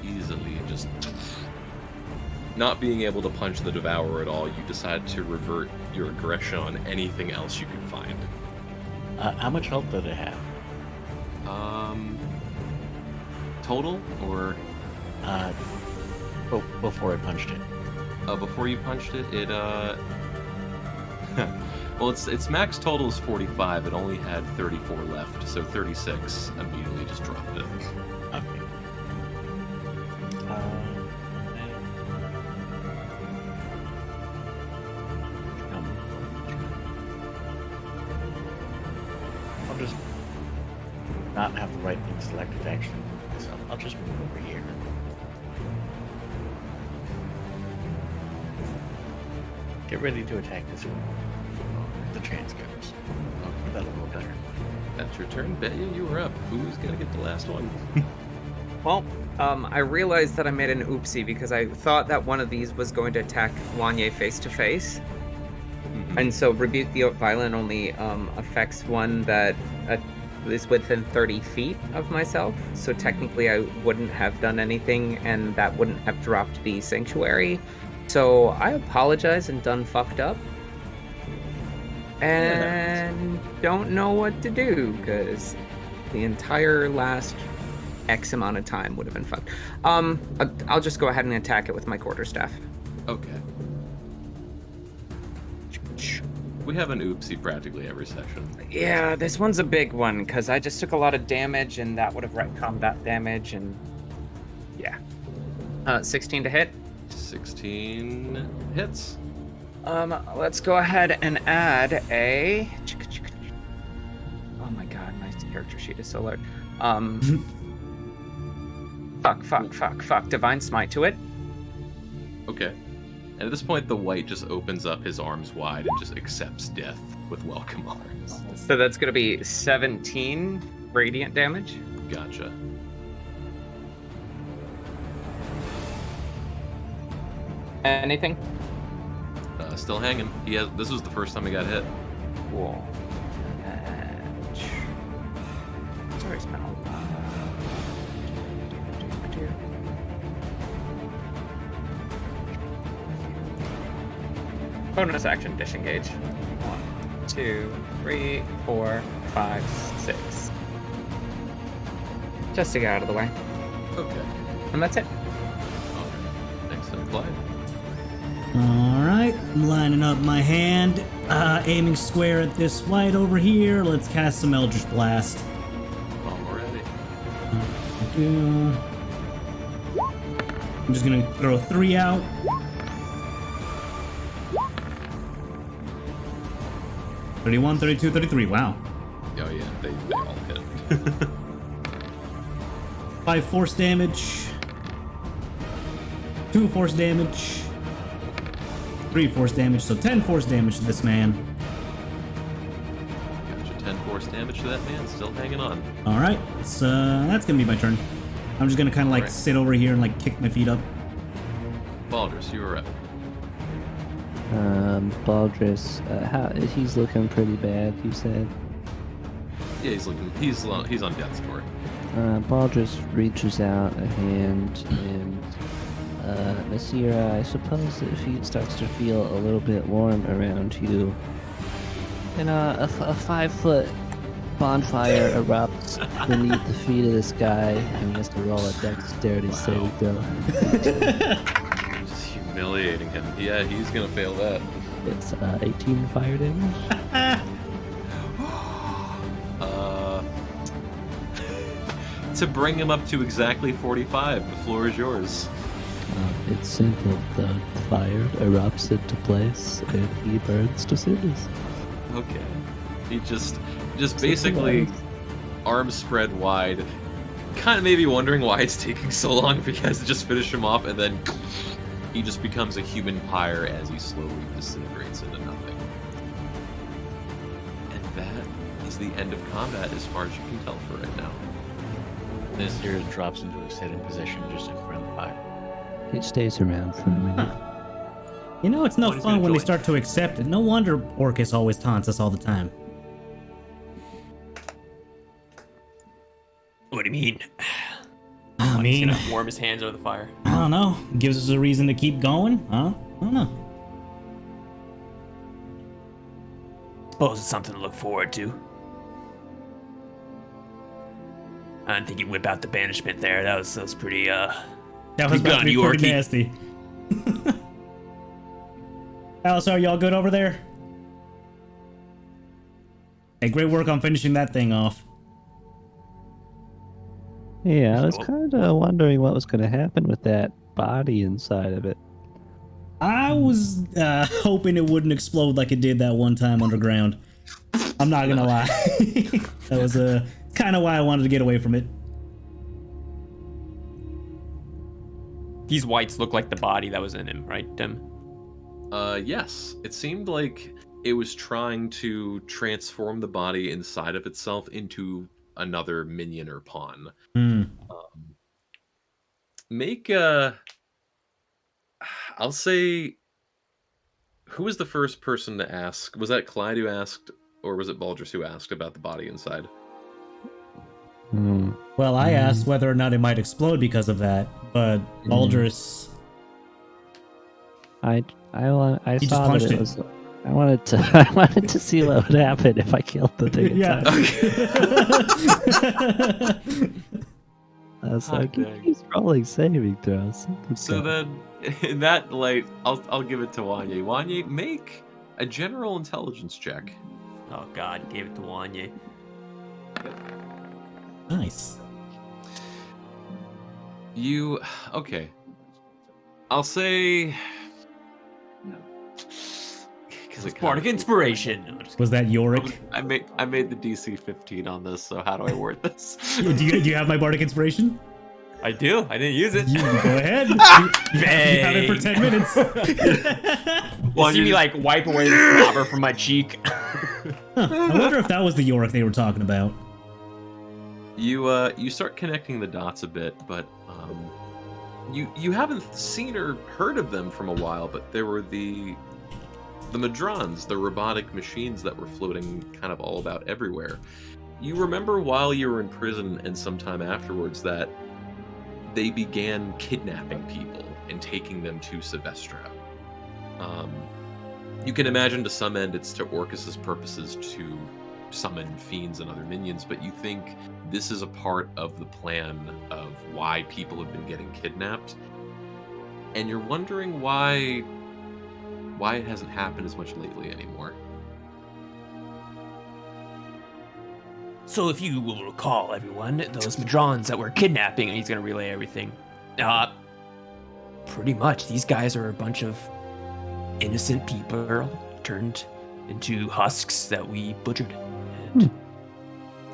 Easily, just not being able to punch the Devourer at all, you decide to revert your aggression on anything else you can find. How much health did it have? Total, or Before I punched it. before you punched it, it well, its max total is 45. It only had 34 left, so 36 immediately just dropped it. Okay. I'll just not have the right thing selected to actually move myself. I'll just move over here. Get ready to attack this one. The chance goes. Okay. That'll go better. That's your turn. Bet you were up. Who's gonna get the last one? Well, I realized that I made an oopsie because I thought that one of these was going to attack Wanye face to face. And so Rebuke the Violent only affects one that is within 30 feet of myself. So technically I wouldn't have done anything and that wouldn't have dropped the Sanctuary. So I apologize and done fucked up. And don't know what to do because the entire last X amount of time would have been fucked. I'll just go ahead and attack it with my quarterstaff. Okay. We have an oopsie practically every session. Yeah, this one's a big one because I just took a lot of damage and that would have retconned that damage and yeah. 16 to hit. 16 hits. Let's go ahead and add a. Oh my god, my character sheet is so large. Fuck. Divine Smite to it. Okay. And at this point, the white just opens up his arms wide and just accepts death with welcome arms. So that's gonna be 17 radiant damage. Gotcha. Anything? Still hanging. This was the first time he got hit. Cool. Sorry, spent a lot. Bonus action, disengage. 1, 2, 3, 4, 5, 6. Just to get out of the way. Okay. And that's it. Alright. Next up, Clyde. Alright, I'm lining up my hand, aiming square at this white over here. Let's cast some Eldritch Blast. Already. I'm just gonna throw 3 out. $31, $32, $33, wow. Oh yeah, they all hit. 5 force damage. 2 force damage. 3 force damage, so 10 force damage to this man. Gotcha, 10 force damage to that man, still hanging on. Alright, so that's gonna be my turn. I'm just gonna kinda like Alright. sit over here and like kick my feet up. Baldrus, you were up. Baldrus, he's looking pretty bad, you said. Yeah, he's on death's door. Baldrus reaches out a hand and Nasira, I suppose if he starts to feel a little bit warm around you, and a 5-foot bonfire erupts beneath the feet of this guy, and he has to roll a dexterity save throw. Just humiliating him. Yeah, he's gonna fail that. It's 18 fire damage. To bring him up to exactly 45, the floor is yours. It's simple. The fire erupts into place and he burns to cinders. Okay. He just basically arms spread wide, kind of maybe wondering why it's taking so long for you guys to just finish him off, and then he just becomes a human pyre as he slowly disintegrates into nothing. And that is the end of combat as far as you can tell for right now. This here drops into a sitting position just in front of the fire. It stays around for a minute. You know, it's no He's fun gonna when they join. start to accept it. No wonder Orcus always taunts us all the time. What do you mean? I He's mean, gonna warm his hands over the fire. I don't know. Gives us a reason to keep going, huh? I don't know. Suppose it's something to look forward to. I didn't think you'd whip out the banishment there. That was pretty, That was Good about to on be you, pretty Orky. nasty. Alice, are y'all good over there? Hey, great work on finishing that thing off. Yeah, I was Well, kind of wondering what was going to happen with that body inside of it. I was hoping it wouldn't explode like it did that one time underground. I'm not gonna lie. That was kind of why I wanted to get away from it. these whites look like the body that was in him, right, Tim? Yes. It seemed like it was trying to transform the body inside of itself into another minion or pawn. Hmm. Make I'll say, who was the first person to ask? Was that Clyde who asked, or was it Baldrus who asked about the body inside? Hmm. Well, I asked whether or not it might explode because of that, but Baldrus. I He just saw that punched it it. was. I wanted to see what would happen if I killed the thing Yeah. inside. I was Hot like, he dang. keeps rolling saving throws. Something's So going- then, in that light, I'll give it to Wanye. Wanye, make a general intelligence check. Oh God, gave it to Wanye. Nice. You okay? I'll say. It's Bardic inspiration. No, just Was that Yorick? I made the DC 15 on this, so how do I word this? do you have my bardic inspiration? I do. I didn't use it. You go ahead. You have it for 10 minutes. You see me like wipe away the slobber from my cheek. Huh, I wonder if that was the Yorick they were talking about. You start connecting the dots a bit, but you haven't seen or heard of them from a while. But there were the Madrons, the robotic machines that were floating kind of all about everywhere. You remember while you were in prison and sometime afterwards that they began kidnapping people and taking them to Sylvestra. You can imagine to some end it's to Orcus's purposes to summon fiends and other minions, but you think this is a part of the plan of why people have been getting kidnapped, and you're wondering why it hasn't happened as much lately anymore. So if you will recall, everyone, those Madrons that were kidnapping, and he's gonna relay everything. Pretty much, these guys are a bunch of innocent people turned into husks that we butchered. And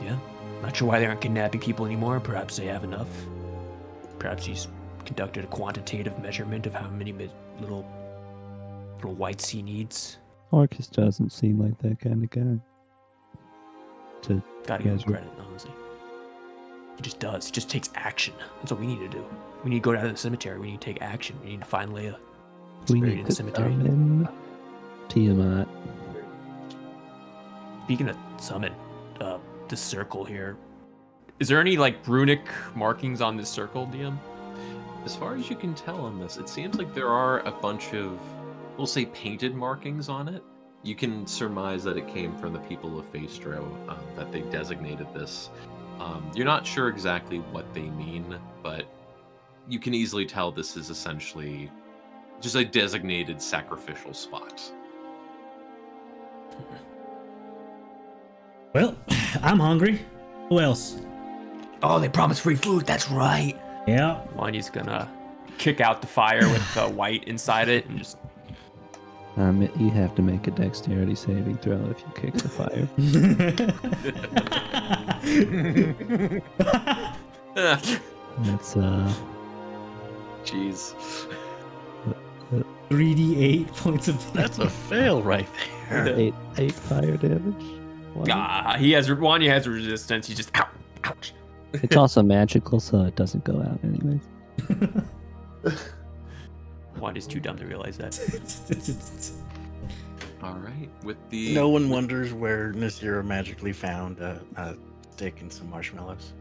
yeah, not sure why they aren't kidnapping people anymore. Perhaps they have enough. Perhaps he's conducted a quantitative measurement of how many little whites he needs. Orcus doesn't seem like that kind of guy. Gotta give him Measure. credit, honestly. He just does. He just takes action. That's what we need to do. We need to go down to the cemetery. We need to take action. We need to find Leia. We Buried need in to the cemetery. summon Tiamat. Speaking of summon, this circle here. Is there any like runic markings on this circle, DM? As far as you can tell on this, it seems like there are a bunch of, we'll say, painted markings on it. You can surmise that it came from the people of Phaestro, that they designated this. You're not sure exactly what they mean, but you can easily tell this is essentially just a designated sacrificial spot. Well, I'm hungry. Who else? Oh, they promised free food. That's right. Yeah. Wanya's gonna kick out the fire with the white inside it and just. You have to make a dexterity saving throw if you kick the fire. That's Jeez. 3d8 points of damage. That's a fail right there. eight fire damage. Wow. Wanya has resistance. He just ouch. It's also magical, so it doesn't go out anyways. Wanya's too dumb to realize that. All right, with the No one wonders where Nasira magically found a stick and some marshmallows.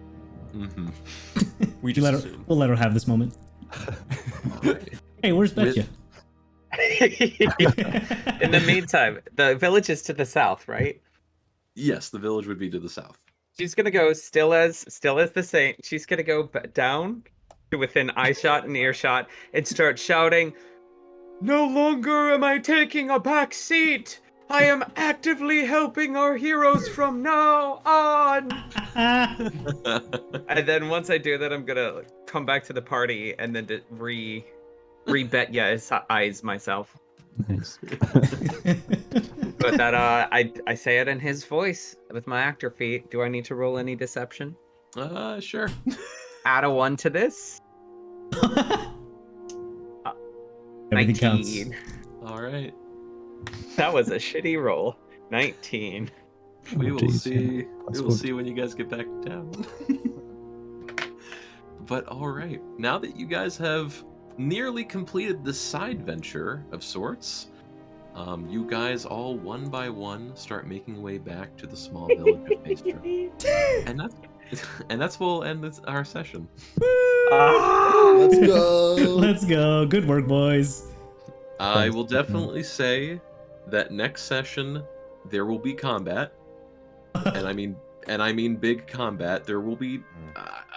Mhm. We'll let her have this moment. Hey, where's Betcha? In the meantime, the village is to the south, right? Yes, the village would be to the south. She's gonna go still as the same. She's gonna go down to within eyeshot and earshot and start shouting, "No longer am I taking a back seat. I am actively helping our heroes from now on." And then once I do that, I'm gonna come back to the party and then re-bet eyes myself. Nice. But that I say it in his voice with my actor feat. Do I need to roll any deception? Sure. Add a 1 to this. Everything counts. 19. All right. That was a shitty roll. 19. We will geez, see. yeah. We will see when you guys get back to town. But all right, now that you guys have nearly completed this side venture of sorts, you guys all one by one start making way back to the small village of Maestra. And that's we'll end our session. Let's go. Let's go. Good work, boys. I will definitely say that next session there will be combat, and I mean big combat. There will be.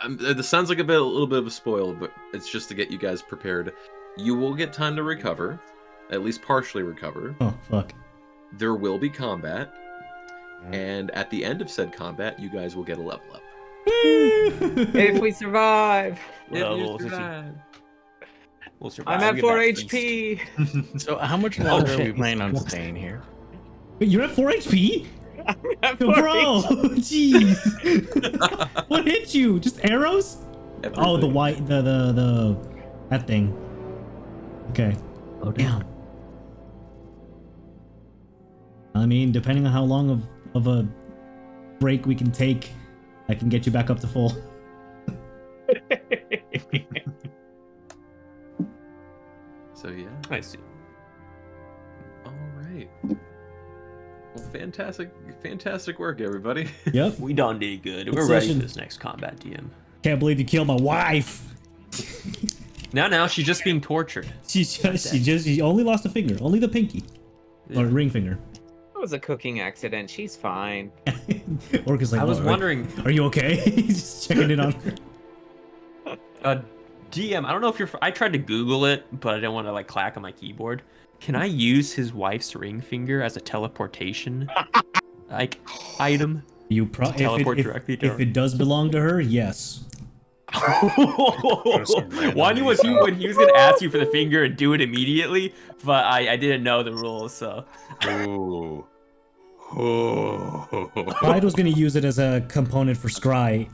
This sounds like a little bit of a spoil, but it's just to get you guys prepared. You will get time to recover, at least partially recover. Oh fuck. There will be combat, and at the end of said combat, you guys will get a level up. If we survive. Well, we'll survive. I'm at We 4 get back HP. So how much longer are we shit. planning on staying here? Wait, you're at 4 HP? I'm at Yo, 4 bro, jeez. What hit you? Just arrows? Oh, the Everything. white, the that thing. Okay. Oh Damn. I mean, depending on how long of a break we can take, I can get you back up to full. So yeah. I see. All right. Well, fantastic work, everybody. Yep. We done did good. Good We're ready session. for this next combat, DM. Can't believe you killed my wife. Now she's just being tortured. She only lost a finger, only the pinky or ring finger. It was a cooking accident. She's fine. Orca's like, I was "Oh, wondering, are you okay?" He's just checking in on her. DM, I don't know if you're. I tried to Google it, but I didn't want to like clack on my keyboard. Can I use his wife's ring finger as a teleportation like item? You teleport directly to if her. it does belong to her, yes. Wanya was when he was gonna ask you for the finger and do it immediately, but I didn't know the rules, so. Ooh. Clyde was gonna use it as a component for Scry,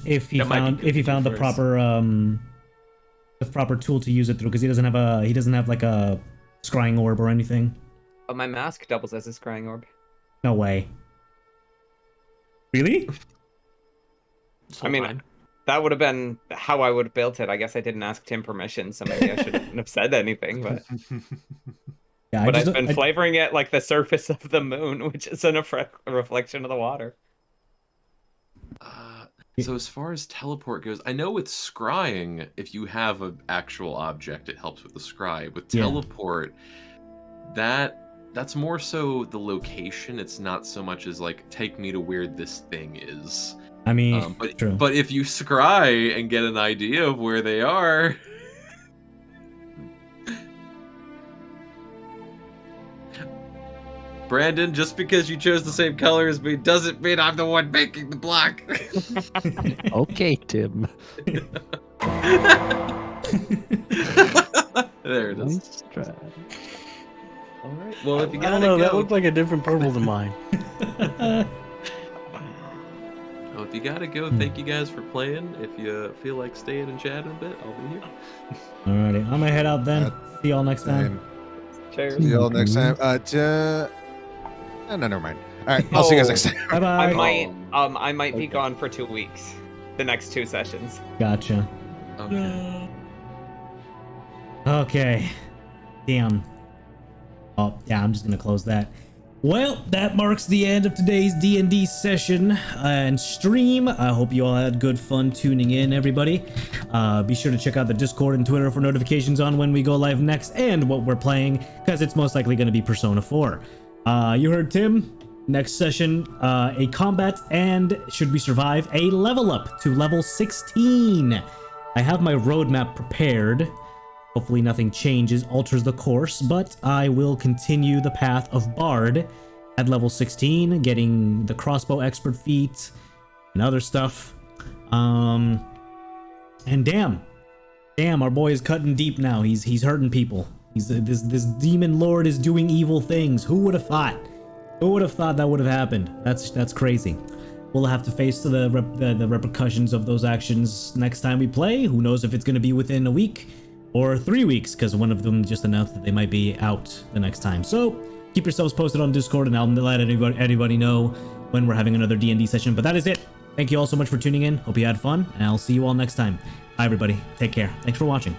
if he That might be found good if he to do found the proper tool to use it through, because he doesn't have like a scrying orb or anything. But my mask doubles as a scrying orb. No way. Really? I mean, that would have been how I would have built it. I guess I didn't ask Tim permission, so maybe I shouldn't have said anything. But Yeah, I've been flavoring it like the surface of the moon, which is a reflection of the water. So as far as teleport goes, I know with scrying, if you have an actual object, it helps with the scry. With teleport, that's more so the location. It's not so much as like, take me to where this thing is. I mean, true. But if you scry and get an idea of where they are. Brandon, just because you chose the same color as me doesn't mean I'm the one making the block. Okay, Tim. There it is. Nice try. All right. Well, if you I gotta don't know. go, That looked like a different purple than mine. well, if you gotta go, thank you guys for playing. If you feel like staying and chatting a bit, I'll be here. Alrighty, I'm gonna head out then. See y'all next time. Cheers. See y'all next time. No, never mind. All right, I'll see you guys next time. Bye bye. I might be gone for 2 weeks. The next 2 sessions. Gotcha. Okay. Okay. Damn. Oh, yeah, I'm just gonna close that. Well, that marks the end of today's D&D session and stream. I hope you all had good fun tuning in, everybody. Be sure to check out the Discord and Twitter for notifications on when we go live next and what we're playing, because it's most likely going to be Persona 4. You heard Tim. Next session, a combat and, should we survive, a level up to level 16. I have my roadmap prepared. Hopefully nothing changes, alters the course, but I will continue the path of Bard at level 16, getting the crossbow expert feat and other stuff. And damn, our boy is cutting deep now. He's hurting people. This demon lord is doing evil things. Who would have thought? Who would have thought that would have happened? That's crazy. We'll have to face the repercussions of those actions next time we play. Who knows if it's going to be within a week or 3 weeks, because one of them just announced that they might be out the next time. So keep yourselves posted on Discord, and I'll let anybody know when we're having another D&D session. But that is it. Thank you all so much for tuning in. Hope you had fun, and I'll see you all next time. Bye, everybody. Take care. Thanks for watching.